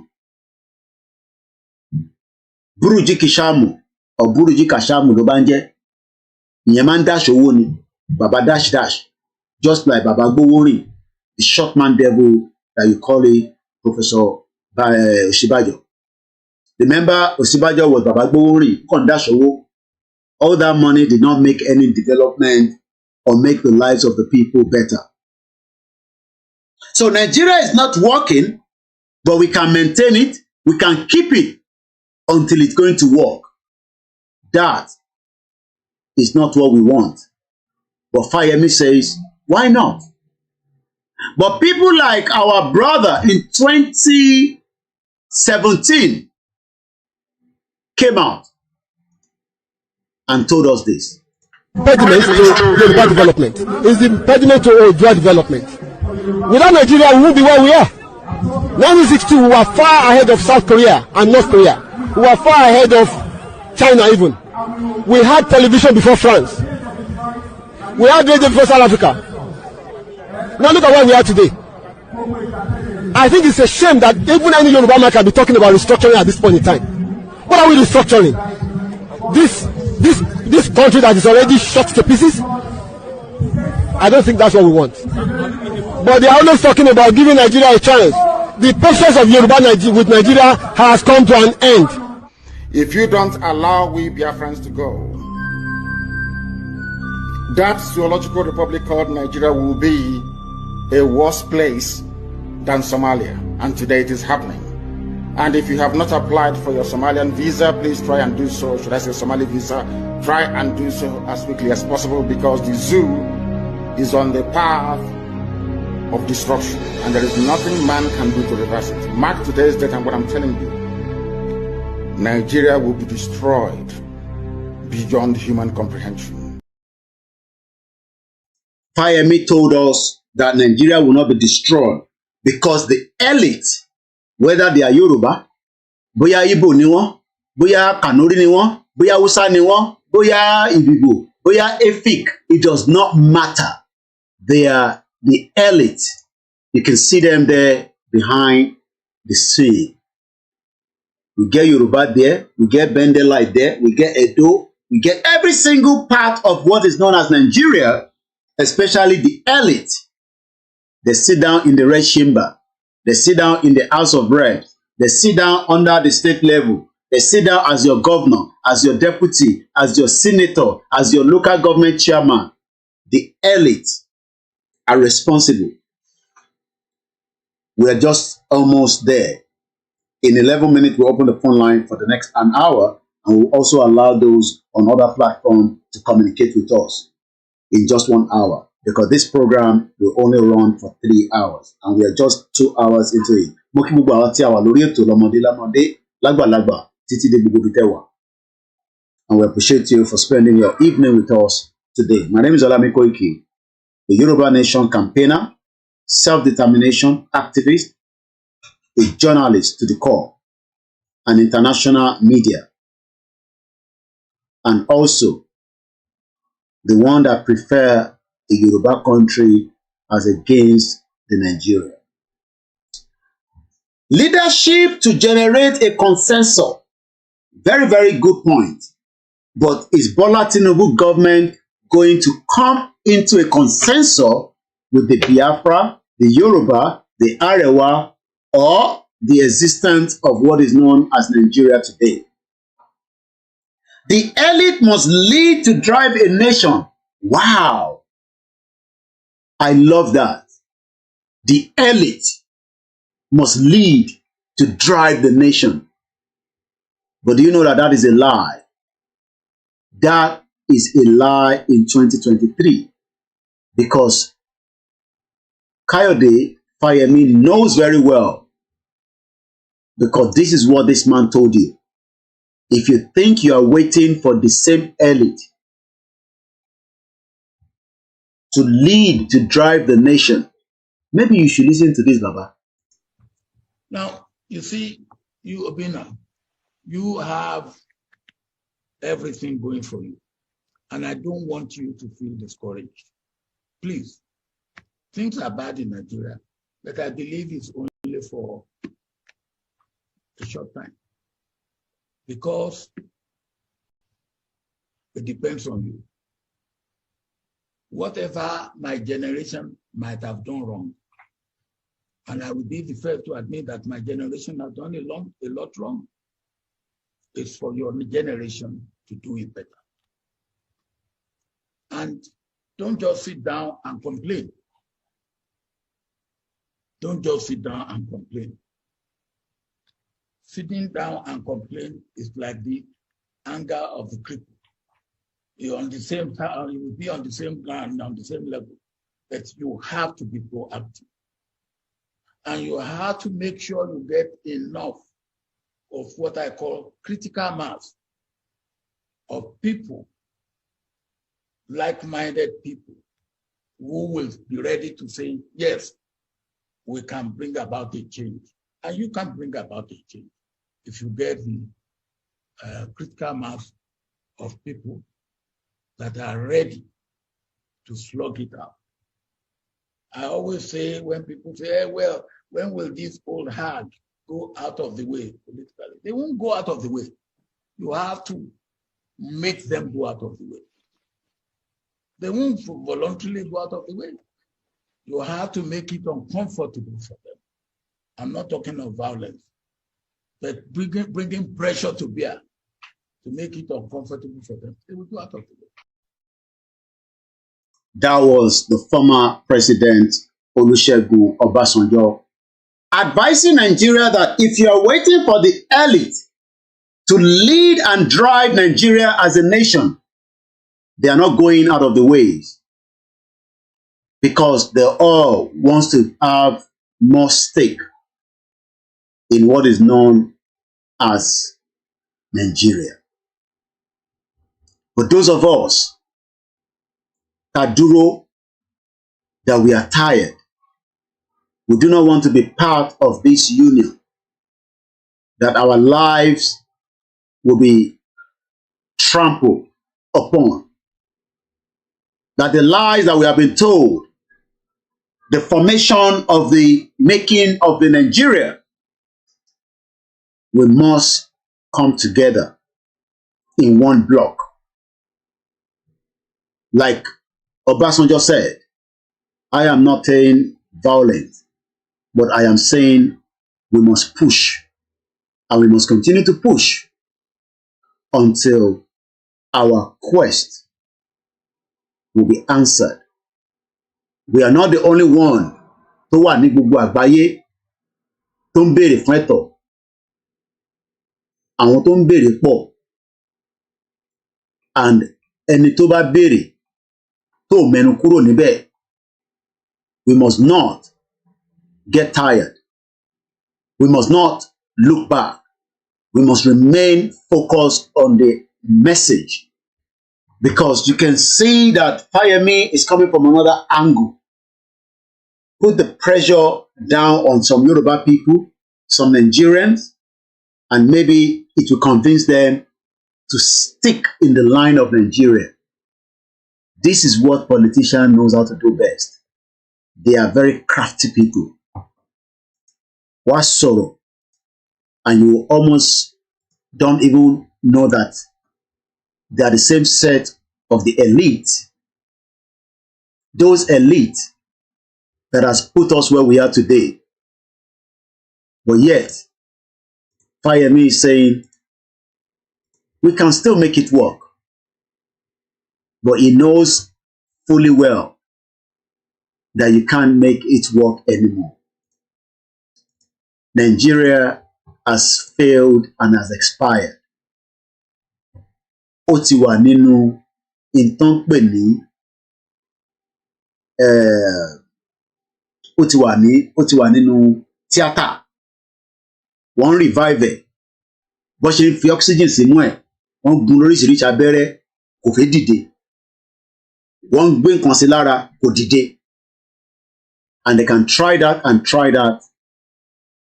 Buruji Kishamu or Buruji Kashamu Lobanje, Nyeman Dash Owoni, Baba Dash Dash, just like Baba Gbowori, the short man devil that you call it, Professor Oshibajo. Remember, Oshibajo was Baba Gbowori, Dash Owo. All that money did not make any development or make the lives of the people better. So Nigeria is not working, but we can maintain it, we can keep it until it's going to work. That is not what we want. But Fayemi says, why not? But people like our brother in 2017 came out and told us this. Impediment to Yoruba development is the impediment to Yoruba development. Without Nigeria, we won't be where we are. 1962, we were far ahead of South Korea and North Korea. We were far ahead of China even. We had television before France. We had radio before South Africa. Now look at where we are today. I think it's a shame that even any Yoruba man can be talking about restructuring at this point in time. What are we restructuring? This country that is already shot to pieces? I don't think that's what we want. But they are always talking about giving Nigeria a chance. The patience of Yoruba with Nigeria has come to an end. If you don't allow we Biafrans to go, that zoological republic called Nigeria will be a worse place than Somalia. And today it is happening. And if you have not applied for your Somalian visa, please try and do so. Should I say Somali visa? Try and do so as quickly as possible, because the zoo is on the path of destruction. And there is nothing man can do to reverse it. Mark today's date and what I'm telling you. Nigeria will be destroyed beyond human comprehension. Fayemi told us that Nigeria will not be destroyed because the elite, whether they are Yoruba, bóyá Igbo ni wọ́n, bóyá Kanuri ni wọ́n, bóyá Hausa ni wọ́n, bóyá Ibibo, bóyá Efik, it does not matter. They are the elite. You can see them there behind the scene. We get Yoruba there, we get Bendelite there, we get Edo, we get every single part of what is known as Nigeria, especially the elite. They sit down in the red chamber. They sit down in the House of Reps. They sit down under the state level. They sit down as your governor, as your deputy, as your senator, as your local government chairman. The elite are responsible. We are just almost there. In 11 minutes, we'll open the phone line for the next an hour, and we'll also allow those on other platforms to communicate with us in just 1 hour, because this program will only run for 3 hours, and we are just 2 hours into it. Mo kí gbogbo àwọn tí a wà lórí ètò lọ́mọdé lámọdé lágbàlagbà títí dé gbogbo ibi tẹ́ wà. And we appreciate you for spending your evening with us today. My name is OLAMILEKAN, a Yoruba Nation campaigner, self-determination activist, a journalist to the core, an international media, and also the one that prefer a Yoruba country as against the Nigeria. Leadership to generate a consensus. Very, very good point. But is Bola Tinubu government going to come into a consensus with the Biafra, the Yoruba, the Arewa, or the existence of what is known as Nigeria today? The elite must lead to drive a nation. Wow. I love that. The elite must lead to drive the nation. But do you know that that is a lie? That is a lie in 2023. Because Kayode Fayemi knows very well, because this is what this man told you. If you think you are waiting for the same elite to lead, to drive the nation, maybe you should listen to this, Baba. Now, you see, you, Obina, you have everything going for you. And I don't want you to feel discouraged. Please, things are bad in Nigeria, but I believe it's only for a short time. Because it depends on you. Whatever my generation might have done wrong, and I will be the first to admit that my generation has done a lot wrong, it's for your generation to do it better. And don't just sit down and complain. Don't just sit down and complain. Sitting down and complain is like the anger of the cripple. You're on the same time, you will be on the same line, on the same level, but you have to be proactive. And you have to make sure you get enough of what I call critical mass of people, like-minded people, who will be ready to say, yes, we can bring about a change. And you can bring about a change if you get the critical mass of people that are ready to slug it out. I always say, when people say, hey, well, when will this old hag go out of the way politically? They won't go out of the way. You have to make them go out of the way. They won't voluntarily go out of the way. You have to make it uncomfortable for them. I'm not talking of violence, but bringing pressure to bear to make it uncomfortable for them. They will go out of the way. That was the former president, Olusegun Obasanjo, advising Nigeria that if you are waiting for the elite to lead and drive Nigeria as a nation, they are not going out of the ways, because they all want to have more stake in what is known as Nigeria. But those of us that duro, that we are tired, we do not want to be part of this union, that our lives will be trampled upon, that the lies that we have been told, the formation of the making of the Nigeria, we must come together in one block. Like Obasanjo said, I am not saying violence, but I am saying we must push, and we must continue to push until our quest will be answered. We are not the only one tó wà ní gbogbo àgbáyé tó ń béèrè fún ẹ̀tọ́. Àwọn tó ń béèrè pọ̀, and ẹni tó bá béèrè tó mẹ́nu kúrò níbẹ̀, we must not get tired. We must not look back. We must remain focused on the message, because you can see that Fayemi is coming from another angle. Put the pressure down on some Yoruba people, some Nigerians, and maybe it will convince them to stick in the line of Nigeria. This is what politicians knows how to do best. They are very crafty people. What's sorrow? And you almost don't even know that they are the same set of the elite. Those elite that has put us where we are today. But yet, Fayemi is saying, we can still make it work. But he knows fully well that you can't make it work anymore. Nigeria has failed and has expired. Ó ti wà nínú ìtàn pè ní ó ti wà nínú tíátà. Wọ́n revive ẹ̀. Bó ṣe ń fi oxygen sínú ẹ̀, wọ́n gún lóríṣiríṣi abẹ́rẹ́, kò fẹ́ dìde. Wọ́n gbé nǹkan sí lára, kò dìde. And they can try that and try that.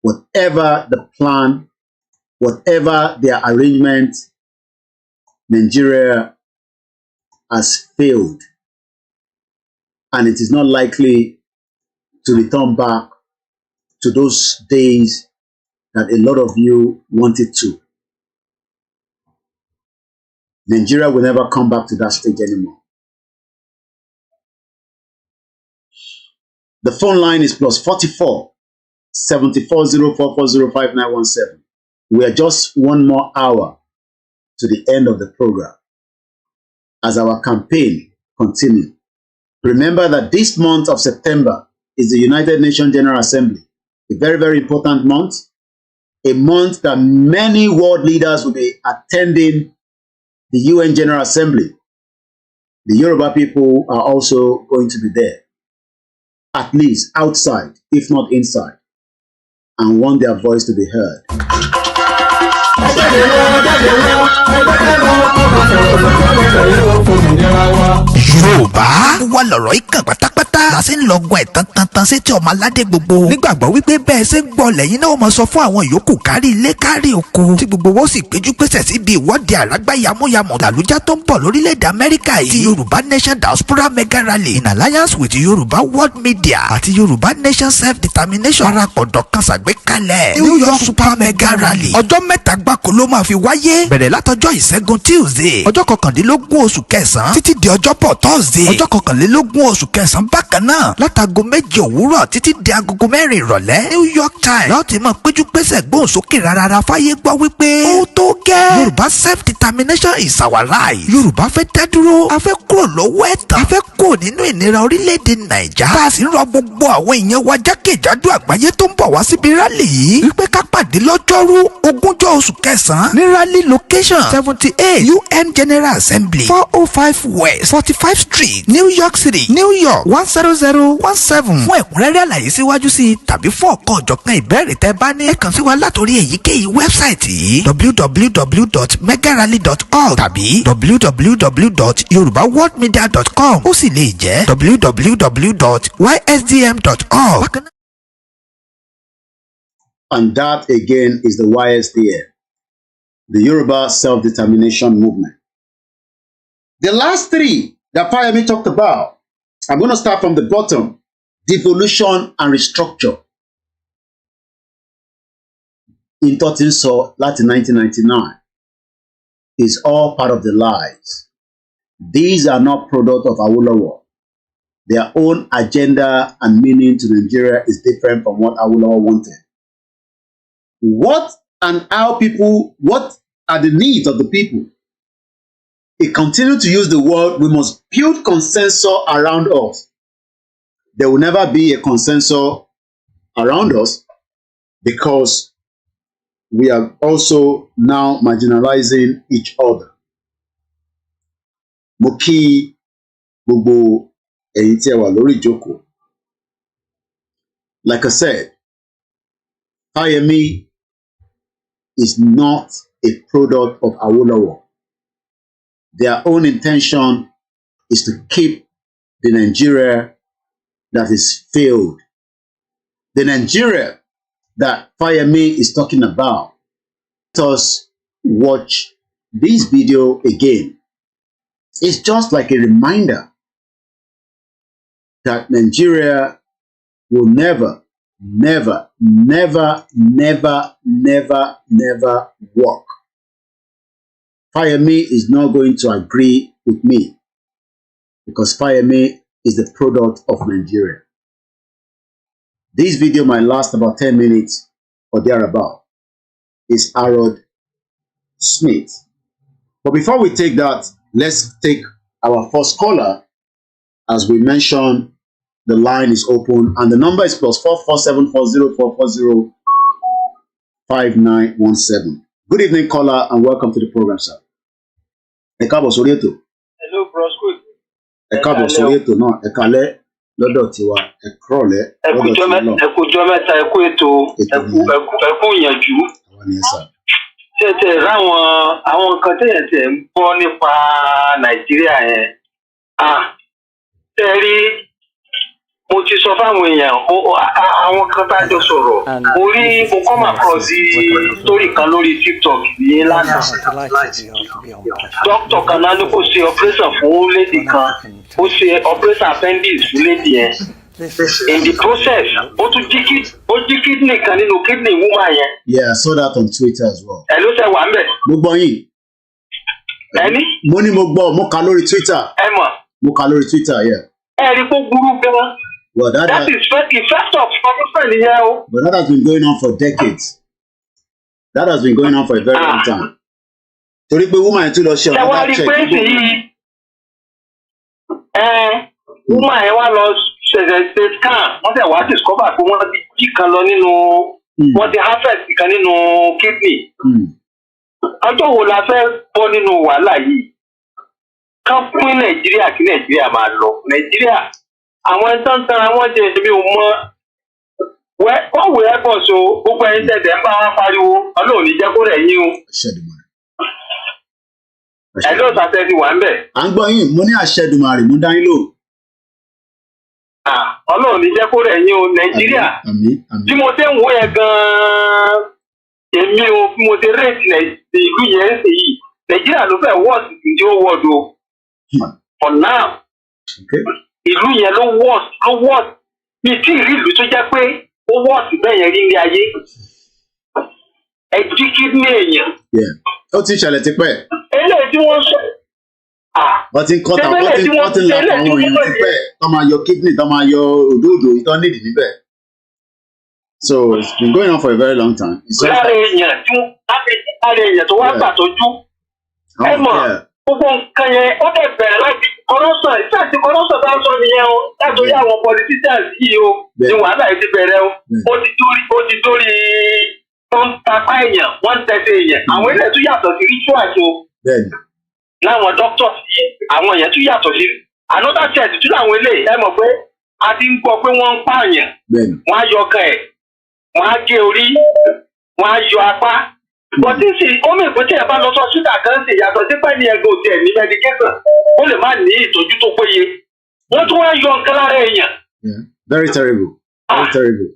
Whatever the plan, whatever their arrangement, Nigeria has failed. And it is not likely to return back to those days that a lot of you wanted to. Nigeria will never come back to that stage anymore. The phone line is +44 7404405917. We are just one more hour to the end of the program as our campaign continues. Remember that this month of September is the United Nations General Assembly, a very, very important month, a month that many world leaders will be attending the UN General Assembly. The Yoruba people are also going to be there, at least outside, if not inside, and want their voice to be heard. Yorùbá wà lọ̀rọ̀ ìkàn pátápátá la sì ń lọ́gbọ́n ẹ̀ tantan sétí ọmọ aládé gbogbo nígbàgbọ́ wípé bẹ́ẹ̀ ṣe ń gbọ́ lẹ́yìn náà mọ̀ sọ fún àwọn yòókù kárí ilé kárí oko tí gbogbo wọn sì péjú pésẹ̀ síbi ìwọ́de àlágbá yamuyamu làlújá tó ń bọ̀ lórílẹ̀‐èdè Amẹ́ríkà yìí ti Yorùbá Nation Diaspora Mega Rally in alliance with Yorùbá World Media àti Yorùbá Nation Self-Determination parapọ̀dọ̀ kan ṣàgbékalẹ̀ New York Super Mega Rally ọjọ́ mẹ́ta gbáko ló máa fi wáyé bẹ̀rẹ̀ látọjọ́ ìṣẹ́gun Tuesday ọjọ́ kọkàndínlógún oṣù kẹsàn-án títí di ọjọ́bọ̀ Thursday ọjọ́ kọkànlélógún oṣù kẹsàn-án bákan náà látago 7 òwúrọ̀ títí di agogo 4 ìrọ̀lẹ́ New York Times láti máa péjú pésẹ̀ gbóhùn sókè rárá fáyé gbọ́ wípé ó tó gẹ́ Yorùbá Self-Determination is our right. Yorùbá fẹ́ dá dúró a fẹ́ kúrò lọ́wọ́ ẹ̀tàn a fẹ́ kúrò nínú ìnira orílẹ̀-èdè Nàìjà tá a sì ń rọ gbogbo àwọn èèyàn wa jákèjádò àgbáyé tó ń bọ̀ wá síbi rálì yìí wípé ká pàdé lọ́jọ́rú 20 oṣù kẹsàn-án ní rally location 78 UN General Assembly 405 West 45th Street New York City New York 100 0017 fún ẹ̀kúnrẹ́rẹ́ àlàyé síwájú sí i tàbí fún ọ̀kan ọ̀jọ̀kan ìbéèrè tẹ́ bá ní ẹ kàn sí wa látòrí èyíkéyìí wẹ́bsáìtì yìí www.megarally.org tàbí www.yorubaworldmedia.com ó sì lè jẹ́ www.ysdm.org. And that again is the YSDM, the Yoruba Self-Determination Movement. The last three that Fayemi talked about, I'm going to start from the bottom: devolution and restructure. In Totinso, Latin 1999, is all part of the lies. These are not product of Awolowo. Their own agenda and meaning to Nigeria is different from what Awolowo wanted. What and how people, what are the needs of the people? He continued to use the word, we must build consensus around us. There will never be a consensus around us because we are also now marginalizing each other. Mo kí gbogbo ẹ̀yin tí ẹ wà lórí ìjókòó. Like I said, Fayemi is not a product of Awolowo. Their own intention is to keep the Nigeria that is failed. The Nigeria that Fayemi is talking about. Let us watch this video again. It's just like a reminder that Nigeria will never, never, never, never, never, never work. Fayemi is not going to agree with me because Fayemi is the product of Nigeria. This video might last about 10 minutes or thereabout. It's Harold Smith. But before we take that, let's take our first caller. As we mentioned, the line is open and the number is +4474044059117. Good evening, caller, and welcome to the program, sir. Ẹ káàbọ̀ sórí ètò. Hello, bros. Ẹ káàbọ̀ sórí ètò náà. Ẹ kálẹ́ lọ́dọ̀ tiwa. Ẹ kúrọ̀lẹ́ lọ́dọ̀ tiwa náà. Ẹ kújọ́ mẹ́ta, ẹ kú ètò, ẹ kú ìyànjú. Tẹ̀tẹ̀ ráwọn àwọn nǹkan tẹ̀ ń gbọ́ nípa Nàìjíríà yẹn. Tẹ̀rí mo ti sọ fáwọn èèyàn àwọn kan tá a jọ sọ̀rọ̀. Mo come across story kan lórí TikTok yìí lánàá. Dókítà kan náà ní kó ṣe operation fún lady kan. Ó ṣe operation appendix fún lady yẹn. In the process, ó jí kidney kan nínú kidney woman yẹn. Yeah, I saw that on Twitter as well. Ẹ ló ṣe wà ń bẹ̀. Mo gbọ́ yín. Ẹni? Mo ní mo gbọ́, mo kà lórí Twitter. Ẹ mọ̀. Mo kà lórí Twitter, yeah. Ẹ rí kó burú gan. Well, that is effect of corruption nìyẹn o. But that has been going on for decades. That has been going on for a very long time. Torí pé woman yẹn tún lọ ṣe ọ̀nà check. Woman yẹn wá lọ ṣe scan, wọ́n tẹ̀ wá discover pé wọ́n ti jí kan lọ nínú, wọ́n ti harvest kan nínú kidney. Ọjọ́ wo la fẹ́ bọ́ nínú wàhálà yìí? Ká pín Nàìjíríà kí Nàìjíríà máa lọ. Nàìjíríà àwọn ẹ̀sán tán àwọn jẹ́ èmi ò mọ̀. Wọ́n wò ẹ́ bọ̀ so gbogbo ẹ̀yin tẹ̀tẹ̀ ń bá wọn pariwo Ọlọ́run ní jẹ́ kó rẹ̀ yín o. Ẹ ló sàtẹ́ ti wà ń bẹ̀. À ń gbọ́ yín, mo ní Àṣẹdùmarè, mo dá yín lò. Ọlọ́run ní jẹ́ kó rẹ̀ yín o. Nàìjíríà bí mo ṣe ń wò yẹn gan-an èmi o bí mo ṣe rèétì ìlú yẹn ń ṣe yìí Nàìjíríà ló fẹ́ wọ́ọ̀sì tí ó wọ́ọ̀dù o. For now, ìlú yẹn ló wọ́ọ̀sì mi tí ìrí ìlú tó jẹ́ pé ó wọ́ọ̀sì bẹ́ẹ̀ yẹn rí ní ayé. Ẹ jí kídìní èèyàn. Ó ti ṣẹlẹ̀ tipẹ́. Eléyìí tí wọ́n sọ. Wọ́n ti ń kọ́ta, wọ́n ti ń la àwọn èèyàn tipẹ́. Tọ́ máa yọ kídìní, tọ́ máa yọ òdòdó ìtọ́ nídìí níbẹ̀. So it's been going on for a very long time. Lára èèyàn tó wá gbàtọ́jú. Ẹ mọ̀ gbogbo nǹkan yẹn ó dẹ̀ bẹ̀rẹ̀ láti corruption ìfẹ́ẹ̀tì corruption bá ń sọ nìyẹn o látòrí àwọn politicians yìí o ní wàhálà yìí ti bẹ̀rẹ̀ o ó ti dórí tó ń tapá èèyàn wọ́n ń tẹ̀sẹ̀ èèyàn àwọn ilé tún yàtọ̀ sí rituals o láwọn doctors yìí àwọn èèyàn tún yàtọ̀ sí another church tún láwọn ilé ẹ mọ̀ pé a ti ń gbọ́ pé wọ́n ń pààyàn wọ́n á yọ ọkàn ẹ̀ wọ́n á gé orí wọ́n á yọ apá bọ́tí sì ó mì pé tí ẹ bá lọ sọ ṣúgà kan sì yàtọ̀ sí pẹ́ẹ́nì ẹgbẹ́ òtí ẹ̀ ní medication ó lè má ní ìtọ́jú tó péye wọ́n tún wá yọ nǹkan lára èèyàn. Very terrible. Very terrible.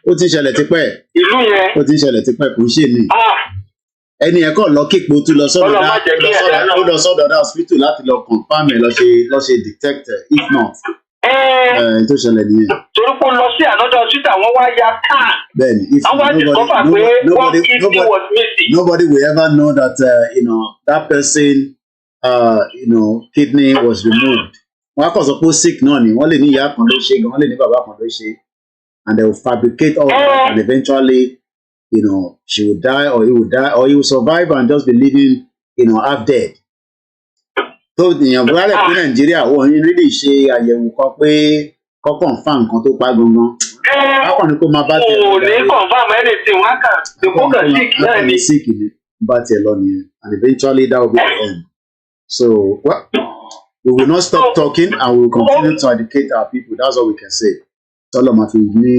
Ó ti ṣẹlẹ̀ tipẹ́. Ìlú yẹn. Ó ti ṣẹlẹ̀ tipẹ́ kò ń ṣe mí. Ẹni ẹ̀kọ́ lọ kíkpo tún lọ sọ́dọ̀ dá hospital láti lọ confirm ẹ̀ lọ ṣe detect if not. Tó ṣẹlẹ̀ nìyẹn. Torí pé lọ sí another hospital wọ́n wá ya car. Bẹ́ẹ̀ni, if nobody will ever know that that person kidney was removed. Wọ́n á kàn sọ pé sick náà ni wọ́n lè ní ìyá kan ló ṣe gan wọ́n lè ní bàbá kan ló ṣe and they will fabricate all that and eventually she will die or he will die or he will survive and just be living half dead. tó èèyàn buhari pé nàìjíríà wọ́n ní rí ṣe àyẹ̀wò kan pé kọ́kàn fà nǹkan tó pa gangan wọ́n kàn ní kó máa bá tiẹ̀ lọ. kò ní confirm anything wọ́n kàn sí kó kàn sick náà ni. sick ni bá tiẹ̀ lọ nìyẹn and eventually that will be the end. So we will not stop talking and we will continue to educate our people. That's all we can say. Tọ́lọ̀ máa fi ní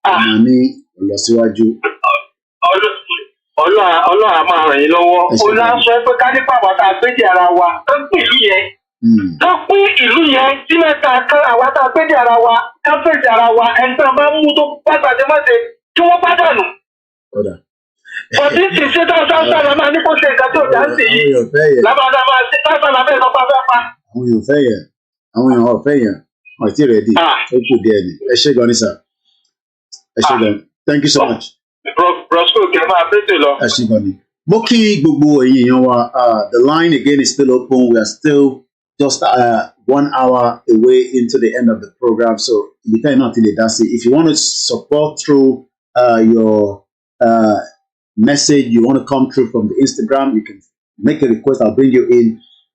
ọmọ ní ìlọsíwájú. Ọlọ́run á máa ràn yín lọ́wọ́. Ó náà sọ pé ká nípa àwọn tá a gbé di ara wa. Ká pín ìlú yẹn. Ká pín ìlú yẹn sí mẹ́ta kan àwa tá a gbé di ara wa. Ká fèsì ara wa. Ẹni tí a bá mú tó pàtàkì mọ́tẹ́ kí wọ́n bá dànù. Bọ̀dí sì ṣe dáadáa la máa ní kó ṣe nǹkan tí ò dá sí yìí. Lábàdà máa ṣe dáadáa la bẹ́ẹ̀ lọ́pàá fẹ́ pa. Àwọn èèyàn fẹ́ yẹn. Àwọn èèyàn ọ̀fẹ́ yẹn. Wọ́n ti rẹ̀ di. Ó kù díẹ̀ ni. Ẹ ṣé gan ni sir. Ẹ ṣé gan. Thank you so much. Roscoe kẹ́ máa bẹ́tẹ̀ lọ. Ẹ ṣé gan ni. Mo kí gbogbo ẹ̀yin èèyàn wa. The line again is still open. We are still just 1 hour away into the end of the program. So ibi táyì náà ti lè dá sí. If you want to support through your message, you want to come through from the Instagram, you can make a request. I'll bring you in.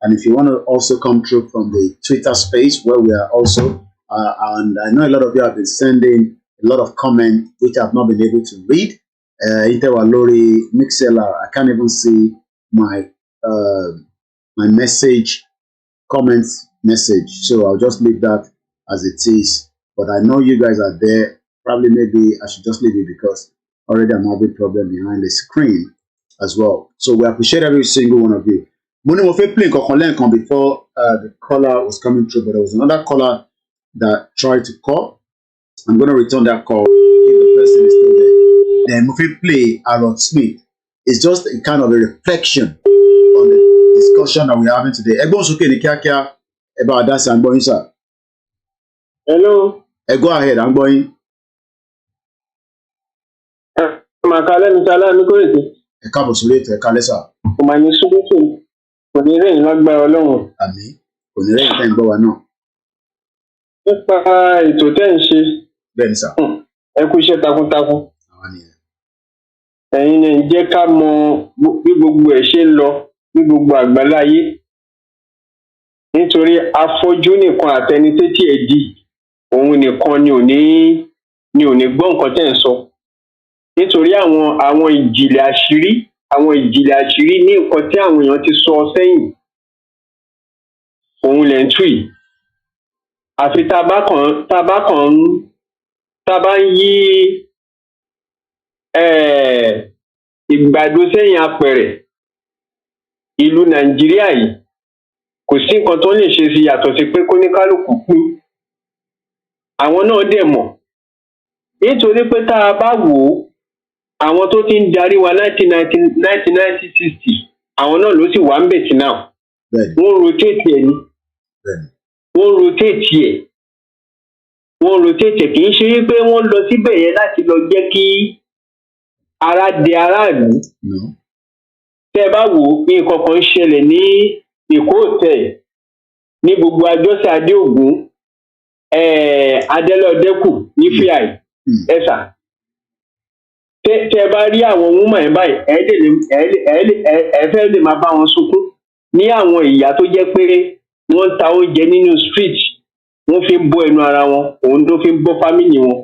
And if you want to also come through from the Twitter space where we are also, and I know a lot of you have been sending a lot of comments which I've not been able to read. Interwalori, Mixella, I can't even see my message, comments message. So I'll just leave that as it is. But I know you guys are there. Probably maybe I should just leave it because already I'm having a problem behind the screen as well. So we appreciate every single one of you. Money was playing Colonial before the caller was coming through, but there was another caller that tried to call. I'm going to return that call if the person is still there. Then if we play Aaron Smith, it's just a kind of a reflection on the discussion that we're having today. About that, I'm going, sir. Hello. Go ahead, I'm going. Ẹ káàbọ̀ sórí ètò ẹ̀ka lẹ́sà. Kò ní rẹ̀yìn lágbára Ọlọ́run. Àmín. Kò ní rẹ̀yìn tẹ́ ń gbọ́ wa náà. Nípa ètò tẹ́ ń ṣe. Bẹ́ẹ̀ni sà. Ẹ kú iṣẹ́ takuntakun. Ẹ̀yin ni jẹ́ ká mọ bí gbogbo ẹ̀ ṣe ń lọ ní gbogbo àgbáláyé. Nítorí afọ́jú nìkan àtẹnitétí ẹ̀ di òun nìkan ni ò ní gbọ́ nǹkan tẹ́ ń sọ. Nítorí àwọn ìjìnlẹ̀ àṣírí ní nǹkan tí àwọn èèyàn ti sọ sẹ́yìn òun lẹ̀ ń tú yìí. Àfi tá a bá ń yí ìgbàdo sẹ́yìn apẹ̀rẹ̀ ìlú Nàìjíríà yìí kò sí nǹkan tó lè ṣe sí yàtọ̀ sí pé kóníkálùkù pín. Àwọn náà dẹ̀ mọ̀ nítorí pé tá a bá wò ó àwọn tó ti ń darí wa 1960 àwọn náà ló sì wà ń bẹ̀ sí náà. Wọ́n rotate ẹ̀ ni. Wọ́n rotate ẹ̀ kì í ṣe wípé wọ́n lọ síbẹ̀ yẹn láti lọ jẹ́ kí ara dẹ aráàlú. Tẹ́ ẹ bá wò ó nǹkan kan ṣẹlẹ̀ ní Èkó hotel ní gbogbo àjọṣe Adéògùn Adélọ́dẹ́kù ní fíàì ẹ̀sà. Tẹ́ ẹ bá rí àwọn woman ẹ̀ báyìí ẹ fẹ́ lè máa bá wọn sunkún ní àwọn ìyá tó jẹ́ pé wọ́n ń ta oúnjẹ nínú street wọ́n fi ń bọ́ ẹnu ara wọn òun ló fi ń bọ́ fámìlì wọn.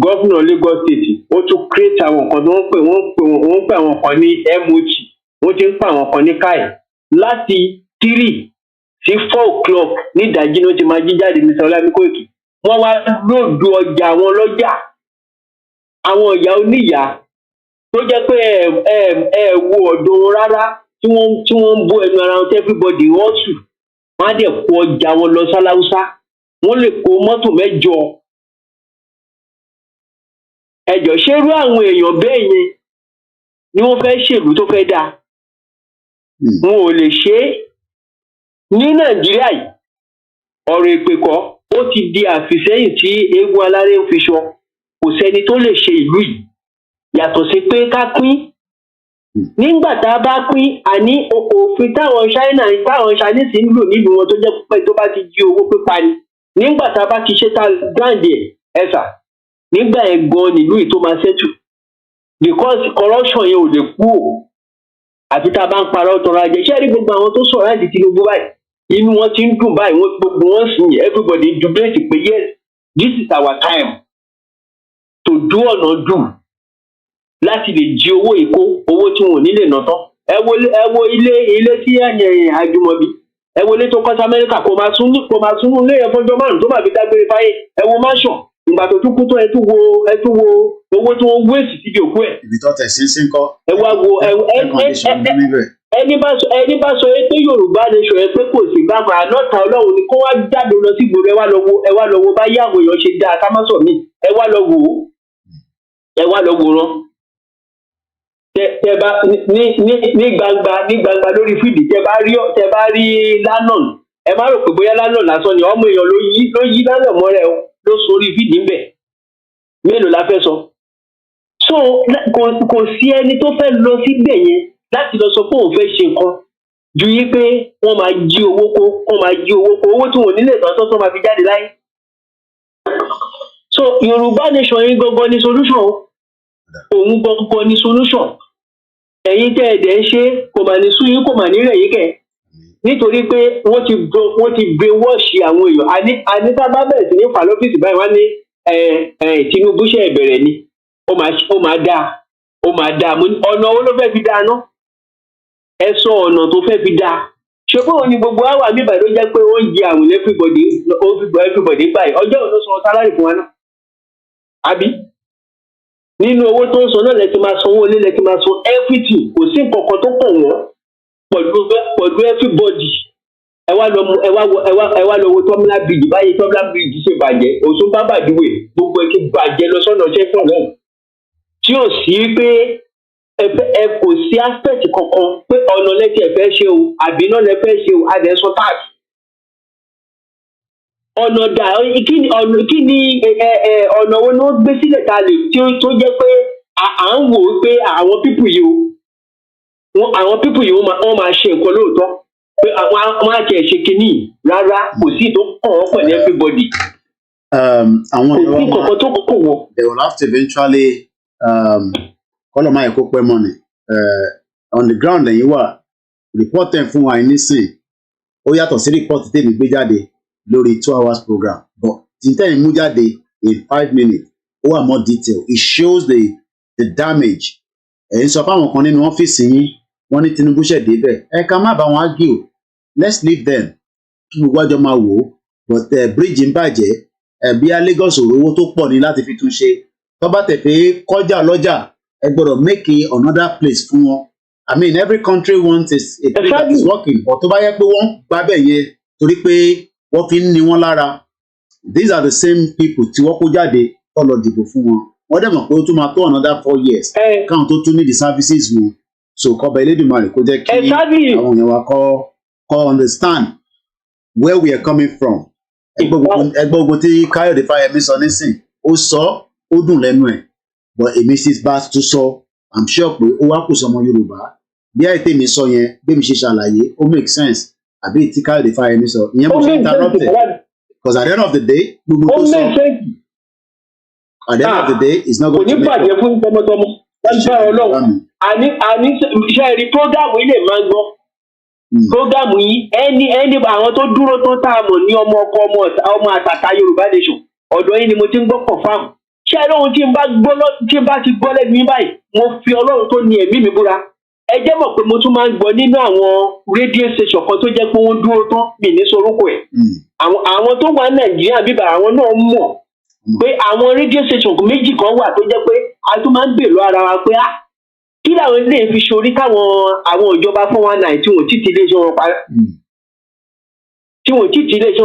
Gọ́fúnà Lagos State ó tún create àwọn kan tó wọ́n pè àwọn kan ní MOT wọ́n ti ń pa àwọn kan ní káì láti 3 sí 4:00 ní ìdájí ló ti máa jí jáde Mr. Ọlámíkòìkì. Wọ́n wá lóòdù ọjà àwọn ọlọ́jà, àwọn ìyá oníyà tó jẹ́ pé ẹ wo ọ̀dọ̀ wọn rárá tí wọ́n ń bó ẹnu ara wọn tí everybody wọ́n sù. Wọ́n á dẹ̀ kó ọjà wọn lọ sáláúsá. Wọ́n lè kó mọ́tò 8. Ẹjọ́ ṣerú àwọn èèyàn bẹ́ẹ̀ yẹn ni wọ́n fẹ́ ṣèlú tó fẹ́ dáa. Wọn ò lè ṣe é. Ní Nàìjíríà yìí, ọ̀rọ̀ èpè kọ́, ó ti di àfìsẹ́yìn tí eégún aláré ń fi ṣọ. Kò sẹ́ni tó lè ṣe ìlú yìí. Yàtọ̀ sí pé ká pín. Nígbà tá a bá pín, àní òfin táwọn Chinese ń lò nílùú wọn tó jẹ́ pé tó bá ti jí owó pípa ni. Nígbà tá a bá ti ṣe ta gáàndì ẹ̀sà, nígbà yẹn gan nílùú yìí tó máa ṣẹ́tù. Because corruption yẹn ò lè kú o. Àfi tá a bá ń parọ́ tọrọ ajé. Ṣé rí gbogbo àwọn tó sọ̀rọ̀ láti Tinubu báyìí? Inú wọn ti ń dùn báyìí, gbogbo wọn sì ń everybody jubilate pé yes, this is our time to do ọ̀nà dùn láti lè jí owó ìkó, owó tí wọn ò ní lè ná tán. Ẹ wo ilé tí ẹ̀yìn Àjùmọ̀bí, ẹ wo ilé tó kọ́ sí Amẹ́ríkà, kò máa sún ilé yẹn fọ́jọ́ márùn-ún tó máa fi dágbére fáyé. Ẹ wo mansion, ìgbà tó tún kú tó ẹ tún wo owó tí wọ́n wéèsì síbi òkú ẹ̀. Ibi tó tẹ̀ sí ń kọ́. Ẹ wá wo ẹni bá sọ pé Yorùbá nation ẹ pé kò sí gbàgbà ànọ́ta Ọlọ́run ni kó wá jáde lọ sí ìgboro ẹ wá lọ wo bá yàwó èèyàn ṣe dáa ká má sọ mí. Ẹ wá lọ wò ó. Ẹ wá lọ wòran. Tẹ bá ní gbangba lórí fídì tẹ bá rí Lannon, ẹ má rò pé bóyá Lannon lásán ni ọmọ èèyàn ló yí Lannon mọ́rẹ̀ o ló sórí fídì ńbẹ̀. Mélòó la fẹ́ sọ? So kò sí ẹni tó fẹ́ lọ síbẹ̀ yẹn láti lọ sọ pé òun fẹ́ ṣe nǹkan ju yí pé wọ́n máa jí owó kó owó tí wọ́n nílé ìtọ́tọ́ tó máa fi jáde láyé. So Yorùbá nation yín gangan ni solution o. Òun gangan ni solution. Ẹ̀yin tẹ́ ẹ̀dẹ̀ ń ṣe kò mà ní sú yín kò mà ní rẹ̀ yín kẹ̀. Nítorí pé wọ́n ti brainwash àwọn èèyàn. Àní tá a bá bẹ̀rẹ̀ sí ní fà lọ́fíìsì báyìí wọ́n ní Tinubu ṣe ìbẹ̀rẹ̀ ni. Ó máa dáa. Ọ̀nà wo ló fẹ́ fi dáa ná? Ẹ sọ ọ̀nà tó fẹ́ fi dáa. Ṣé bóun ni gbogbo àwọn àmì ìbàdàn jẹ́ pé ó ń jẹ àwọn everybody báyìí? Ọjọ́ òun ló sọ sálárì fún wa náà. Àbí? Nínú owó tó ń sọ náà lẹ ti máa sanwó ilé, lẹ ti máa san everything. Kò sí nǹkan kan tó kàn wọ́n pẹ̀lú everybody. Ẹ wá lọ wo Terminal Bridge báyìí Terminal Bridge ṣe bàjẹ́. Òṣùn bá bàdúwẹ̀ gbogbo ẹ̀ ti bàjẹ́ lọ sọ́nà ṣẹ́fọ̀n náà. Tí ò sí pé ẹ kò sí aspect kankan pé ọ̀nà lẹ́tí ẹ̀ fẹ́ ṣe o àbí náà lẹ fẹ́ ṣe o adẹ̀sọ tax. Ọ̀nà dà kí ni ọ̀nà wo ni wọ́n gbé sílẹ̀ ta lè tó jẹ́ pé à ń wò ó pé àwọn pípù yìí wọ́n máa ṣe nǹkan lóòótọ́ pé àwọn àti ẹ̀ ṣe kínní rárá kò sí tó kàn wọ́n pẹ̀lú everybody. Àwọn ìjọba they will have to eventually kọ́lọ̀ máa yẹ kó pẹ́ mọ́ni on the ground lẹ́yìn wà report ẹ̀ fún wa nísìn ó yàtọ̀ sí report tèmi gbé jáde lórí 2 hours program but tìǹtẹ̀yìn mú jáde in 5 minutes ó wà more detail it shows the damage ẹ̀yin sọ fáwọn kan nínú ọ́fíìsì yín wọ́n ní Tinubu ṣẹ̀ débẹ̀ ẹ ká má bá wọn argue let's leave them kí gbogbo àjọ máa wò ó but bridge ń bàjẹ́ bí a Lagos òrówó tó pọ̀ ní láti fi tún ṣe tó bá tẹ̀ pé kọjá lọ́jà ẹ gbọ́dọ̀ make another place fún wọn I mean every country wants a place that is working but tó bá yẹ pé wọ́n gbábẹ̀ yẹn torí pé wọ́n fi ń ni wọ́n lára these are the same people tí wọ́n kó jáde tó lọ dìbò fún wọn wọ́n dẹ̀ mọ̀ pé ó tún máa tó another 4 years káwọn tó tún ní the services wọn so kọba Elédùmarè kó jẹ́ kí àwọn èèyàn wa kọ́ understand where we are coming from ẹgbẹ́ ogun tí Kayode Fayemi sọ nísìn ó sọ ó dùn lẹ́nu ẹ̀ but èmi sì bá tún sọ I'm sure pé ó wá kù sọmọ Yorùbá bí àìtẹ́ mi sọ yẹn bí mi ṣe ṣàlàyé ó make sense àbí tí Kayode Fayemi sọ ìyẹn mo ṣe interrupted because at the end of the day gbogbo tó sọ at the end of the day it's not going to make bàjẹ́ fún tọmọtọmọ lágbára Ọlọ́run àní iṣẹ́ rí prógámù ilé máa ń gbọ́ prógámù yìí ẹni àwọn tó dúró tó tá a mọ̀ ní ọmọ àtàtà Yorùbá nation ọ̀dọ̀ yìí ni mo ti ń gbọ́ confam ṣé ẹ lóhun tí n bá ti gbọ́ lẹ́nu yín báyìí mo fi Ọlọ́run tó ní ẹ̀mí mi búra ẹ jẹ́ mọ̀ pé mo tún máa ń gbọ́ nínú àwọn radio station kan tó jẹ́ pé wọ́n dúró tán mi ní sorúkọ ẹ̀ àwọn tó wà Nàìjíríà bíbá àwọn náà mọ̀ pé àwọn radio station méjì kan wà tó jẹ́ pé a tún máa ń bèèrè ara wa pé kí làwọn ilé fi ṣorí káwọn àwọn ìjọba 419 tí wọ́n ti ti iléeṣẹ́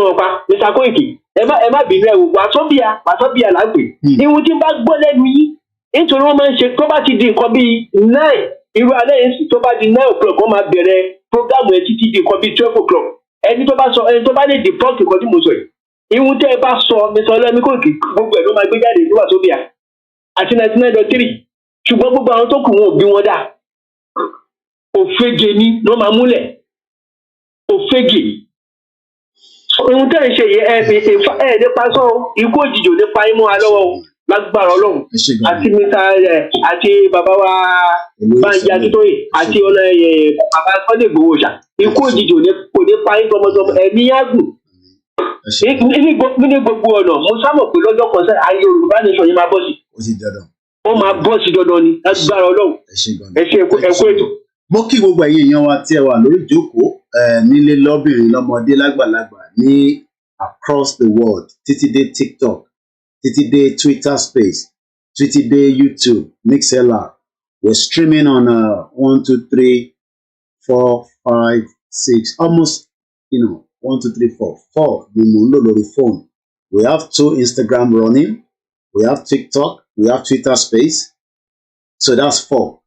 wọn pa Mr. Koiki ẹ má bínú ẹ wò wàsọ́bíà lágbè ihun tí bá gbọ́ lẹ́nu yìí nítorí wọ́n máa ń ṣe tó bá ti di nǹkan bíi 9 irú alẹ́ yìí sì tó bá di 9 o'clock wọ́n máa bẹ̀rẹ̀ prógámù ẹ̀ títí di nǹkan bíi 12 o'clock ẹni tó bá lè deport nǹkan tí mo sọ yìí ihun tẹ́ ẹ bá sọ Mr. Olúwayẹmí Koiki gbogbo ẹ̀ ló máa gbé jáde ní wàsọ́bíà àti 99.3 ṣùgbọ́n gbogbo àwọn tó kù wọn ò bí wọn dà òfegè ni ló máa múlẹ̀ òfegè ohun tẹ́ ẹ̀ ń ṣe yìí ẹ̀ nípa sọ ikú òjijì ò ní pa imú wa lọ́wọ́ lágbára Ọlọ́run àti àti bàbá wa Bánjí Akíntóyè àti bàbá Sunday Igboho ṣá ikú òjijì kò ní pa imú tọmọtọmọ ẹ̀mí yàgùn ní gbogbo ọ̀nà mo sábà pé lọ́jọ́ kan sẹ́yìn ayé Yorùbá nation yìí máa bọ́ sí. ó máa bọ́ sí dandan ni lágbára Ọlọ́run ẹ ṣe ẹ̀kú ètò. mo kí gbogbo ẹ̀yin èèyàn wa tí ẹ wà lórí ìjókòó nílé lọ́bìnrin lọ́mọdé lágbàlagbà ní across the world títí dé TikTok títí dé Twitter space títí dé YouTube MixLR we're streaming on 1 2 3 4 5 6 almost 1 2 3 4 ni mo ń lò lórí phone. We have 2 Instagram running, we have TikTok, we have Twitter space, so that's 4.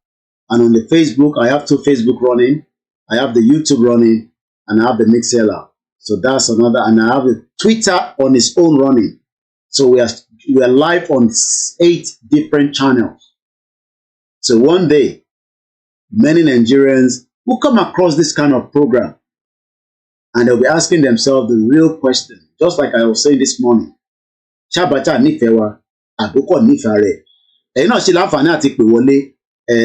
And on the Facebook, I have 2 Facebook running, I have the YouTube running, and I have the MixLR. So that's another, and I have the Twitter on its own running. So we are live on 8 different channels. So one day, many Nigerians will come across this kind of program, and they'll be asking themselves the real question, just like I was saying this morning. Ṣábàtà nífẹ̀ẹ́ wa, àbúkọ̀ nífẹ̀ẹ́ rẹ̀. Ẹ̀yin náà ṣe láǹfààní àti pè wọlé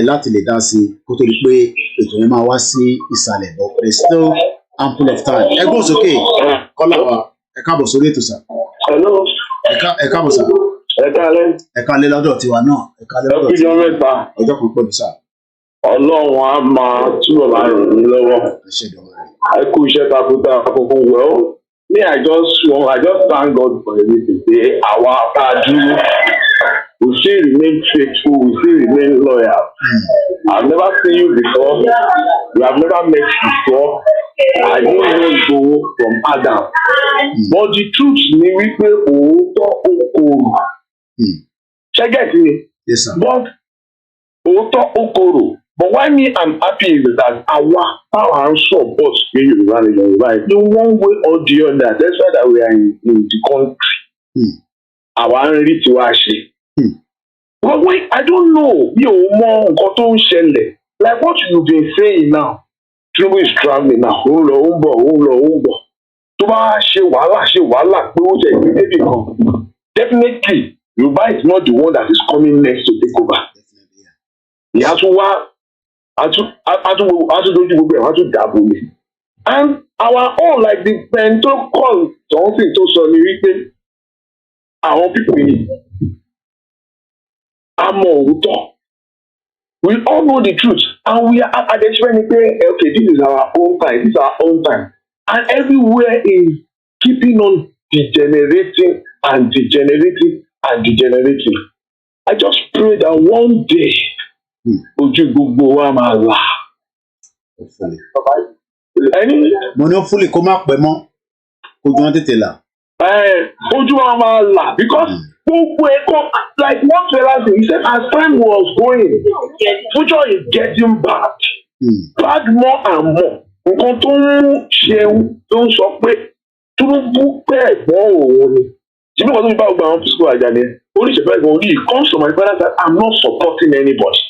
láti lè dá sí kó tó di pé ètò yẹn máa wá sí ìsàlẹ̀, but there is still ample of time. Ẹ gbọ́n sókè, kọ́lá wa, ẹ káàbọ̀ sórí ètò sà. Ẹ káàbọ̀ sà. Ẹ káalẹ́ lọ́dọ̀ tiwa náà. Ẹ káalẹ́ lọ́dọ̀ tiwa náà. Ọjọ́ kan pẹ̀lú sà. Ọlọ́run á máa túbọ̀ máa ràn yín lọ́wọ́. Ẹ kú iṣẹ́ takuntakun well. Me, I just thank God for everything. Our Kadu, we still remain faithful, we still remain loyal. I've never seen you before. We have never met before. I don't know Igboho from Adam. But the truth ni wípé òótọ́ okòrò. Check it me. Yes, sir. But òótọ́ okòrò. But why me I'm happy is that our power and support in Yoruba nation, right? In one way or the other, that's why that we are in the country. Our rich washi. But wait, I don't know. Like what you've been saying now. Tinubu is traveling now. Definitely, Yoruba is not the one that is coming next to take over. He has to work. And our own, like the mental call, something to Sonny, our people in we all know the truth, and we are at the training. Okay, this is our own time. This is our own time, and everywhere is keeping on degenerating and degenerating and degenerating. I just pray that one day. Ojú gbogbo wa máa là. Mo ní hopefully kó má pẹ́ mọ́, ojú wọn tètè là. Ojú wa máa là because gbogbo ẹ̀kọ́ like one fellow say he said as time was going future is getting bad more and more. Nǹkan tó ń ṣeun tó ń sọ pé Tinubu pẹ́ ẹ̀gbọ́n òun ni. Tinubu kan tó ń bá gbogbo àwọn fiscal àjà ni oníṣẹ́fẹ́ ẹ̀gbọ́n orí comes to my father that I'm not supporting anybody.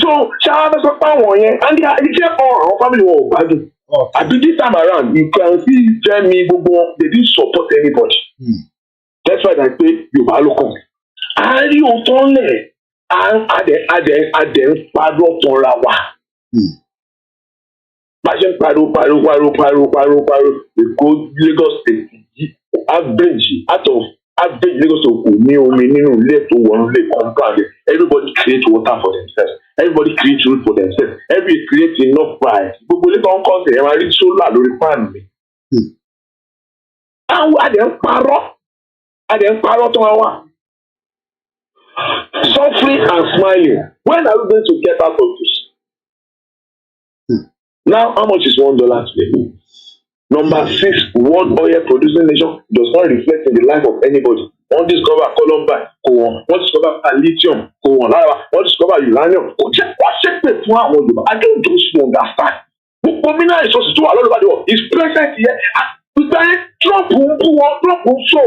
So, ṣáà fẹ́ sọ pé àwọn yẹn and iṣẹ́ àwọn family wọn ò gbádùn. Àbí this time around you can see tell me gbogbo wọn they didn't support anybody. That's why I say Yorùbá ló kàn. A rí òótọ́ lẹ̀ adẹ̀ ń parọ́ tọ́ra wa. Bá ṣe ń pariwo Èkó Lagos State yìí out of average Lagos State kò ní omi nínú ilé tó wọ̀n lè compound. Everybody create water for themselves. everybody create road for themselves. Everybody create enough price. Gbogbo ilé tó ń kọ́ sí ẹ̀ máa rí solar lórí fan mi. Àwọn àdé ń parọ́ tó wá wà. Suffering and smiling. When are we going to get out of this? Now, how much is $1 today? Number 6, world oil producing nation does not reflect in the life of anybody. One discover Columbine, go on. One discover lithium, go on. One discover uranium. I don't just understand. Women resources too all over the world. Is present here. Trump will show.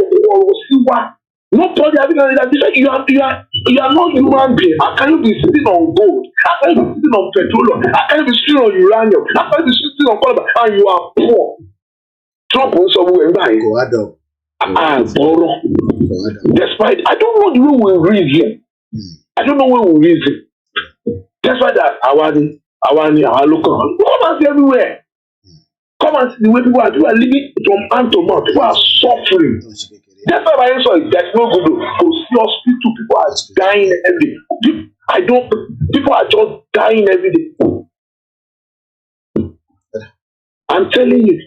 Nobody having that. You are not human being. How can you be sitting on gold? How can you be sitting on petroleum? How can you be sitting on uranium? How can you be sitting on copper? And you are poor. Trump will somewhere by despite I don't know the way we reason. I don't know where we reason. That's why that our local come and see everywhere. Come and see the way people are living from hand to mouth. People are suffering. That's why I saw there's no good to see hospital. People are dying every day. People are just dying every day. I'm telling you.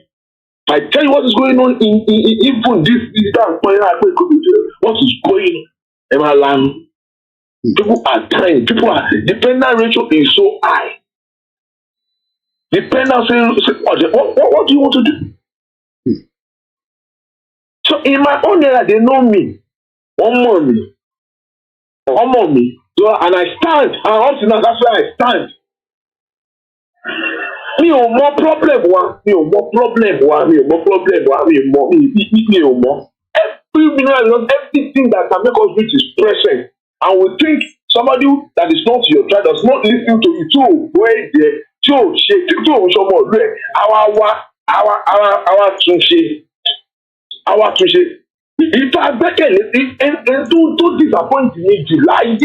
I tell you what is going on in even this time. What is going on in my land? People are dying. Dependent ratio is so high. Dependent say what do you want to do? So in my own area, they know me. One more me. So, and I stand. And also now that's where I stand. Me ò mọ problem wa. Every mineral, everything that can make us rich is present. And we think somebody that is not your child does not listen to you too. Where there, too, show more. Our túnṣe. Ìfà gbẹ́kẹ̀lé ẹni tó disappoint me jù láyé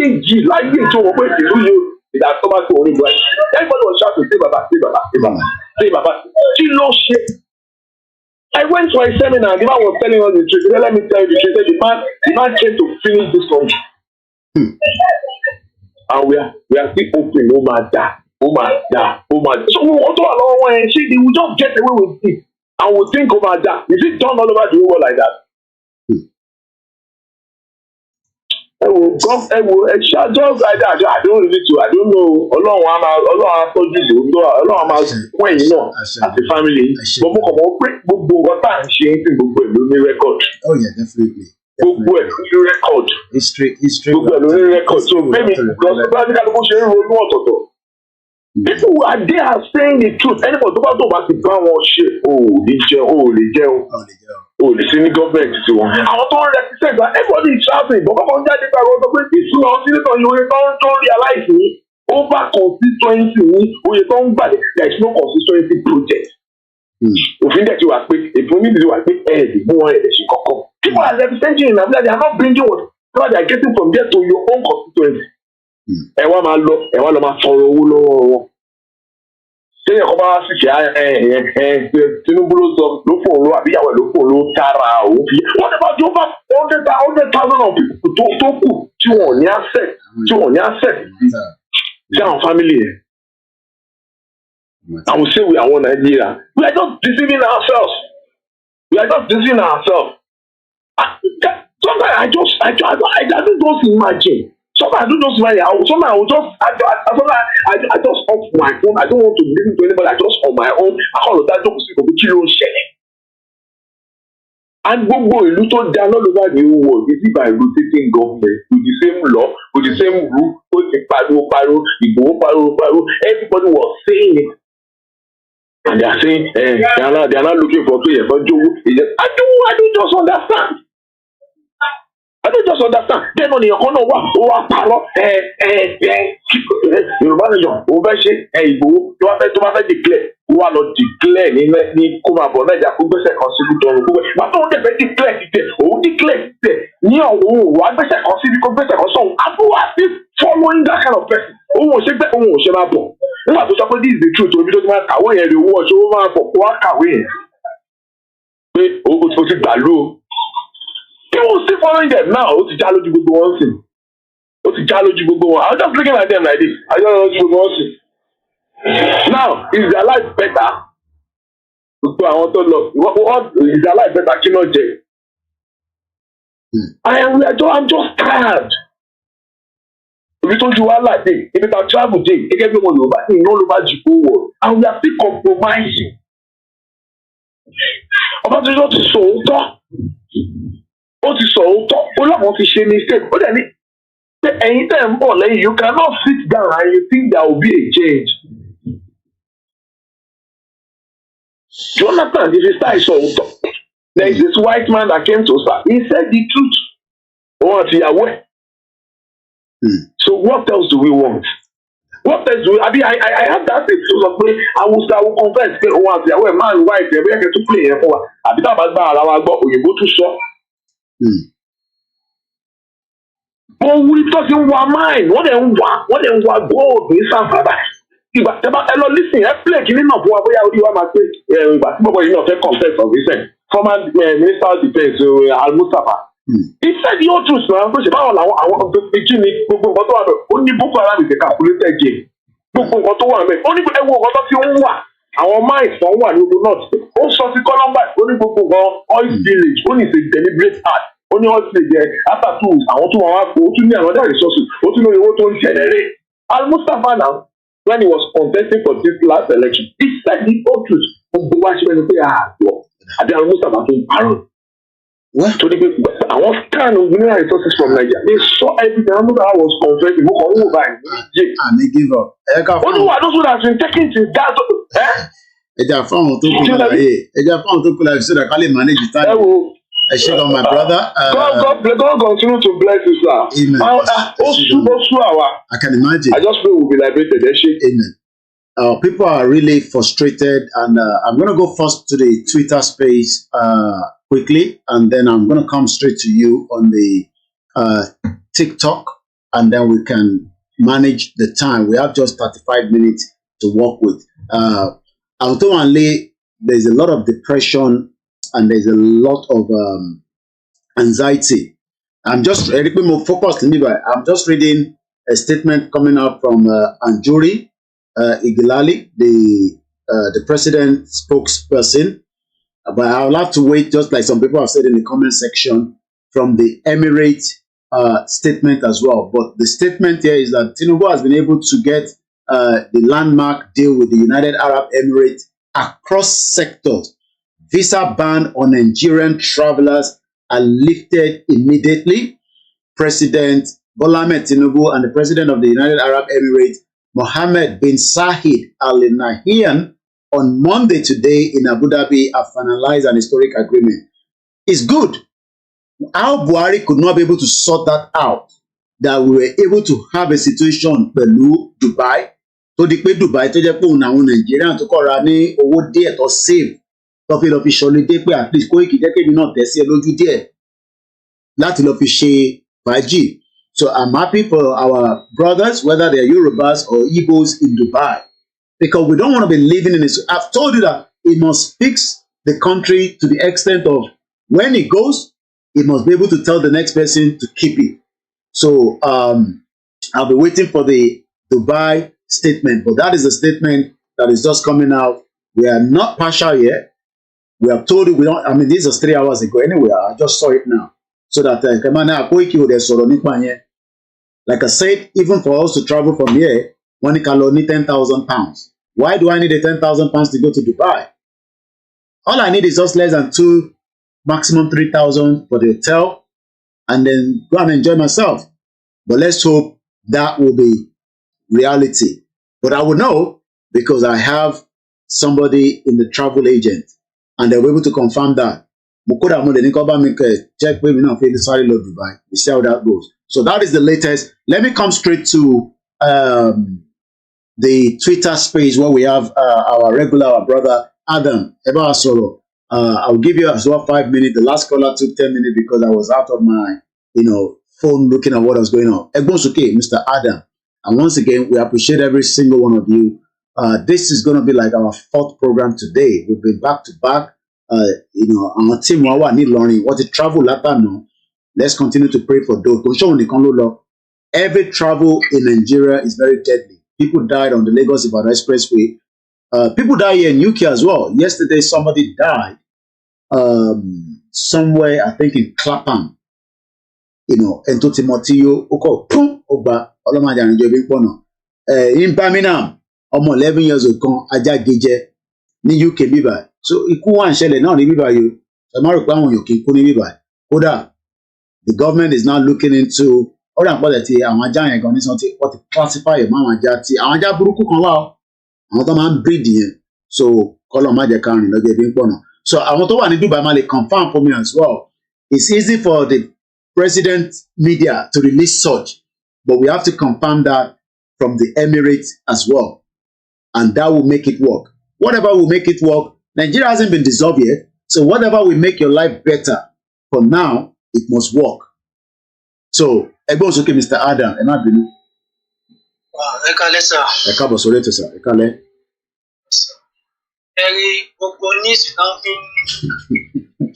tó wọ́n pé ìlú yóò ìdásọ́mà tó orí ìlú ẹ̀. Everybody was shouting say baba. Kí ló ṣe? I went for a seminar and the man was telling us the truth. He said, let me tell you the truth. The man came to finish this country. And we are still open. Oh my God. So we want to allow one and they will just get away with it. And we think about that. Is it done all over the world like that? Just like that. I don't know. Allah told you. Allah when you know as a family. But record. Oh yeah, definitely. Record. History. Record. So maybe people are there saying the truth. Anybody talk about the brown shit. The senior government is one. I want to represent that everybody is shouting. But come on, that is you don't realize me. Over constituency, there is no constituency project. If you that you are quick, if you need to are quick, people are representing in Nigeria. They are not bringing what they are getting from there to your own constituency. Ẹ wá máa fọ̀rọ̀ owó lọ́wọ́ wọn. Ṣéyàn kan bá wá sí ṣe Tinubu ló fò ló àbíyàwó ló fò ló tara òun fi. What about the over 100,000 of people tó kù tí wọ́n ní access sí àwọn family yẹn? I will say we are one Nigeria. We are just deceiving ourselves. Sometimes I don't imagine. Sometimes I do just money. Sometimes I will just I just off my phone. I don't want to listen to anybody. I just on my own. I call that job to be kilo shele. And gbogbo ìlú tó dá all over the whole world is it by rotating government with the same law, with the same rule, with the paro, everybody was saying it. And they are saying, they are not looking for 2 years. But I don't just understand. I don't just understand. Then on the corner, paro, Yoruba nation, IGBOHO, to have declare, who are not declare, ni come up on that, who better consider, but don't ever declare it, who declare it, what better consider, so who are still following that kind of person? Who say that, who shall I go? This is the truth, we don't matter away, and you watch over for walk away. Who to Balu? People still following them now. To challenge people to one thing. I'm just looking at them like this. I don't know. Now, is their life better? What is their life better? I'm just tired. We told you all like this. If it's a travel day, everyone all over the whole world, and we are still compromising. About the not so what is so all I want to share mistake. But then anytime you cannot sit down and you think there will be a change. Do you understand? If you start so there is this white man that came to us. He said the truth. What you are aware. So what else do we want? What else do we? I mean, I have that excuse of play. I will confess. What you are aware, man, white. We are going to play here for. I be that bad. I go. You go to shop. But we talking one mind. What then what gold? We sound bad. Listen, I play. You know what you are must say. But you know, take confess of recent. Former Minister of Defense, Al-Mustafa. He said your truth, man. Because I want to begin it. Only Boko Haram is a calculated game. Only our minds for one we will not. Also, the Columbine, only Boko Haram, village, only is a deliberate act. Only all there after tools. I want to go to another resources. Want to know what to generate. Al-Mustafa now, when he was contesting for this last election, he said the truth. I did Al-Mustafa to Aaron. What? So I was kind of mineral resources from Nigeria. They saw everything. I was confessing. And they give up. What do those who have been taking to that? So that can manage the time. I shake on my brother. God continue to bless you, sir. Amen. I can imagine. I just pray we'll be liberated. Amen. People are really frustrated, and I'm going to go first to the Twitter space quickly, and then I'm going to come straight to you on the TikTok, and then we can manage the time. We have just 35 minutes to work with. Ultimately, there's a lot of depression and there's a lot of anxiety. I'm just more focused. I'm just reading a statement coming out from Anjuri Igilali, the president spokesperson. But I'll have to wait, just like some people have said in the comment section, from the Emirate statement as well. But the statement here is that Tinubu has been able to get the landmark deal with the United Arab Emirates across sectors. Visa ban on Nigerian travelers are lifted immediately. President Bola Ahmed Tinubu and the President of the United Arab Emirates, Mohammed bin Zayed Al Nahyan, on Monday today in Abu Dhabi have finalized an historic agreement. It's good. How Buhari could not be able to sort that out, that we were able to have a situation pẹ̀lú Dubai, tó di pé Dubai tó jẹ́ pé òun àwọn Nigerian tó kọ́ra ní owó díẹ̀ tó save tó fi lọ fi ṣọlidé pé at least Koiki jẹ́ kébi náà tẹ̀ sí ẹ lójú díẹ̀ láti lọ fi ṣe fàájì. So I'm happy for our brothers, whether they're Yorubas or Igbos in Dubai, because we don't want to be living in this. I've told you that it must fix the country to the extent of when it goes, it must be able to tell the next person to keep it. So I'll be waiting for the Dubai statement, but that is a statement that is just coming out. We are not partial yet. We have told you we don't. I mean, this was 3 hours ago. Anyway, I just saw it now. So that like I said, even for us to travel from here, one can only 10,000 pounds. Why do I need a 10,000 pounds to go to Dubai? All I need is just less than 2, maximum 3,000 for the hotel, and then go and enjoy myself. But let's hope that will be reality. But I will know because I have somebody in the travel agent, and they'll be able to confirm that. Check with me now. Dubai. We see how that goes. So that is the latest. Let me come straight to the Twitter space where we have our regular brother Adam Eba Soro. I'll give you as well 5 minutes. The last caller took 10 minutes because I was out of my phone looking at what was going on. Egbonsuke, Mr. Adam. And once again, we appreciate every single one of you. This is going to be like our 4th program today. We've been back to back. Our team need learning what the travel later now. Let's continue to pray for those. Every travel in Nigeria is very deadly. People died on the Lagos-Ibadan Expressway. People die here in UK as well. Yesterday, somebody died somewhere, I think in Clapham. You know, Ento Timoteo, Oko, Pum, Oba, Olamajan, Jobi Pono. In Birmingham, almost 11 years ago, Aja Geje, ní UK bíbá. So, ikú wà ń ṣẹlẹ̀ náà ní bíbá yìí. Ẹ má rò pé àwọn èèyàn kì í kú ní bíbá. Kódà, the government is now looking into ọ̀rẹ́ àpọ̀lẹ̀ tí àwọn ajá yẹn gan ní sọ́n tí wọ́n ti classify ẹ̀ mọ́ àwọn ajá tí àwọn ajá burúkú kan wà ó. Àwọn tó máa ń breed yẹn. So, kọ́lọ̀ má jẹ́ ká rìn lọ́jọ́ ebi ń pọ̀ náà. So, àwọn tó wà ní Dubai máa lè confirm for me as well. It's easy for the president media to release such, but we have to confirm that from the Emirates as well. And that will make it work. Whatever will make it work, Nigeria hasn't been dissolved yet. So whatever will make your life better, for now, it must work. So, Egbo Osoke, Mr. Adam, ẹ má bínú. Ẹ káalẹ́ sà. Ẹ káàbọ̀ sórí ètò sà, ẹ káalẹ́. Ẹ rí gbogbo news náà fi ń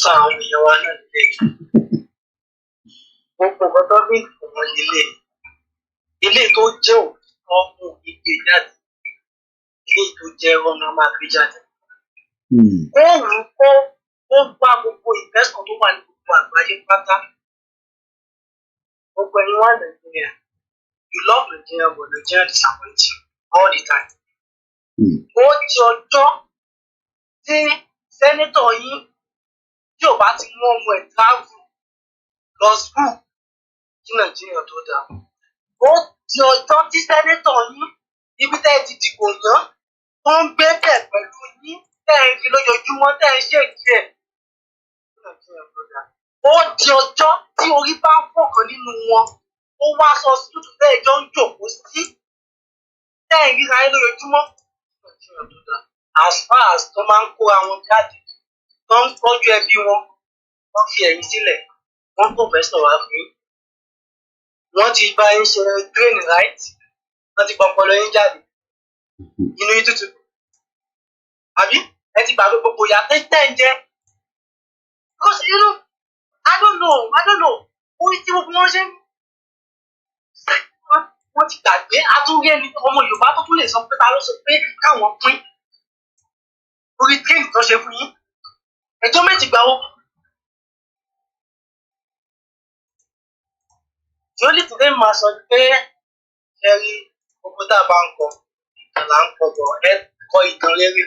fa àwọn èèyàn wa náà nílé. Gbogbo nǹkan tó fi ń fò wọ́n nílé. Ilé tó jẹ́ òkú ọmọ ìgbé jáde. Ilé tó jẹ́ ọmọ máa gbé jáde. Ó wù kó ó gba gbogbo investment tó wà ní gbogbo àgbáyé pátá. Gbogbo ẹ̀yin wà Nàìjíríà. You love Nigeria, but Nigeria disappoint you all the time. Ó di ọjọ́ tí sẹ́nítọ̀ yín tí ò bá ti mú ọmọ ẹ̀ travel lọ school kí Nàìjíríà tó dáa. Ó di ọjọ́ tí sẹ́nítọ̀ yín ibi tẹ́ ẹ ti dìbò yán tó ń gbé bẹ̀ pẹ̀lú yín tẹ́ ẹ rí lójoojúmọ́ tẹ́ ẹ ṣe kí ẹ̀ kí Nàìjíríà tó dáa. Ó di ọjọ́ tí orí bá ń pọ̀ kan nínú wọn. Ó wá sọ tútù tẹ́ ẹ jọ ń jòkó sí tẹ́ ẹ ríra ẹ lójoojúmọ́. As far as tó máa ń kó àwọn jáde tó ń tọ́jú ẹbí wọn wọ́n fi ẹ̀yìn sílẹ̀ wọ́n kò fẹ́ sọ̀rọ̀ àfin. Wọ́n ti bá yín ṣe green right wọ́n ti pọpọlọ yín jáde inú yín tútù. Àbí ẹ ti gbàgbé gbogbo ìyá tẹ́ ń jẹ. Because you know, I don't know. Orí tí gbogbo wọn ṣe ń wọ́n ti gbàgbé àtúnrí ẹni ọmọ Yorùbá tó tún lè sọ pé ta ló sọ pé káwọn pín orí tírénì tó ṣe fún yín ẹjọ́ méjì gbà ó. Tí ó lè tún lè máa sọ pé ẹ rí gbogbo tá a bá ń kọ ìtàn là ń kọ bọ̀ ẹ kọ ìtàn rere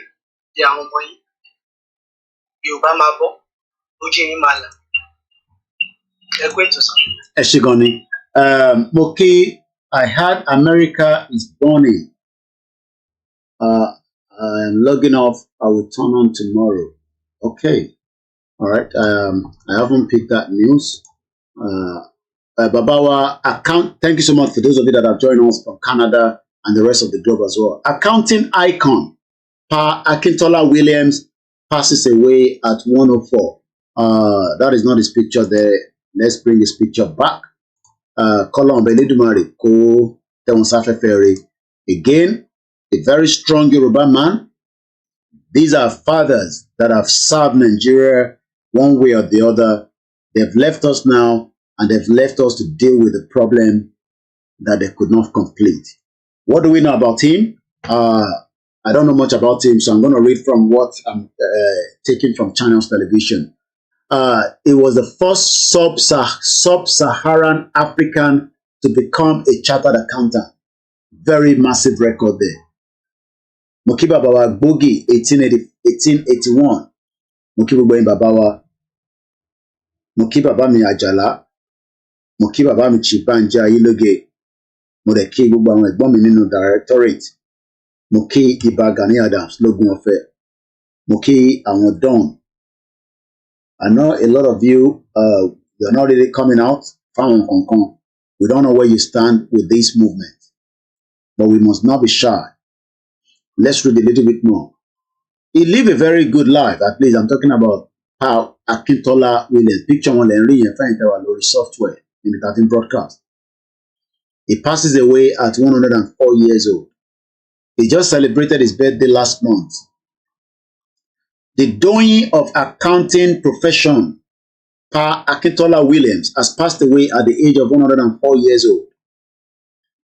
di àwọn ọmọ yín. Yorùbá máa bọ́ ojú yín máa là. Ẹ kú ètò sọ. Ẹ ṣé gan ni. Mo kí I heard America is burning. I'm logging off. I will turn on tomorrow. Okay. All right. I haven't picked that news. Babawa account. Thank you so much for those of you that have joined us from Canada and the rest of the globe as well. Accounting icon Pa Akintola Williams passes away at 104. That is not his picture there. Let's bring his picture back. Colonial Benedumari Ko Tewonsafe Ferry. Again, a very strong Yoruba man. These are fathers that have served Nigeria one way or the other. They've left us now, and they've left us to deal with the problem that they could not complete. What do we know about him? I don't know much about him, so I'm going to read from what I'm taking from Channels Television. He was the first sub-Saharan African to become a chartered accountant. Very massive record there. Mokiba Baba Bogi, 1881. Mokiba Babawa. Mokiba Bami Ajala. Mokiba Bami Chibanja Iloge. Modeki Bubama Bomi Nino Directorate. Moki Iba Gani Adams, Logun Ofe. Moki Amodon. I know a lot of you, you're not really coming out from Hong Kong. We don't know where you stand with this movement. But we must not be shy. Let's read a little bit more. He lived a very good life. At least I'm talking about how Akintola Williams, picture one Henry and find our Lori software in the 13 broadcast. He passes away at 104 years old. He just celebrated his birthday last month. The doing of accounting profession, Pa Akintola Williams, has passed away at the age of 104 years old.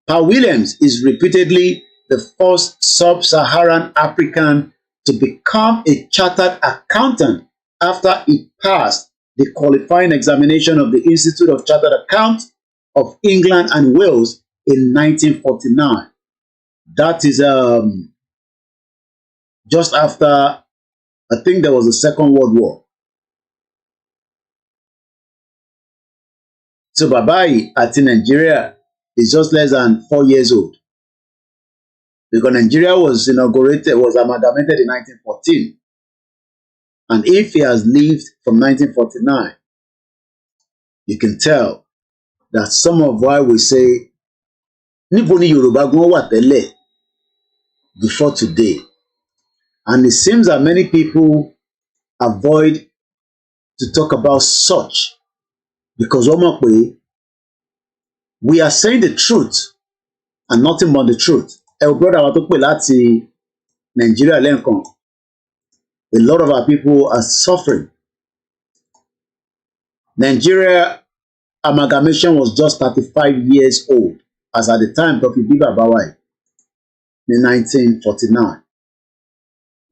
Pa Williams is reputedly the first sub-Saharan African to become a chartered accountant after he passed the qualifying examination of the Institute of Chartered Accountants of England and Wales in 1949. That is just after, I think there was the Second World War. So Babai at Nigeria is just less than 4 years old. Because Nigeria was amalgamated in 1914. And if he has lived from 1949, you can tell that some of why we say, níbo ni Yorùbá gan wà tẹ́lẹ̀ before today. And it seems that many people avoid to talk about such because we are saying the truth and nothing but the truth. Brother wa tó pè láti Nigeria lẹ́ǹkan. A lot of our people are suffering. Nigeria amalgamation was just 35 years old as at the time Dr. Biba Bawai in 1949.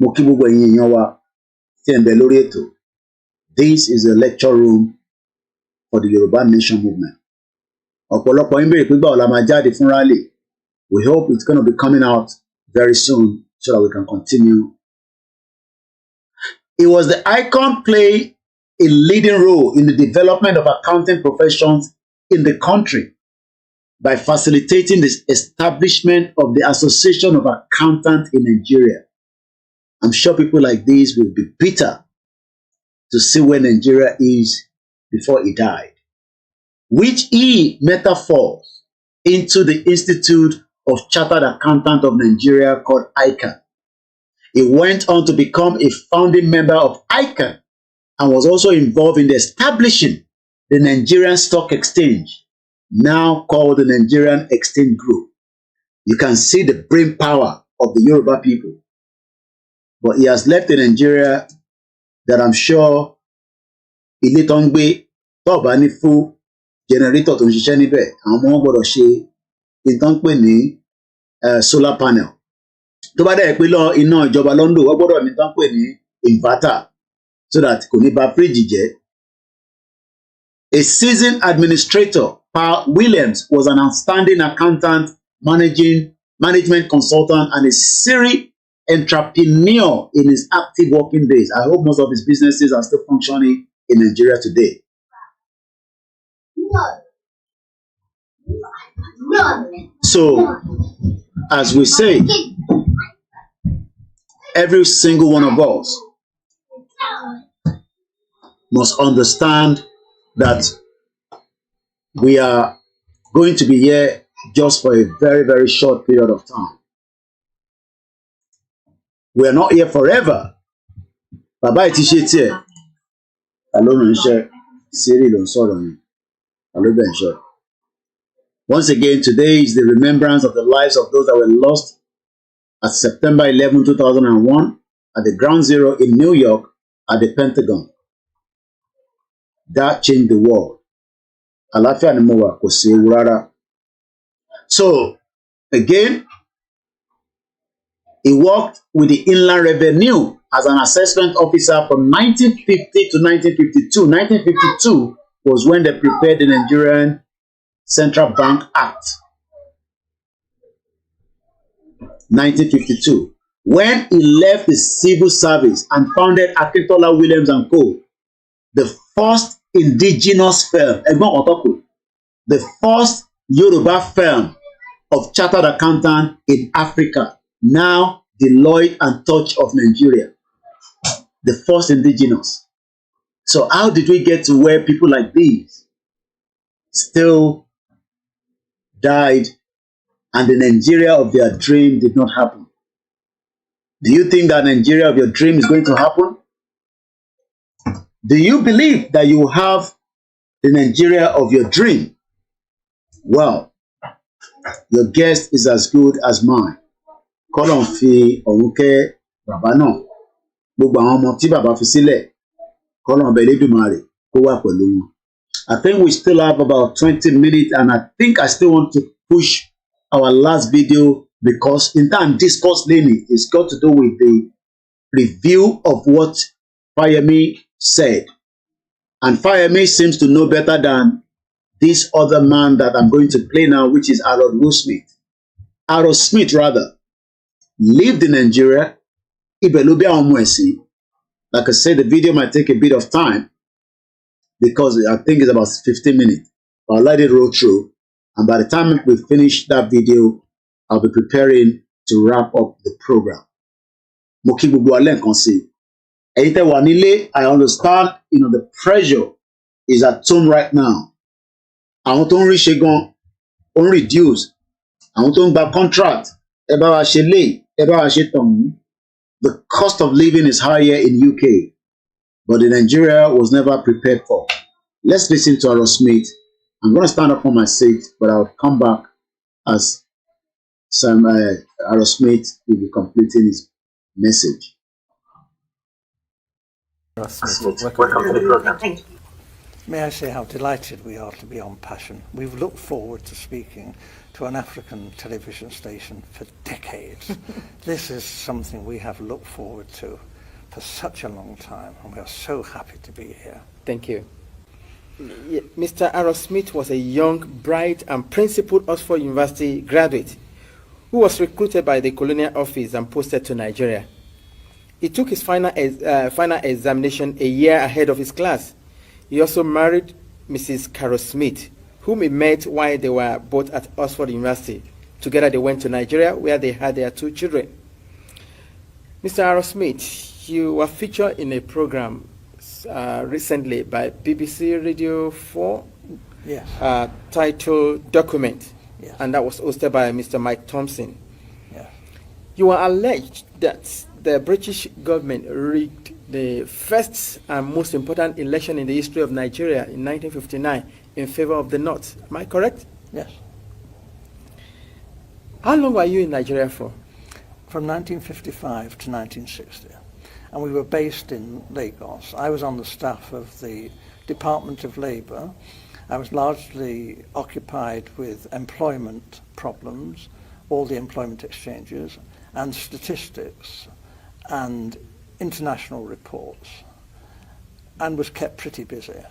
Mo kí gbogbo ẹ̀yin èèyàn wa tí ẹ ń bẹ lórí ètò. This is a lecture room for the Yoruba Nation movement. Ọ̀pọ̀lọpọ̀ yín béèrè pé báwo la máa jáde fún rally. We hope it's going to be coming out very soon so that we can continue. It was the icon play a leading role in the development of accounting professions in the country by facilitating the establishment of the Association of Accountants in Nigeria. I'm sure people like this will be bitter to see where Nigeria is before he died, which he metaphors into the Institute of Chartered Accountants of Nigeria called ICAN. He went on to become a founding member of ICAN and was also involved in the establishing the Nigerian Stock Exchange, now called the Nigerian Exchange Group. You can see the brain power of the Yoruba people. But he has left in Nigeria that I'm sure ilé tó ń gbé tó bá ní fún generator tó ń ṣiṣẹ́ níbẹ̀ àwọn ọmọ gbọ́dọ̀ ṣe ìtàn pè ní solar panel. Tó bá dẹ̀ pé iná ìjọba London wọ́n gbọ́dọ̀ ní ìtàn pè ní inverter so that kò ní ba fridge jẹ́. A seasoned administrator, Pa Williams was an outstanding accountant, management consultant, and a serious entrepreneur in his active working days. I hope most of his businesses are still functioning in Nigeria today. So, as we say, every single one of us must understand that we are going to be here just for a very, very short period of time. We are not here forever. Bàbá ẹ̀ ti ṣe tiẹ̀. Alone iṣẹ́ Siri ló ń sọ̀rọ̀ yẹn. Alóbẹ̀ ń ṣe. Once again, today is the remembrance of the lives of those that were lost at September 11, 2001 at the Ground Zero in New York at the Pentagon. That changed the world. Àlàáfíà ni mo wà, kò sí ewu rárá. So, again, he worked with the Inland Revenue as an assessment officer from 1950 to 1952. 1952 was when they prepared the Nigerian Central Bank Act. 1952. When he left the civil service and founded Akintola Williams & Co., the first indigenous firm, the first Yoruba firm of chartered accountant in Africa, now Deloitte and Touch of Nigeria, the first indigenous. So how did we get to where people like these still died and the Nigeria of their dream did not happen? Do you think that Nigeria of your dream is going to happen? Do you believe that you will have the Nigeria of your dream? Well, your guest is as good as mine. Kọ́lọ́n fi ọ̀run kẹ́ bàbá náà. Gbogbo àwọn ọmọ tí bàbá fi sílẹ̀. Kọ́lọ́n ọba Elédùmarè kó wà pẹ̀lú wọn. I think we still have about 20 minutes and I think I still want to push our last video because in time discourse lately it's got to do with the review of what Fayemi said. And Fayemi seems to know better than this other man that I'm going to play now, which is Aaron Smith. Aaron Smith, rather, lived in Nigeria. Like I said, the video might take a bit of time because I think it's about 15 minutes. But I'll let it roll through. And by the time we finish that video, I'll be preparing to wrap up the program. I understand, the pressure is at home right now. I want to reduce. I want to buy contract. The cost of living is higher in UK, but in Nigeria was never prepared for. Let's listen to Aaron Smith. I'm going to stand up on my seat, but I'll come back as Aaron Smith will be completing his message. Welcome to the program. Thank you. May I say how delighted we are to be on Passion. We've looked forward to speaking to an African television station for decades. This is something we have looked forward to for such a long time, and we are so happy to be here. Thank you. Mr. Aaron Smith was a young, bright, and principled Oxford University graduate who was recruited by the Colonial office and posted to Nigeria. He took his final examination a year ahead of his class. He also married Mrs. Carol Smith, whom he met while they were both at Oxford University. Together they went to Nigeria, where they had their 2 children. Mr. Aaron Smith, you were featured in a program recently by BBC Radio 4, yes. Titled Document, yes. And that was hosted by Mr. Mike Thompson. Yes. You are alleged that the British government rigged the first and most important election in the history of Nigeria in 1959 in favor of the North. Am I correct? Yes. How long were you in Nigeria for? From 1955 to 1960. And we were based in Lagos. I was on the staff of the Department of Labour. I was largely occupied with employment problems, all the employment exchanges, and statistics, and international reports, and was kept pretty busy.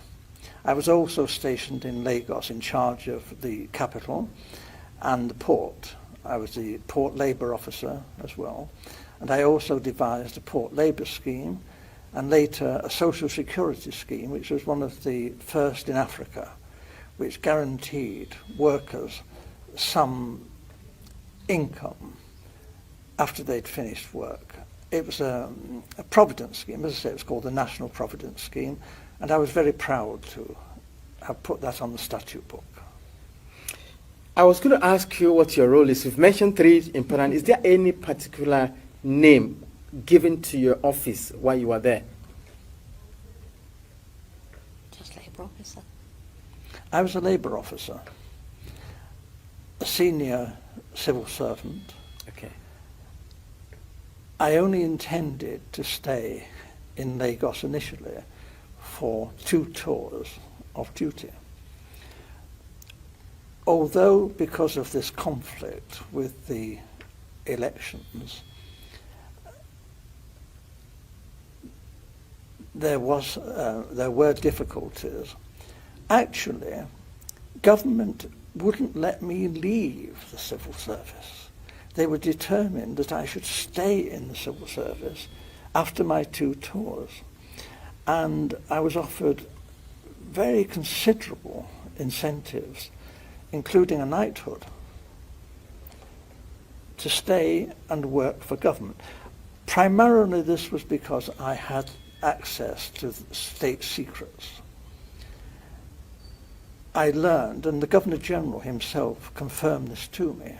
I was also stationed in Lagos in charge of the capital and the port. I was the port labour officer as well, and I also devised a port labour scheme and later a social security scheme, which was one of the first in Africa, which guaranteed workers some income after they'd finished work. It was a providence scheme. As I say, it was called the National Providence Scheme, and I was very proud to have put that on the statute book. I was going to ask you what your role is. You've mentioned 3 important. Is there any particular name given to your office while you were there? Just labour officer. I was a labour officer, a senior civil servant. Okay. I only intended to stay in Lagos initially for 2 tours of duty. Although because of this conflict with the elections, there were difficulties. Actually, government wouldn't let me leave the civil service. They were determined that I should stay in the civil service after my 2 tours. And I was offered very considerable incentives, including a knighthood, to stay and work for government. Primarily this was because I had access to state secrets. I learned, and the Governor-General himself confirmed this to me,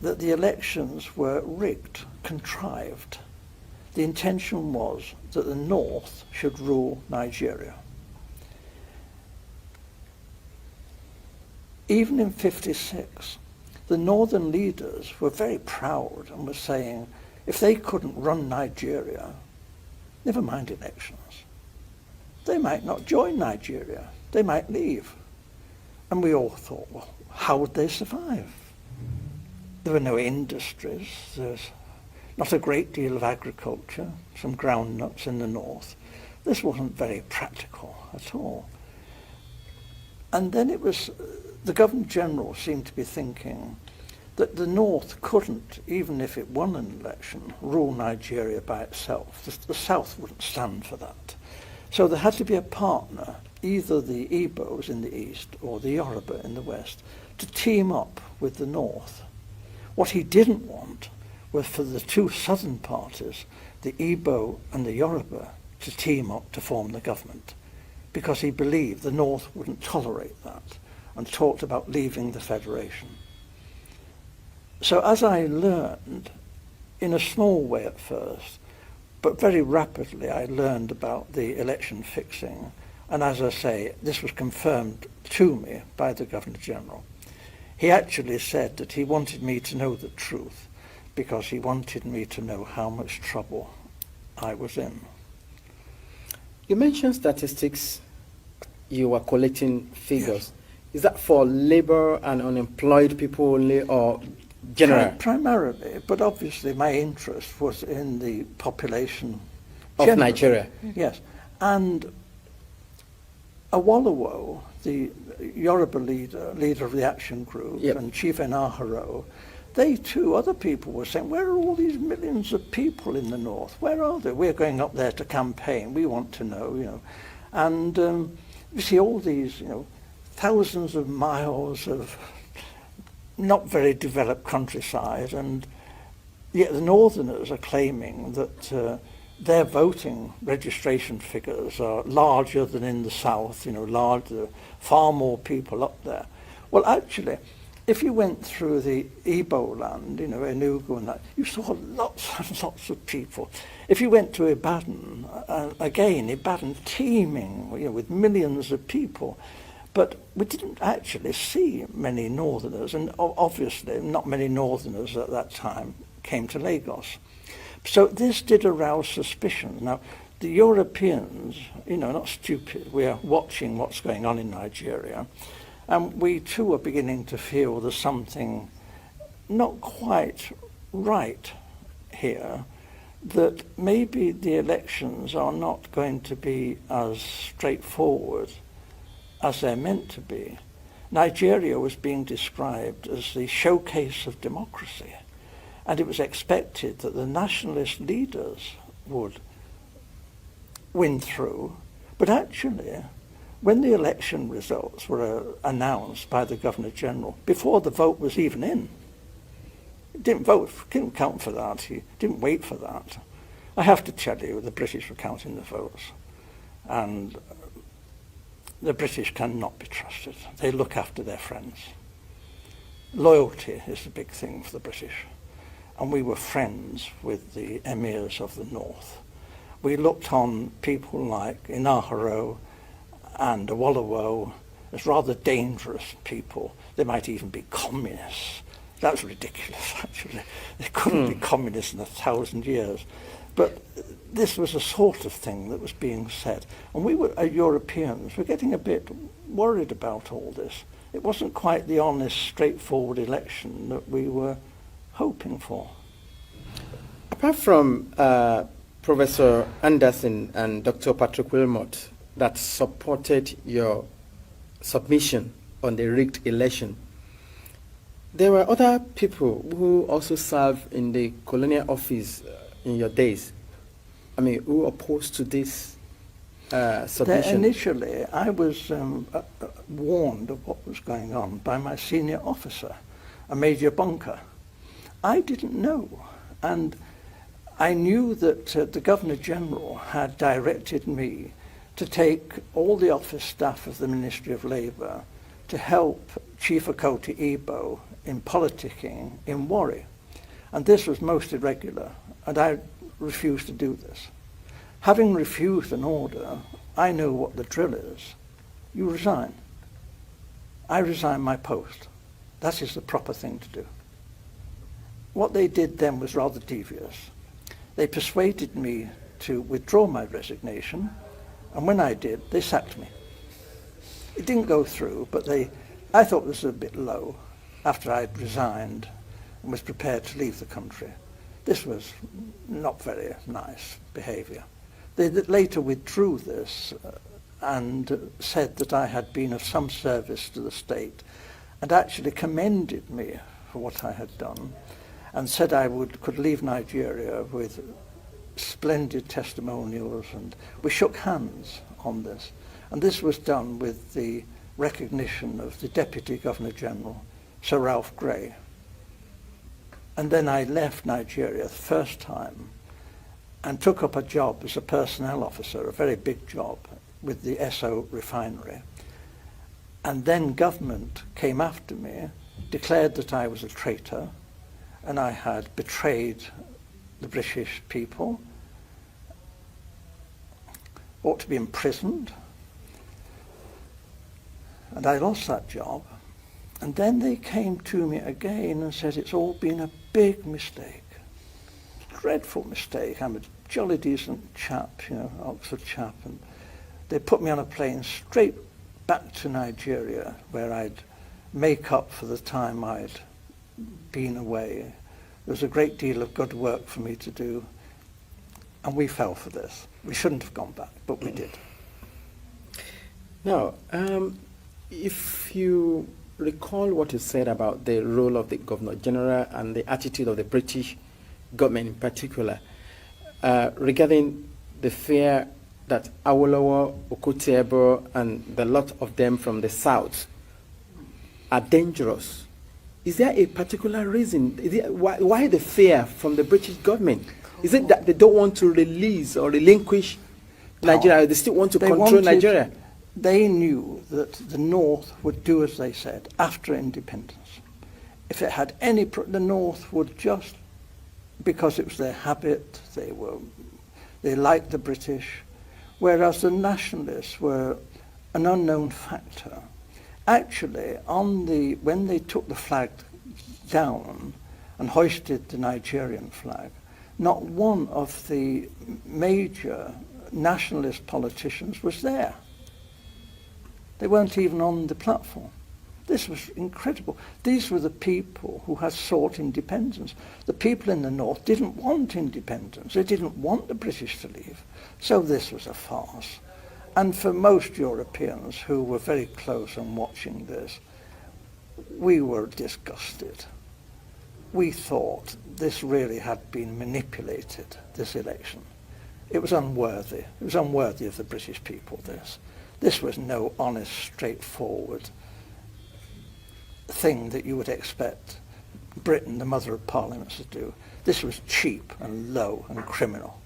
that the elections were rigged, contrived. The intention was that the North should rule Nigeria. Even in '56, the Northern leaders were very proud and were saying, if they couldn't run Nigeria, never mind elections, they might not join Nigeria, they might leave. And we all thought, well, how would they survive? There were no industries, there's not a great deal of agriculture, some groundnuts in the north. This wasn't very practical at all. And then it was, the Governor-General seemed to be thinking that the North couldn't, even if it won an election, rule Nigeria by itself. The South wouldn't stand for that. So there had to be a partner, either the Igbos in the east or the Yoruba in the west, to team up with the North. What he didn't want was for the two southern parties, the Igbo and the Yoruba, to team up to form the government, because he believed the North wouldn't tolerate that and talked about leaving the federation. So as I learned, in a small way at first, but very rapidly I learned about the election fixing, and as I say, this was confirmed to me by the Governor-General. He actually said that he wanted me to know the truth because he wanted me to know how much trouble I was in. You mentioned statistics, you were collecting figures. Yes. Is that for labor and unemployed people only, or general? Primarily, but obviously my interest was in the population of generally. Nigeria. Yes, and Awolowo, the Yoruba leader of the action group, yep, and Chief Enaharo, they too, other people were saying, where are all these millions of people in the north? Where are they? We're going up there to campaign. We want to know, you know. And you see all these, you know, thousands of miles of not very developed countryside, and yet the northerners are claiming that their voting registration figures are larger than in the south, you know, larger, far more people up there. Well, actually, if you went through the Igbo land, you know, Enugu and that, you saw lots and lots of people. If you went to Ibadan, again, Ibadan teeming, you know, with millions of people. But we didn't actually see many northerners, and obviously not many northerners at that time came to Lagos. So this did arouse suspicion. Now, the Europeans, you know, not stupid, we are watching what's going on in Nigeria, and we too are beginning to feel there's something not quite right here, that maybe the elections are not going to be as straightforward as they're meant to be. Nigeria was being described as the showcase of democracy, and it was expected that the nationalist leaders would win through. But actually, when the election results were announced by the Governor-General, before the vote was even in, he didn't vote, didn't count for that, he didn't wait for that. I have to tell you, the British were counting the votes, and the British cannot be trusted. They look after their friends. Loyalty is the big thing for the British. And we were friends with the emirs of the north. We looked on people like Enaharo and Awolowo as rather dangerous people. They might even be communists. That's ridiculous, actually. They couldn't be communists in 1,000 years. But this was a sort of thing that was being said. And we were, Europeans, were getting a bit worried about all this. It wasn't quite the honest, straightforward election that we were hoping for. Apart from Professor Anderson and Dr. Patrick Wilmot that supported your submission on the rigged election, there were other people who also served in the colonial office in your days. I mean, who opposed to this submission? Initially, I was warned of what was going on by my senior officer, a Major Bunker. I didn't know, and I knew that the Governor-General had directed me to take all the office staff of the Ministry of Labour to help Chief Ekiti Igbo in politicking in Warri. And this was most irregular, and I refused to do this. Having refused an order, I know what the drill is. You resign. I resign my post. That is the proper thing to do. What they did then was rather devious. They persuaded me to withdraw my resignation, and when I did, they sacked me. It didn't go through, but they I thought this was a bit low after I'd resigned and was prepared to leave the country. This was not very nice behaviour. They later withdrew this and said that I had been of some service to the state and actually commended me for what I had done and said I could leave Nigeria with splendid testimonials, and we shook hands on this. And this was done with the recognition of the Deputy Governor General, Sir Ralph Grey. And then I left Nigeria the first time and took up a job as a personnel officer, a very big job, with the Esso refinery. And then government came after me, declared that I was a traitor and I had betrayed the British people, ought to be imprisoned. And I lost that job. And then they came to me again and said it's all been a big mistake. Dreadful mistake. I'm a jolly decent chap, you know, Oxford chap. And they put me on a plane straight back to Nigeria where I'd make up for the time I'd been away. There was a great deal of good work for me to do. And we fell for this. We shouldn't have gone back, but we did. Now, if you recall what you said about the role of the Governor General and the attitude of the British government in particular, regarding the fear that Awolowo, Okotie-Eboh, and the lot of them from the south are dangerous, is there a particular reason? Why the fear from the British government? Is it that they don't want to release or relinquish Nigeria? They still want to control Nigeria? They knew that the North would do as they said after independence. If it had any, the North would just, because it was their habit, they liked the British, whereas the nationalists were an unknown factor. Actually, when they took the flag down and hoisted the Nigerian flag, not one of the major nationalist politicians was there. They weren't even on the platform. This was incredible. These were the people who had sought independence. The people in the North didn't want independence. They didn't want the British to leave. So this was a farce. And for most Europeans who were very close and watching this, we were disgusted. We thought this really had been manipulated, this election. It was unworthy. It was unworthy of the British people, this. This was no honest, straightforward thing that you would expect Britain, the mother of parliaments, to do. This was cheap and low and criminal.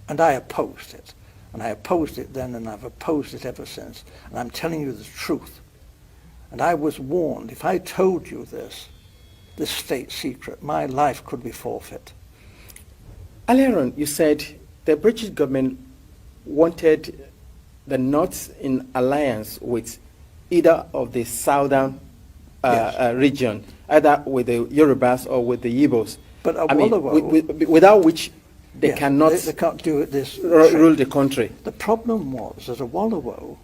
And I opposed it. And I opposed it then, and I've opposed it ever since. And I'm telling you the truth. And I was warned, if I told you this state secret, my life could be forfeit. Earlier on, you said the British government wanted the North in alliance with either of the southern region, either with the Yorubas or with the Igbos. But without which they cannot they can't do this rule the country. The problem was that Awolowo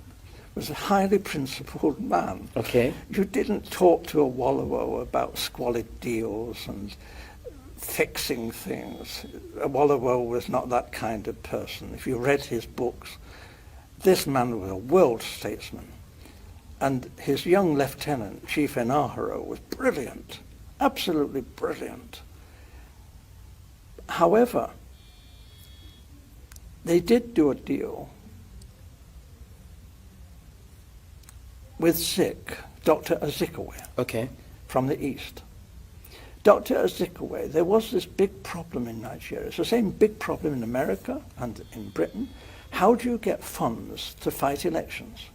was a highly principled man. Okay. You didn't talk to Awolowo about squalid deals and fixing things. Awolowo was not that kind of person. If you read his books, this man was a world statesman. And his young lieutenant, Chief Enaharo, was brilliant, absolutely brilliant. However, they did do a deal with Zik, Dr. Azikiwe, from the East. Dr. Azikiwe, there was this big problem in Nigeria. It's the same big problem in America and in Britain. How do you get funds to fight elections?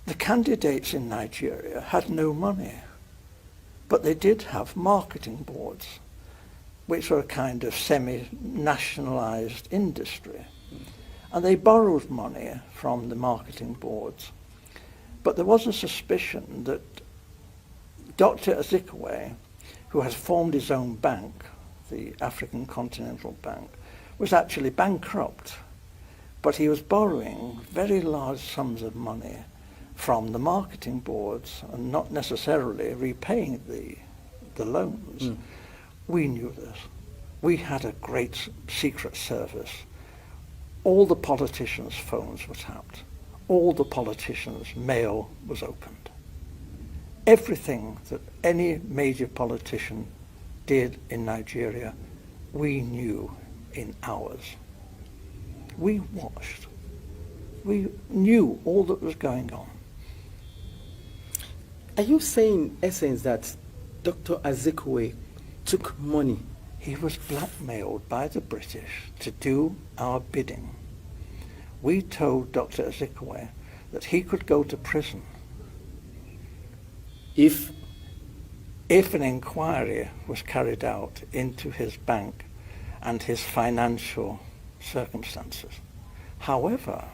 The candidates in Nigeria had no money, but they did have marketing boards, which were a kind of semi-nationalized industry. And they borrowed money from the marketing boards. But there was a suspicion that Dr. Azikiwe, who has formed his own bank, the African Continental Bank, was actually bankrupt. But he was borrowing very large sums of money from the marketing boards and not necessarily repaying the loans. We knew this. We had a great secret service. All the politicians' phones were tapped. All the politicians' mail was opened. Everything that any major politician did in Nigeria, we knew in hours. We watched. We knew all that was going on. Are you saying, in essence, that Dr. Azikiwe took money? He was blackmailed by the British to do our bidding. We told Dr. Azikiwe that he could go to prison if an inquiry was carried out into his bank and his financial circumstances. However,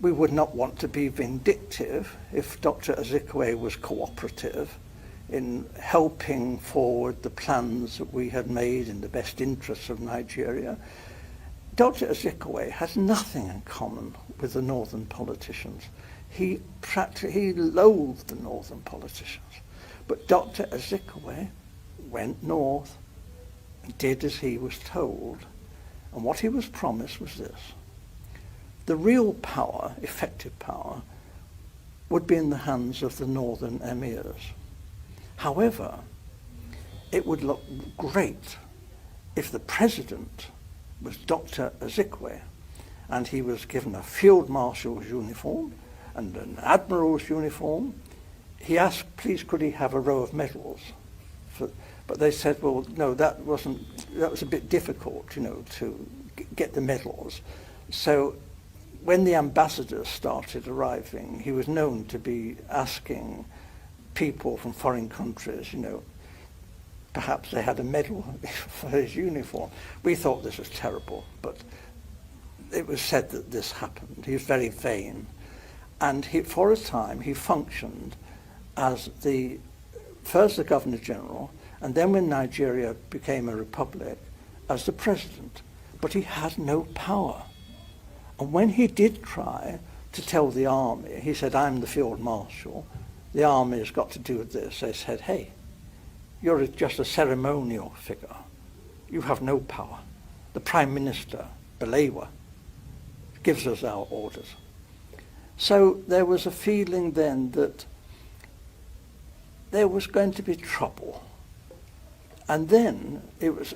we would not want to be vindictive if Dr. Azikiwe was cooperative in helping forward the plans that we had made in the best interests of Nigeria. Dr. Azikiwe has nothing in common with the northern politicians. He loathed the northern politicians. But Dr. Azikiwe went north and did as he was told. And what he was promised was this. The real power, effective power, would be in the hands of the northern emirs. However, it would look great if the president was Dr. Azikiwe and he was given a field marshal's uniform and an admiral's uniform. He asked, please, could he have a row of medals? But they said, well, no, that was a bit difficult, to get the medals. So when the ambassadors started arriving, he was known to be asking people from foreign countries, perhaps they had a medal for his uniform. We thought this was terrible, but it was said that this happened. He was very vain. And for a time, he functioned as first the Governor General, and then when Nigeria became a republic, as the president. But he had no power. And when he did try to tell the army, he said, I'm the field marshal, the army has got to do this. They said, hey, you're just a ceremonial figure. You have no power. The Prime Minister, Balewa, gives us our orders. So there was a feeling then that there was going to be trouble. And then it was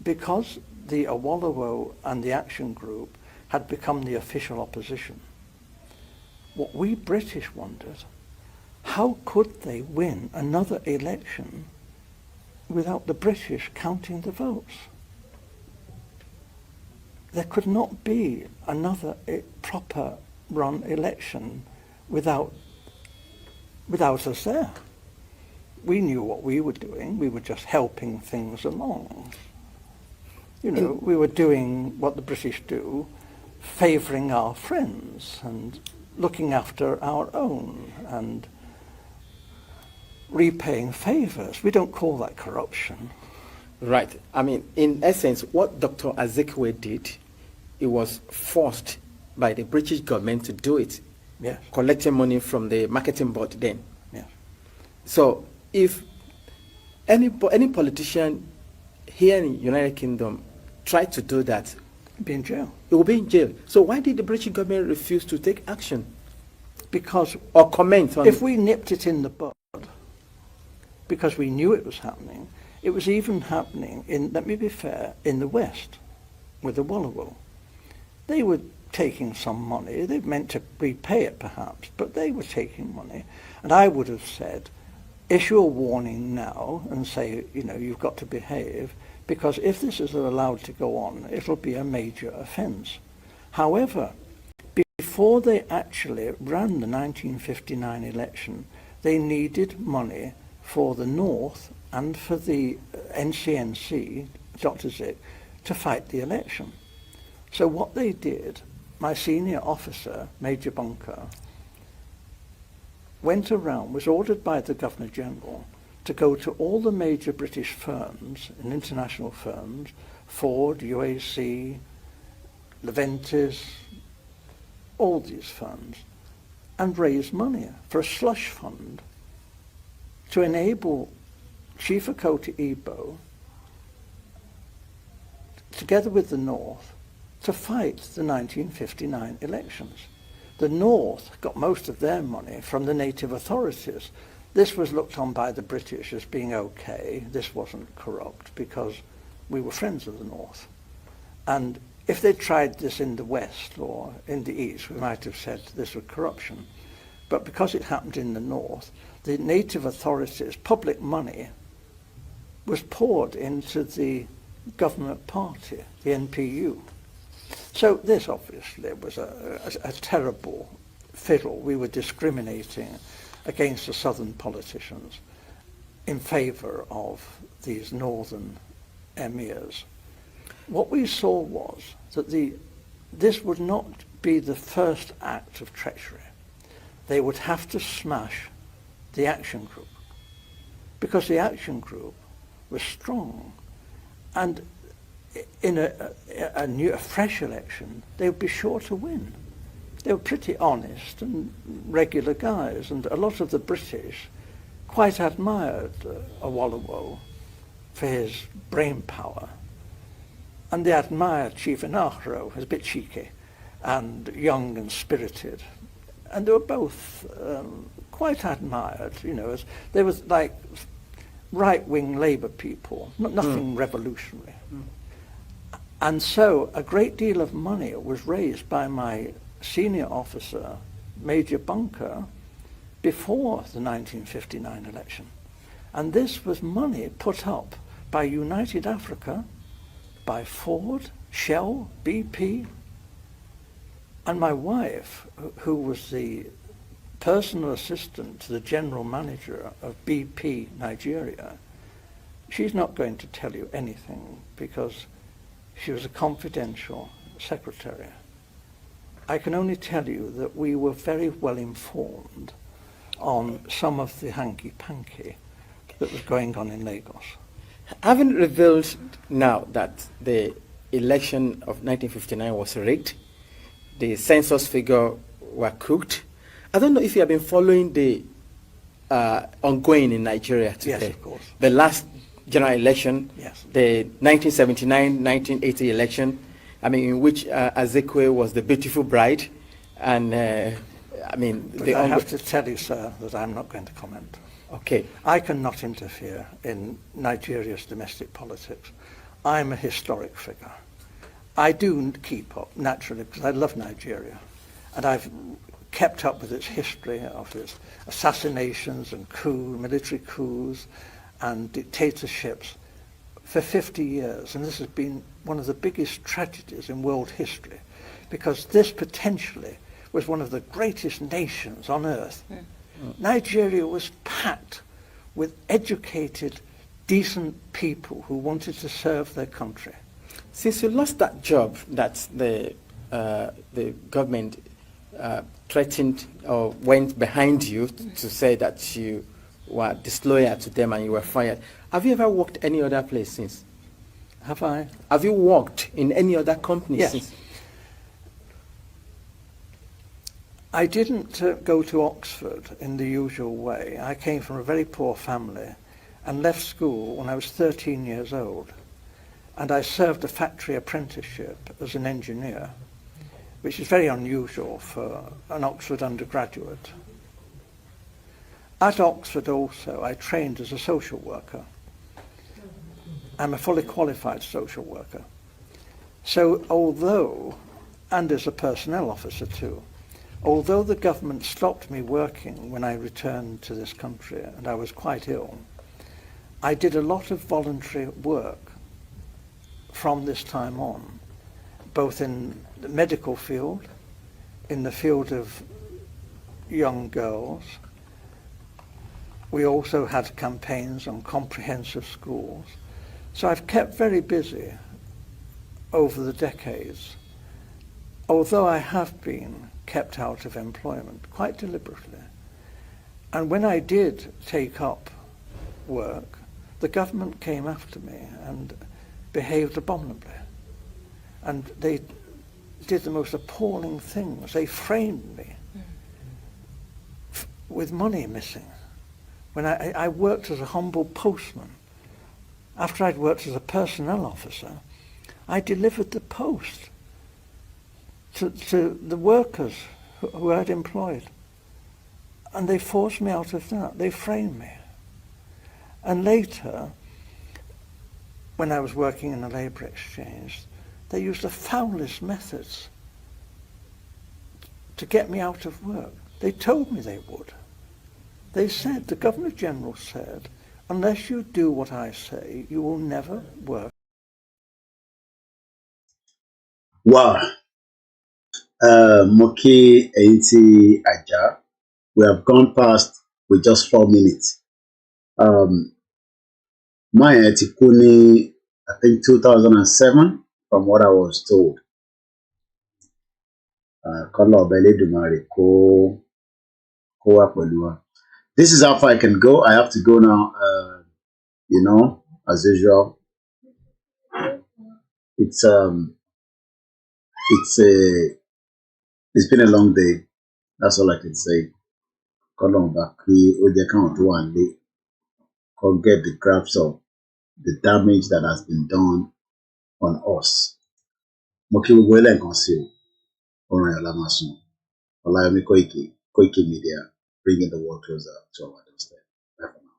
because the Awolowo and the Action Group had become the official opposition. What we British wondered, how could they win another election without the British counting the votes? There could not be another proper run election without us there. We knew what we were doing. We were just helping things along. We were doing what the British do, favouring our friends and looking after our own and repaying favours. We don't call that corruption. Right. I mean, in essence, what Dr. Azikiwe did, it was forced by the British government to do it. Yes. Collecting money from the marketing board then. Yes. So if any politician here in the United Kingdom tried to do that, be in jail. It will be in jail. So why did the British government refuse to take action? Or comment on if we nipped it in the bud, because we knew it was happening, it was even happening let me be fair, in the West, with the Awolowo. They were taking some money. They meant to repay it perhaps, but they were taking money. And I would have said, issue a warning now and say, you've got to behave, because if this is allowed to go on, it'll be a major offence. However, before they actually ran the 1959 election, they needed money for the North and for the NCNC, Dr. Zik, to fight the election. So what they did, my senior officer, Major Bunker, was ordered by the Governor General to go to all the major British firms and international firms, Ford, UAC, Leventis, all these firms and raise money for a slush fund to enable Chief Kayode Fayemi, together with the North, to fight the 1959 elections. The North got most of their money from the native authorities. This was looked on by the British as being okay. This wasn't corrupt because we were friends of the North. And if they tried this in the West or in the East, we might have said this was corruption. But because it happened in the North, the native authorities' public money was poured into the government party, the NPU. So this obviously was a terrible fiddle. We were discriminating against the southern politicians in favour of these northern emirs. What we saw was that this would not be the first act of treachery. They would have to smash the action group, because the action group was strong, and in a fresh election they would be sure to win. They were pretty honest and regular guys, and a lot of the British quite admired Awolowo for his brain power, and they admired Chief Inaharo as a bit cheeky and young and spirited, and they were both quite admired, you know, as they was like right-wing Labour people, nothing revolutionary. And so a great deal of money was raised by my senior officer, Major Bunker, before the 1959 election. And this was money put up by United Africa, by Ford, Shell, BP, and my wife, who was the personal assistant to the general manager of BP Nigeria. She's not going to tell you anything because she was a confidential secretary. I can only tell you that we were very well informed on some of the hanky-panky that was going on in Lagos. Having revealed now that the election of 1959 was rigged, the census figure were cooked, I don't know if you have been following the ongoing in Nigeria today. Yes, of course. The last general election, yes. The 1979-1980 election, I mean, in which Azekwe was the beautiful bride, and I mean... But I have to tell you, sir, that I'm not going to comment. Okay. I cannot interfere in Nigeria's domestic politics. I'm a historic figure. I do keep up, naturally, because I love Nigeria, and I've kept up with its history of its assassinations and military coups and dictatorships for 50 years. And this has been one of the biggest tragedies in world history, because this potentially was one of the greatest nations on earth. Nigeria was packed with educated, decent people who wanted to serve their country. Since you lost that job that the government threatened or went behind you to say that you were disloyal to them and you were fired, have you ever worked any other place since? Have I? Have you worked in any other company Yes. since? I didn't go to Oxford in the usual way. I came from a very poor family and left school when I was 13 years old. And I served a factory apprenticeship as an engineer, which is very unusual for an Oxford undergraduate. At Oxford also, I trained as a social worker. I'm a fully qualified social worker. So although, and as a personnel officer too, although the government stopped me working when I returned to this country and I was quite ill, I did a lot of voluntary work from this time on, both in the medical field, in the field of young girls. We also had campaigns on comprehensive schools. So I've kept very busy over the decades, although I have been kept out of employment quite deliberately. And when I did take up work, the government came after me and behaved abominably. And they did the most appalling things. They framed me with money missing. When I worked as a humble postman, after I'd worked as a personnel officer, I delivered the post to the workers who I'd employed. And they forced me out of that. They framed me. And later, when I was working in a labour exchange, they used the foulest methods to get me out of work. They told me they would. They said, the Governor General said, unless you do what I say, you will never work. Wow. Moki Enti Aja, we have gone past with just 4 minutes. My Etikuni, I think 2007, from what I was told. This is how far I can go. I have to go now. You know, as usual. It's been a long day. That's all I can say. Get the grasp of the damage that has been done on us. Moki Wele and Conceal, FOLAYEMI koikimedia, bringing the world closer to our doorstep. Bye for now.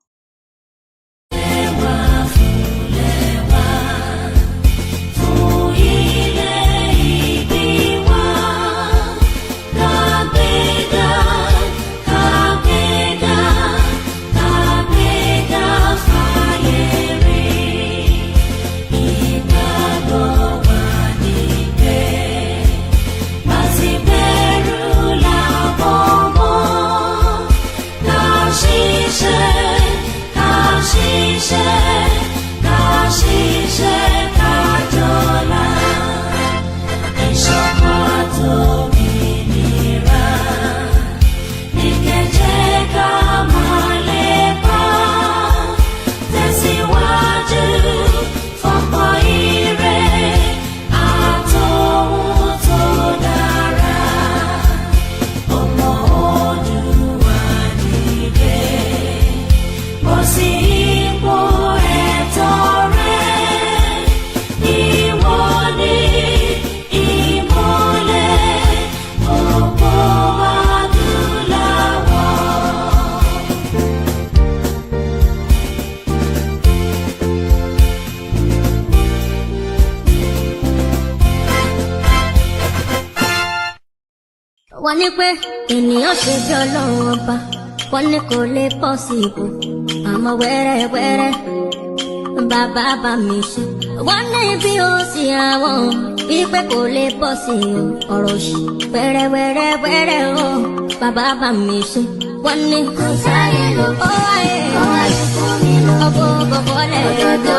wọ́n ní pé ènìyàn ṣe bí ọlọ́run ọba wọ́n ní kò lè possible àmọ́ wẹ́rẹ́wẹ́rẹ́ bàbá bá mi ṣe wọ́n ní bí ó sì àwọn wípé kò lè possible ọ̀rọ̀ ṣì wẹ́rẹ́wẹ́rẹ́ o bàbá bá mi ṣe wọ́n ní kò sáyé lọ ó wáyé fún mi lọ ọgbọ́n bọ̀bọ̀ lẹ́ẹ̀dọ́.